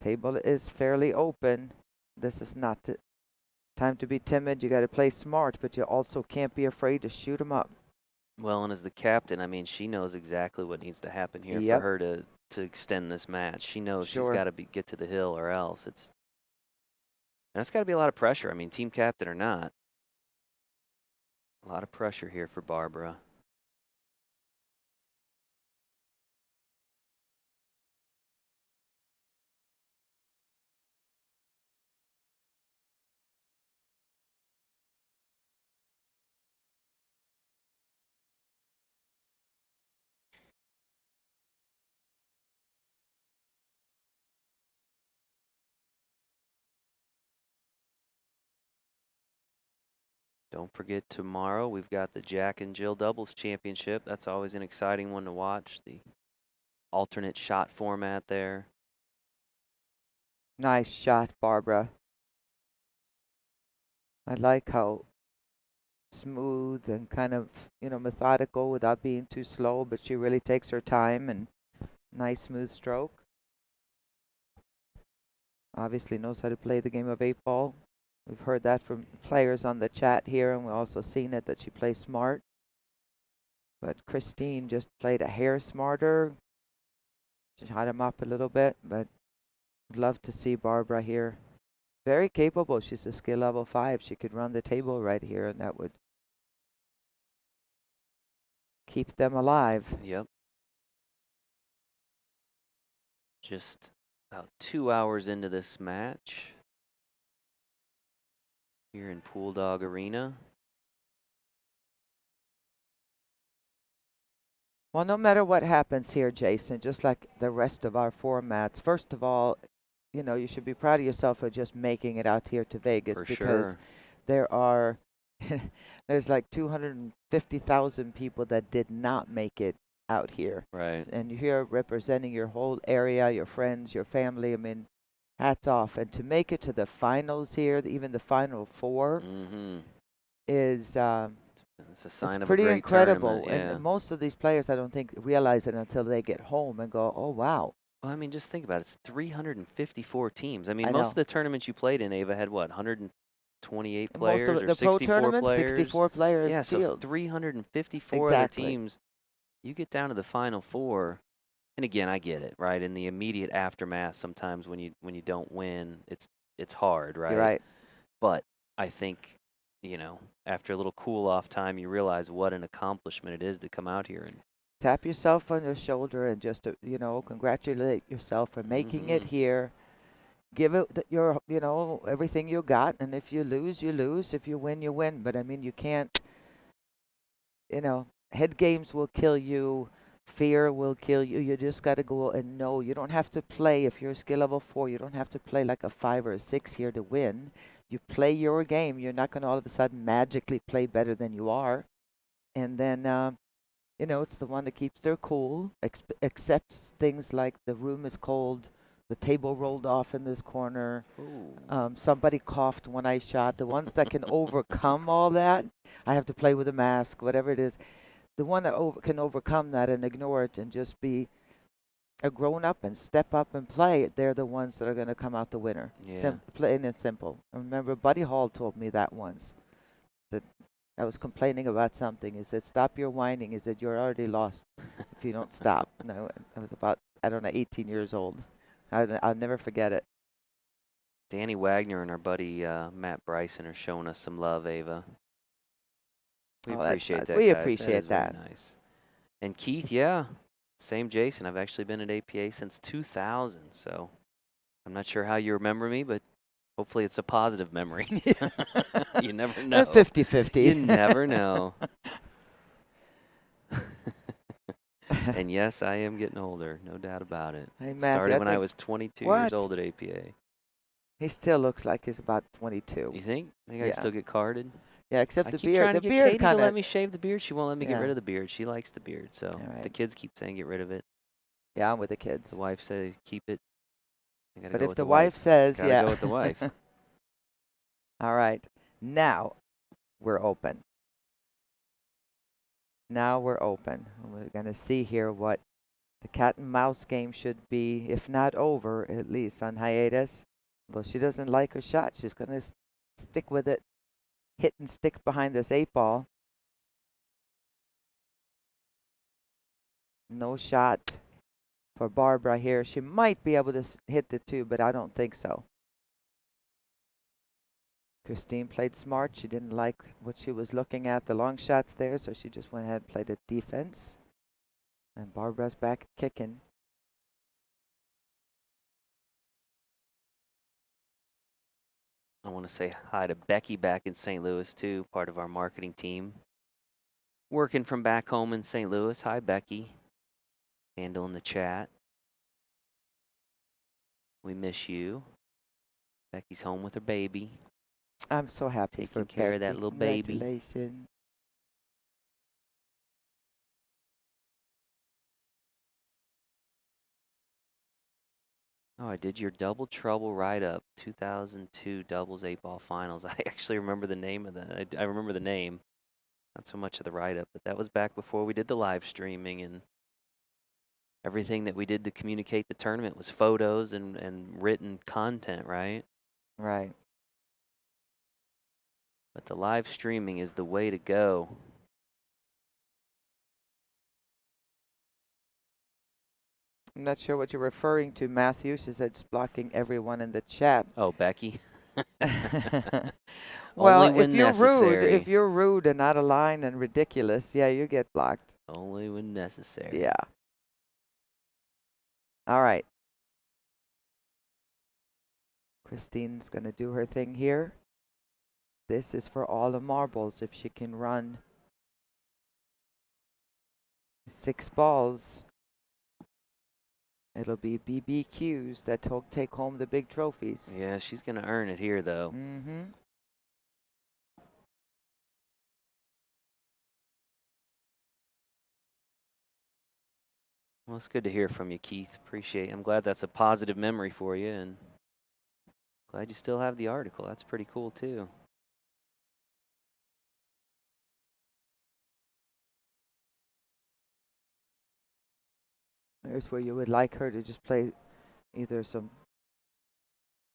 Table is fairly open. This is not time to be timid. You got to play smart, but you also can't be afraid to shoot them up.
Well, and as the captain, I mean, she knows exactly what needs to happen here
Yep.
for her to extend this match. She knows she's
Sure.
got to get to the hill or else. It's And that's got to be a lot of pressure. I mean, team captain or not. A lot of pressure here for Barbara. Don't forget, tomorrow we've got the Jack and Jill Doubles Championship. That's always an exciting one to watch. The alternate shot format there.
Nice shot, Barbara. I like how smooth and kind of, methodical without being too slow, but she really takes her time and nice smooth stroke. Obviously knows how to play the game of 8-ball. We've heard that from players on the chat here, and we've also seen it that she plays smart. But Christine just played a hair smarter. She shot him up a little bit, but I'd love to see Barbara here. Very capable. She's a skill level 5. She could run the table right here, and that would keep them alive.
Yep. Just about 2 hours into this match here in Pool Dog Arena.
Well, no matter what happens here, Jason, just like the rest of our formats, first of all, you should be proud of yourself for just making it out here to Vegas,
For
because
sure.
there are there's like 250,000 people that did not make it out here.
Right.
And you're here representing your whole area, your friends, your family. I mean, hats off. And to make it to the finals here, even the final 4, is
it's a sign of a
pretty
great
incredible.
tournament. Yeah.
And most of these players, I don't think, realize it until they get home and go, oh, wow.
Well, I mean, just think about it. It's 354 teams. I mean,
I
most
know.
of the tournaments you played in, Ava, had what, 128
Most
players
of
or
the
64
pro tournaments,
players?
64 player
Yeah, so
fields.
354
Exactly.
other teams. You get down to the final 4, and again, I get it, right? In the immediate aftermath, sometimes when you don't win, it's hard, right?
You're right.
But I think, after a little cool-off time, you realize what an accomplishment it is to come out here and
Tap yourself on the shoulder and just, congratulate yourself for making it here. Give it your, everything you got. And if you lose, you lose. If you win, you win. But I mean, you can't, head games will kill you. Fear will kill you. You just got to go and know. You don't have to play. If you're skill level 4, you don't have to play like a 5 or a 6 here to win. You play your game. You're not going to all of a sudden magically play better than you are. And then, it's the one that keeps their cool, accepts things like the room is cold, the table rolled off in this corner, somebody coughed when I shot. The ones that can overcome all that, I have to play with a mask, whatever it is. The one that can overcome that and ignore it and just be a grown-up and step up and play, they're the ones that are going to come out the winner.
Yeah.
Plain and simple. I remember Buddy Hall told me that once. That I was complaining about something. He said, stop your whining. He said, you're already lost if you don't stop. No, I was about, 18 years old. I'll never forget it.
Danny Wagner and our buddy Matt Bryson are showing us some love, Ava. We appreciate
nice.
that,
We
guys.
appreciate
that. Is
that.
Very nice. And Keith, yeah, same Jason. I've actually been at APA since 2000, so I'm not sure how you remember me, but hopefully it's a positive memory. You never know.
50-50.
You never know. And yes, I am getting older, no doubt about it.
Hey, Matthew,
Started when I was 22 years old at APA.
He still looks like he's about 22.
You think? I
Yeah.
still get carded?
Yeah, except
I
the
keep
beard.
trying
The
to get
beard
Katie to
kind
let
of.
me shave the beard. She won't let me get
Yeah.
rid of the beard. She likes the beard, so
right.
the kids keep saying get rid of it.
Yeah, I'm with the kids.
The wife says keep it. I gotta
But
go
if
with
the wife says,
gotta
yeah.
go with the wife.
All right. Now we're open. Now we're open. We're going to see here what the cat and mouse game should be, if not over, at least on hiatus. Though she doesn't like her shot, she's going to stick with it, hit and stick behind this 8-ball. No shot for Barbara here. She might be able to hit the 2, but I don't think so. Christine played smart. She didn't like what she was looking at, the long shots there, so she just went ahead and played a defense. And Barbara's back kicking.
I want to say hi to Becky back in St. Louis, too, part of our marketing team. Working from back home in St. Louis. Hi, Becky. Handling the chat. We miss you. Becky's home with her baby.
I'm so happy for
Taking care of
Becky.
that little baby.
Congratulations.
Oh, I did your double trouble write-up, 2002 doubles 8-ball finals. I actually remember the name of that. I remember the name, not so much of the write-up, but that was back before we did the live streaming, and everything that we did to communicate the tournament was photos and written content, right?
Right.
But the live streaming is the way to go.
I'm not sure what you're referring to, Matthew. She said it's blocking everyone in the chat.
Oh, Becky.
Well,
Only when necessary.
if you're rude and out of line and ridiculous, yeah, you get blocked.
Only when necessary.
Yeah. All right. Christine's going to do her thing here. This is for all the marbles. If she can run 6 balls, it'll be BBQs that take home the big trophies.
Yeah, she's going to earn it here, though.
Mm-hmm.
Well, it's good to hear from you, Keith. Appreciate it. I'm glad that's a positive memory for you, and glad you still have the article. That's pretty cool, too.
Here's where you would like her to just play either some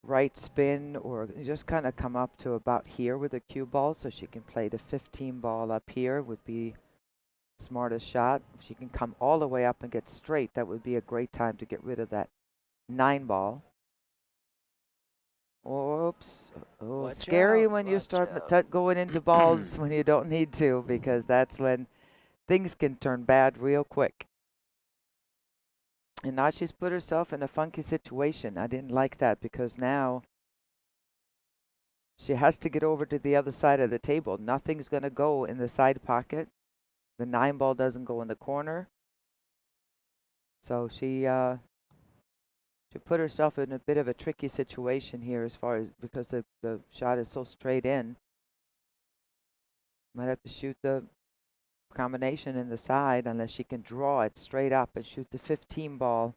right spin or just kind of come up to about here with a cue ball so she can play the 15 ball up here would be smartest shot. If she can come all the way up and get straight, that would be a great time to get rid of that 9 ball. Oops. Oh,
Watch
scary
out,
when you
watch
start
out.
going into balls when you don't need to, because that's when things can turn bad real quick. And now she's put herself in a funky situation. I didn't like that because now she has to get over to the other side of the table. Nothing's going to go in the side pocket. The 9 ball doesn't go in the corner. So she put herself in a bit of a tricky situation here as far as because the shot is so straight in. Might have to shoot the combination in the side unless she can draw it straight up and shoot the 15 ball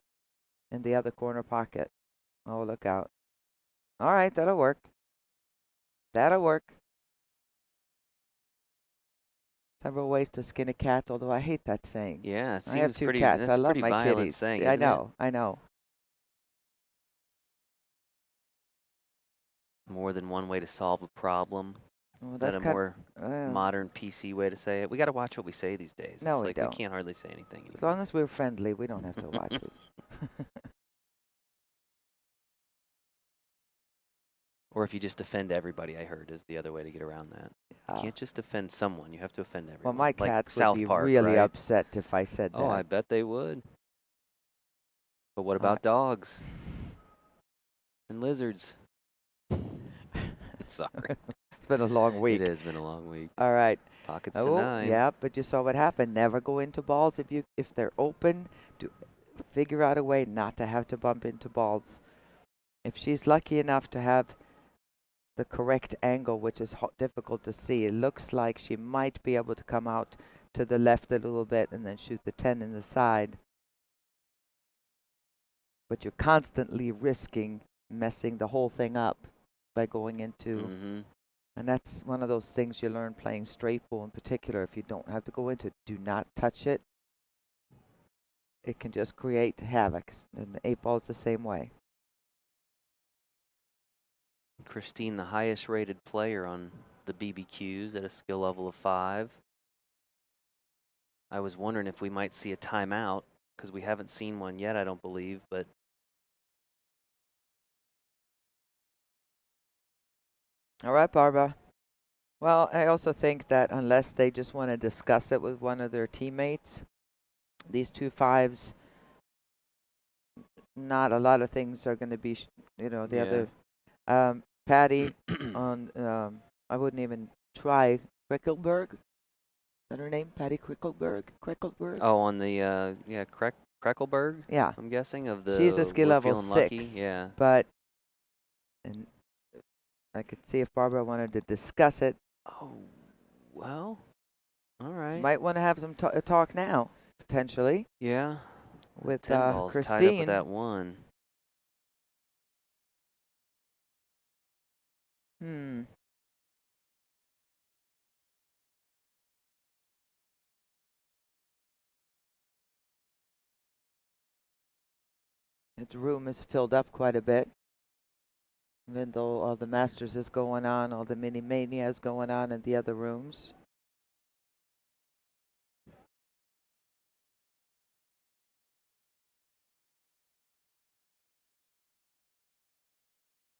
in the other corner pocket. Oh, look out. All right, that'll work. That'll work. Several ways to skin a cat, although I hate that saying.
Yeah, it seems
I have 2
pretty,
cats.
that's
I love
pretty
my
violent
kitties.
saying,
Yeah, I
isn't it?
know. I know.
More than one way to solve a problem.
Well,
Is that
that's
a more modern PC way to say it? We got to watch what we say these days.
No,
it's
we
like
don't.
we can't hardly say anything anymore.
As long as we're friendly, we don't have to watch this.
Or if you just offend everybody, I heard, is the other way to get around that. You can't just offend someone. You have to offend everyone.
Well, my
like
cats
South
would be
Park,
really
right?
upset if I said that.
Oh, I bet they would. But what about dogs? And lizards? Sorry.
It's been a long week.
It has been a long week.
All right.
Pockets to 9.
Yeah, but you saw what happened. Never go into balls if they're open. Figure out a way not to have to bump into balls. If she's lucky enough to have the correct angle, which is difficult to see, it looks like she might be able to come out to the left a little bit and then shoot the 10 in the side. But you're constantly risking messing the whole thing up by going into, and that's one of those things you learn playing straight pool in particular. If you don't have to go into, do not touch it. It can just create havoc, and the 8 ball is the same way.
Christine, the highest rated player on the BBQs at a skill level of 5. I was wondering if we might see a timeout because we haven't seen one yet, I don't believe, but
All right, Barbara. Well, I also think that unless they just want to discuss it with one of their teammates, these 2 5s, not a lot of things are going to be, the
Yeah.
other. Patty on, I wouldn't even try Krickelberg. Is that her name? Patty Krickelberg?
Oh, on the Kreckelberg.
Yeah.
I'm guessing of the.
She's a skill
We're
level
Feeling
6.
Lucky. Yeah.
But, and I could see if Barbara wanted to discuss it.
Oh, well. All right.
Might want to have some talk now, potentially,
Yeah.
with
10 balls tied up
Christine.
with that one.
The room is filled up quite a bit. Even though all the Masters is going on, all the Mini Mania is going on in the other rooms.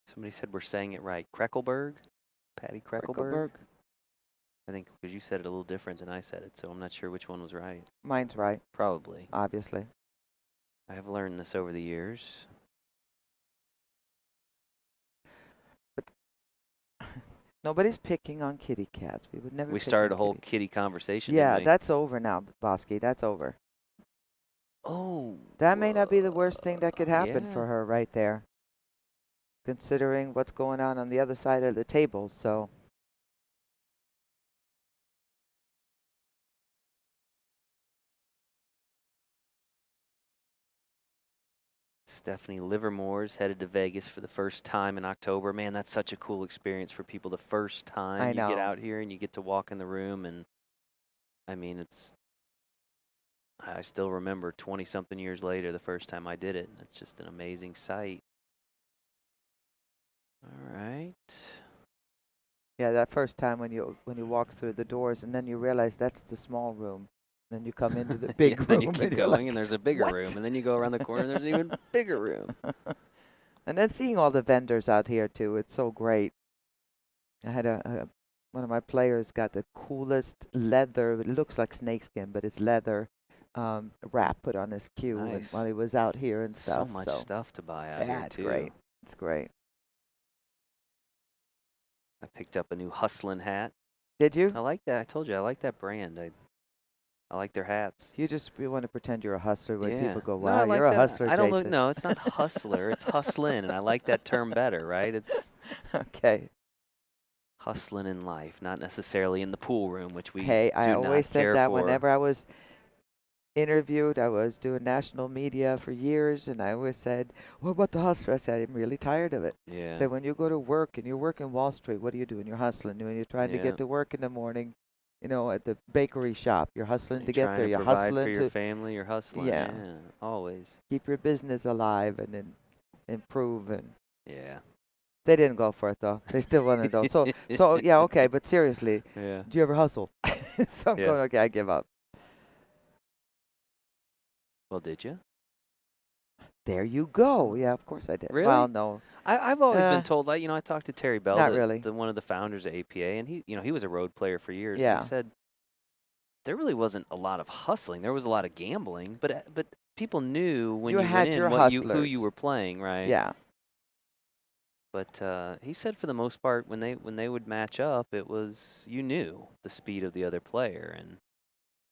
Somebody said we're saying it right. Kreckelberg? Patty Kreckelberg? I think because you said it a little different than I said it, so I'm not sure which one was right.
Mine's right,
Probably.
obviously.
I have learned this over the years.
Nobody's picking on kitty cats. We would never.
We
pick
started a
on
whole
kitty.
kitty conversation.
Yeah,
didn't we?
that's over now, Bosky. That's over.
Oh.
That may not be the worst thing that could happen
yeah.
for her right there, considering what's going on the other side of the table. So.
Stephanie Livermore's headed to Vegas for the first time in October. Man, that's such a cool experience for people. The first time
I
you get
know.
out here and you get to walk in the room, and I mean, I still remember 20-something years later the first time I did it. It's just an amazing sight. All right.
Yeah, that first time when you walk through the doors and then you realize that's the small room. Then you come into the big room.
Then you keep
and you're
going,
like,
and there's a bigger
"What?"
room, and then you go around the corner, and there's an even bigger room.
And then seeing all the vendors out here too, it's so great. I had one of my players got the coolest leather. It looks like snakeskin, but it's leather wrap put on his cue
Nice.
while he was out here and
So
stuff.
much stuff to buy out
yeah,
here,
it's
too.
great. It's great.
I picked up a new Hustlin' hat.
Did you?
I like that. I told you, I like that brand. I like their hats.
You want to pretend you're a hustler when
Yeah.
people go,
No, I
wow,
like
you're a
that.
hustler,
I don't
Jason.
look. No, it's not hustler. It's hustlin', and I like that term better. Right? It's
Okay.
hustlin' in life, not necessarily in the pool room, which we
Hey,
do
I
not
always said
care
that
for.
whenever I was interviewed. I was doing national media for years, and I always said, what about the hustler? I said, I'm really tired of it.
Yeah.
So when you go to work and you're working Wall Street, what are you doing? You're hustling. When you're trying to
Yeah.
get to work in the morning, you know, at the bakery shop, you're hustling to get
trying
there.
to
You're
provide
hustling
for your
to
family. You're hustling.
Yeah.
Yeah. Always.
keep your business alive and then improve. And
Yeah.
they didn't go for it though. They still wanted to go. So yeah, okay. But seriously,
Yeah.
do you ever hustle? So I'm
Yeah.
going, okay, I give up.
Well, did you?
There you go. Yeah, of course I did.
Really?
Well, no.
I've always
Uh,
been told, like, I talked to Terry Bell,
not really.
one of the founders of APA, and he was a road player for years.
Yeah.
And he said there really wasn't a lot of hustling. There was a lot of gambling, but people knew when
You
you
had
went
your
in who you
hustlers.
were playing, right?
Yeah.
But he said for the most part, when they would match up, it was you knew the speed of the other player, and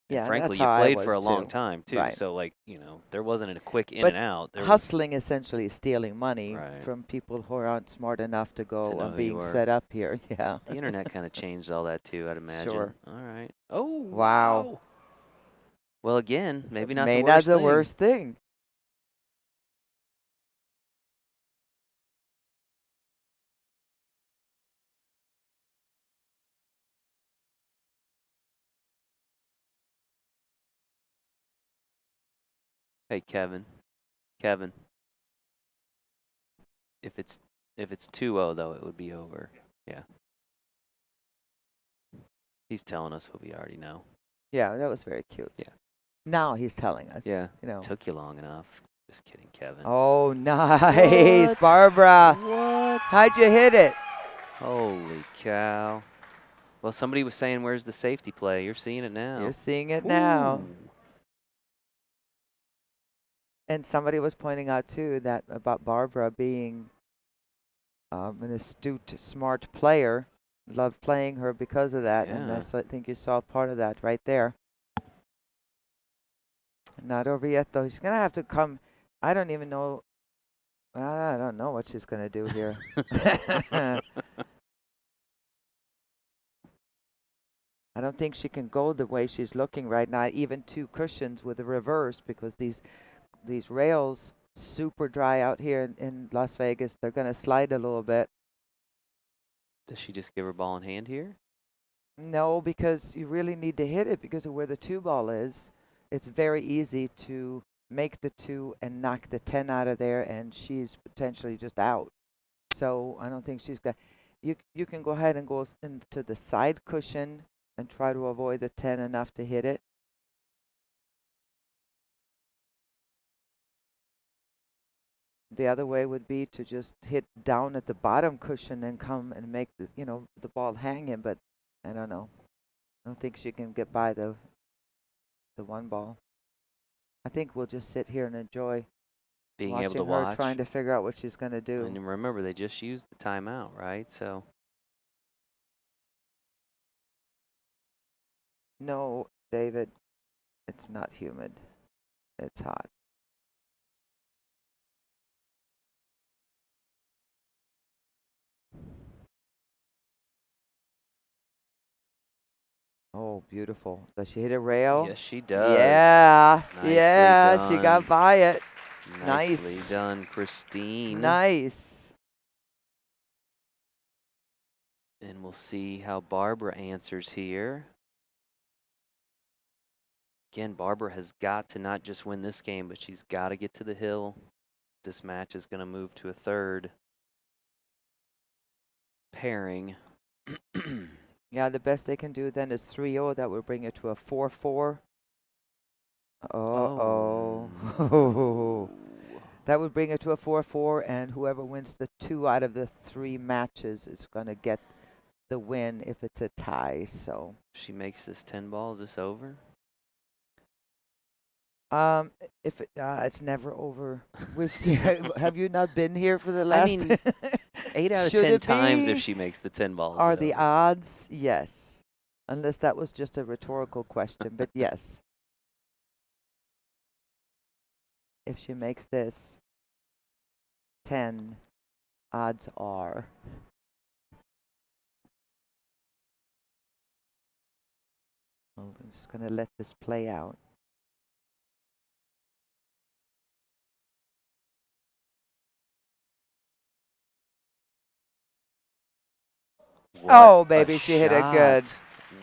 Yeah,
frankly,
that's
you
how I
played for a
was,
long
too.
time too.
Right.
So like there wasn't a quick in
But
and out. There was,
hustling essentially is stealing money
Right.
from people who aren't smart enough to go
know
on
who
being
you are.
set up here. Yeah.
the internet kind of changed all that too, I'd imagine.
Sure.
All right. Oh.
Wow.
Well, again, maybe not
May
the worst
not the
thing.
worst thing.
Hey, Kevin. Kevin. If it's 2-0 though, it would be over. Yeah. He's telling us what we already know.
Yeah, that was very cute.
Yeah.
Now he's telling us.
Yeah.
You know.
Took you long enough. Just kidding, Kevin.
Oh, nice,
What?
Barbara.
What?
How'd you hit it?
Holy cow. Well, somebody was saying, where's the safety play? You're seeing it now.
You're seeing it now.
Ooh.
And somebody was pointing out, too, that about Barbara being an astute, smart player. Loved playing her because of that. And
Yeah.
I think you saw part of that right there. Not over yet, though. She's going to have to come. I don't even know. I don't know what she's going to do here. I don't think she can go the way she's looking right now. Even 2 cushions with a reverse, because these rails super dry out here in Las Vegas. They're going to slide a little bit.
Does she just give her ball in hand here?
No, because you really need to hit it because of where the 2 ball is. It's very easy to make the 2 and knock the 10 out of there, and she's potentially just out. So I don't think she's got. You can go ahead and go into the side cushion and try to avoid the 10 enough to hit it. The other way would be to just hit down at the bottom cushion and come and make the ball hanging, but I don't know. I don't think she can get by the 1 ball. I think we'll just sit here and enjoy
Being able to
watching her
watch.
trying to figure out what she's going to do.
And remember, they just used the timeout, right? So.
No, David, it's not humid. It's hot. Oh, beautiful. Does she hit a rail?
Yes, she does.
Yeah.
Nicely
yeah, she got
done.
by it.
Nicely
Nice.
done, Christine.
Nice.
And we'll see how Barbara answers here. Again, Barbara has got to not just win this game, but she's got to get to the hill. This match is going to move to a 3rd pairing.
Yeah, the best they can do then is 3-0. That would bring it to a 4-4. Uh-oh.
Oh.
That would bring it to a 4-4, and whoever wins the 2 out of the 3 matches is going to get the win if it's a tie. So
If she makes this 10 ball, is this over?
if it's never over. We've seen, have you not been here for the last?
I mean, 8 out of
Should
10
it
times
be?
if she makes the 10 balls.
Are the odds? Yes. Unless that was just a rhetorical question, but yes. If she makes this 10, odds are. Well, I'm just going to let this play out. Oh, baby, she hit it good.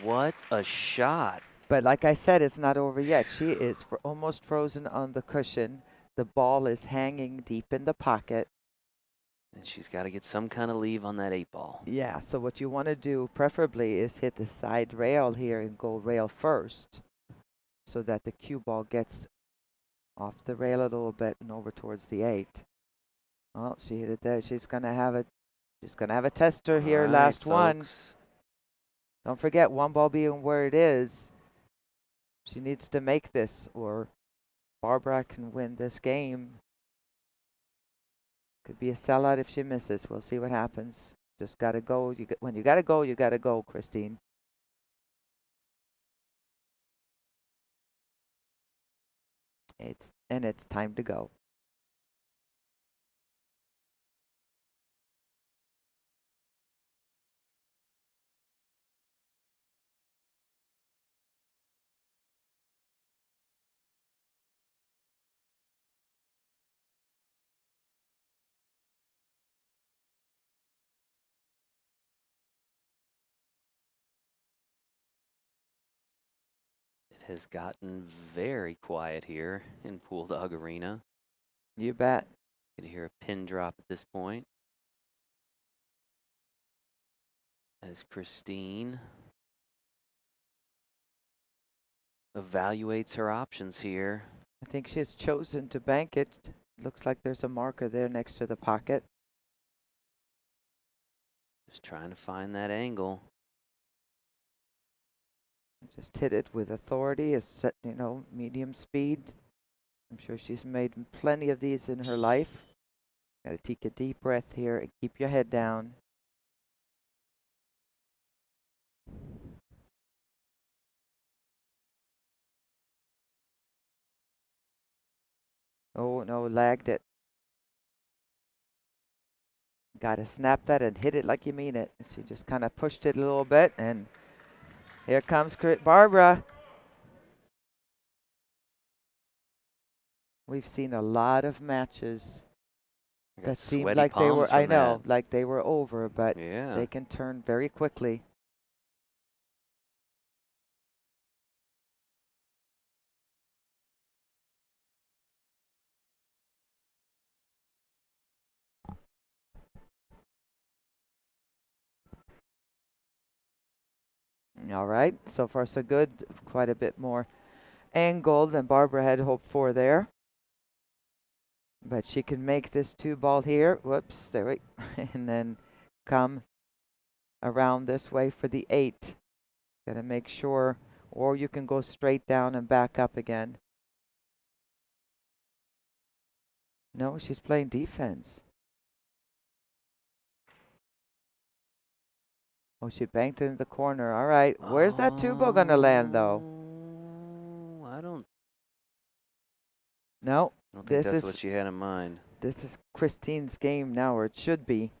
What a shot.
But like I said, it's not over yet. She is almost frozen on the cushion. The ball is hanging deep in the pocket.
And she's got to get some kind of leave on that 8 ball.
Yeah, so what you want to do preferably is hit the side rail here and go rail first so that the cue ball gets off the rail a little bit and over towards the 8. Well, she hit it there. She's going to have it. She's going to have a tester here,
All right,
last one.
folks.
Don't forget, 1 ball being where it is. She needs to make this, or Barbara can win this game. Could be a sellout if she misses. We'll see what happens. Just got to go. When you got to go, you got to go, Christine. It's time to go.
It has gotten very quiet here in Pool Dog Arena.
You bet.
You can hear a pin drop at this point. As Christine evaluates her options here.
I think she's chosen to bank it. Looks like there's a marker there next to the pocket.
Just trying to find that angle.
Just hit it with authority. It's set, you know, medium speed. I'm sure she's made plenty of these in her life. Got to take a deep breath here and keep your head down. Oh, no, lagged it. Got to snap that and hit it like you mean it. She just kind of pushed it a little bit, and here comes Barbara. We've seen a lot of matches
I got
that seemed
sweaty
like they were,
palms from
I know,
that.
like they were over, but
Yeah.
they can turn very quickly. All right, so far so good. Quite a bit more angle than Barbara had hoped for there. But she can make this 2-ball here. Whoops, there we and then come around this way for the 8. Got to make sure, or you can go straight down and back up again. No, she's playing defense. Oh, she banked it in the corner. All right, where's that 2-ball going to land, though?
I don't
No,
think
this
that's
is
what she had in mind.
this is Christine's game now, or it should be.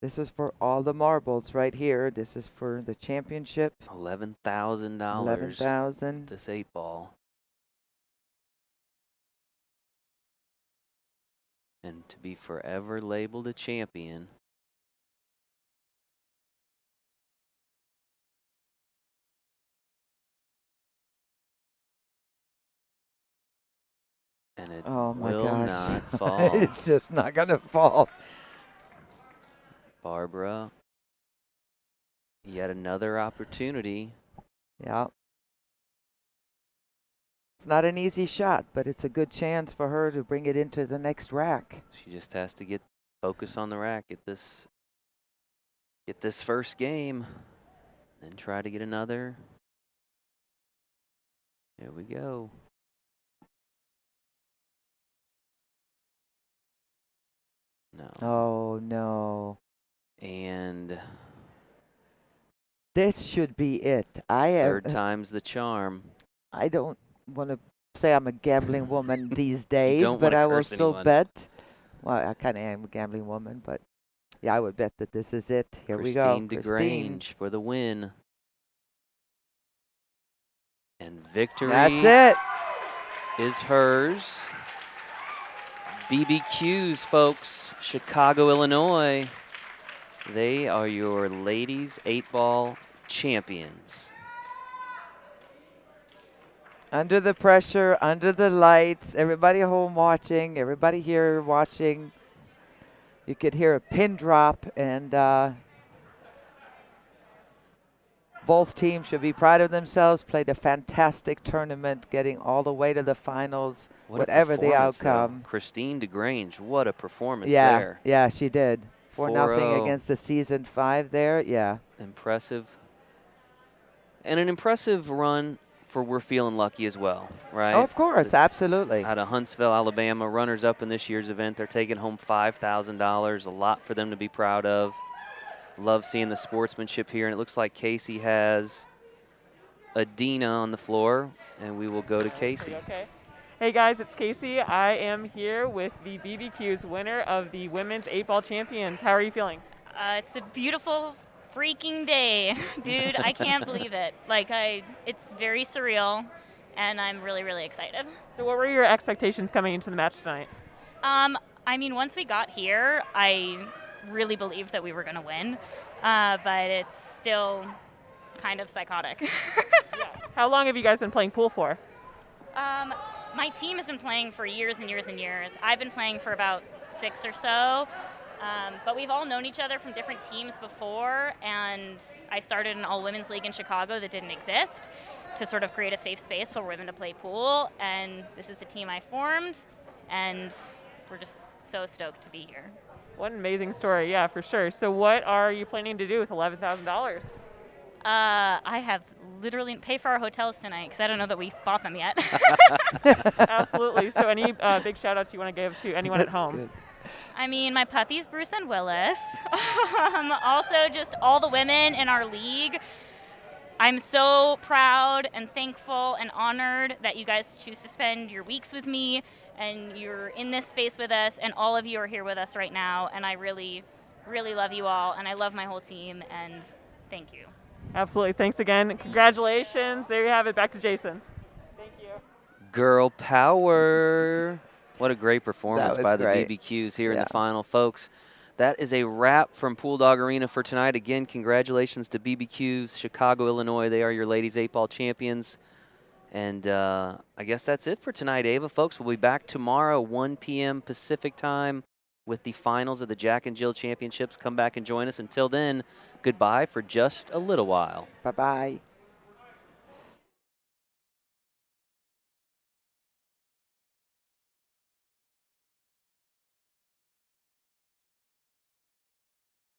This is for all the marbles right here. This is for the championship.
$11,000.
11,000.
This 8-ball. And to be forever labeled a champion. And it
Oh my
will
gosh.
not fall.
It's just not going to fall.
Barbara, yet another opportunity.
Yeah. It's not an easy shot, but it's a good chance for her to bring it into the next rack.
She just has to get focus on the rack, get this first game, then try to get another. Here we go. No.
Oh, no.
And
This should be it.
third time's the charm.
I don't want to say I'm a gambling woman these days,
don't
but
wanna
I will
curse
still
anyone.
bet. Well, I kind of am a gambling woman, but yeah, I would bet that this is it. Here we go.
Christine DeGrange for the win. And victory
That's it.
is hers. BBQs, folks, Chicago, Illinois. They are your ladies 8-ball champions.
Under the pressure, under the lights, everybody home watching, everybody here watching. You could hear a pin drop, and both teams should be proud of themselves. Played a fantastic tournament, getting all the way to the finals,
What a
whatever the
performance, though.
outcome.
Christine DeGrange, what a performance
Yeah,
there.
yeah, she did. 4-0
4-0.
against the season 5 there. Yeah.
Impressive. And an impressive run for We're Feeling Lucky as well, right?
Oh, of course, absolutely.
Out of Huntsville, Alabama, runners-up in this year's event. They're taking home $5,000, a lot for them to be proud of. Love seeing the sportsmanship here, and it looks like Casey has Adina on the floor, and we will go to Casey.
Okay. Hey guys, it's Casey. I am here with the BBQ's winner of the Women's 8-Ball Champions. How are you feeling?
It's a beautiful freaking day, dude. I can't believe it. It's very surreal, and I'm really, really excited.
So what were your expectations coming into the match tonight?
I mean, once we got here, I really believed that we were going to win, but it's still kind of psychotic.
Yeah. How long have you guys been playing pool for?
My team has been playing for years and years and years. I've been playing for about 6 or so. But we've all known each other from different teams before, and I started an all-women's league in Chicago that didn't exist to sort of create a safe space for women to play pool, and this is the team I formed, and we're just so stoked to be here.
What an amazing story. Yeah, for sure. So what are you planning to do with $11,000?
I have literally paid for our hotels tonight because I don't know that we've bought them yet.
Absolutely. So any big shout outs you want to give to anyone at
That's
home?
good.
I mean, my puppies, Bruce and Willis. Also, just all the women in our league. I'm so proud and thankful and honored that you guys choose to spend your weeks with me and you're in this space with us, and all of you are here with us right now. And I really, really love you all, and I love my whole team, and thank you.
Absolutely. Thanks again. Congratulations. There you have it. Back to Jason. Thank you.
Girl power. What a great performance
was
by the
great.
BBQs here in
Yeah.
the final, folks. That is a wrap from Pool Dog Arena for tonight. Again, congratulations to BBQs, Chicago, Illinois. They are your ladies 8-ball champions. And I guess that's it for tonight, Ava. Folks, we'll be back tomorrow, 1 p.m. Pacific time, with the finals of the Jack and Jill Championships. Come back and join us. Until then, goodbye for just a little while.
Bye-bye.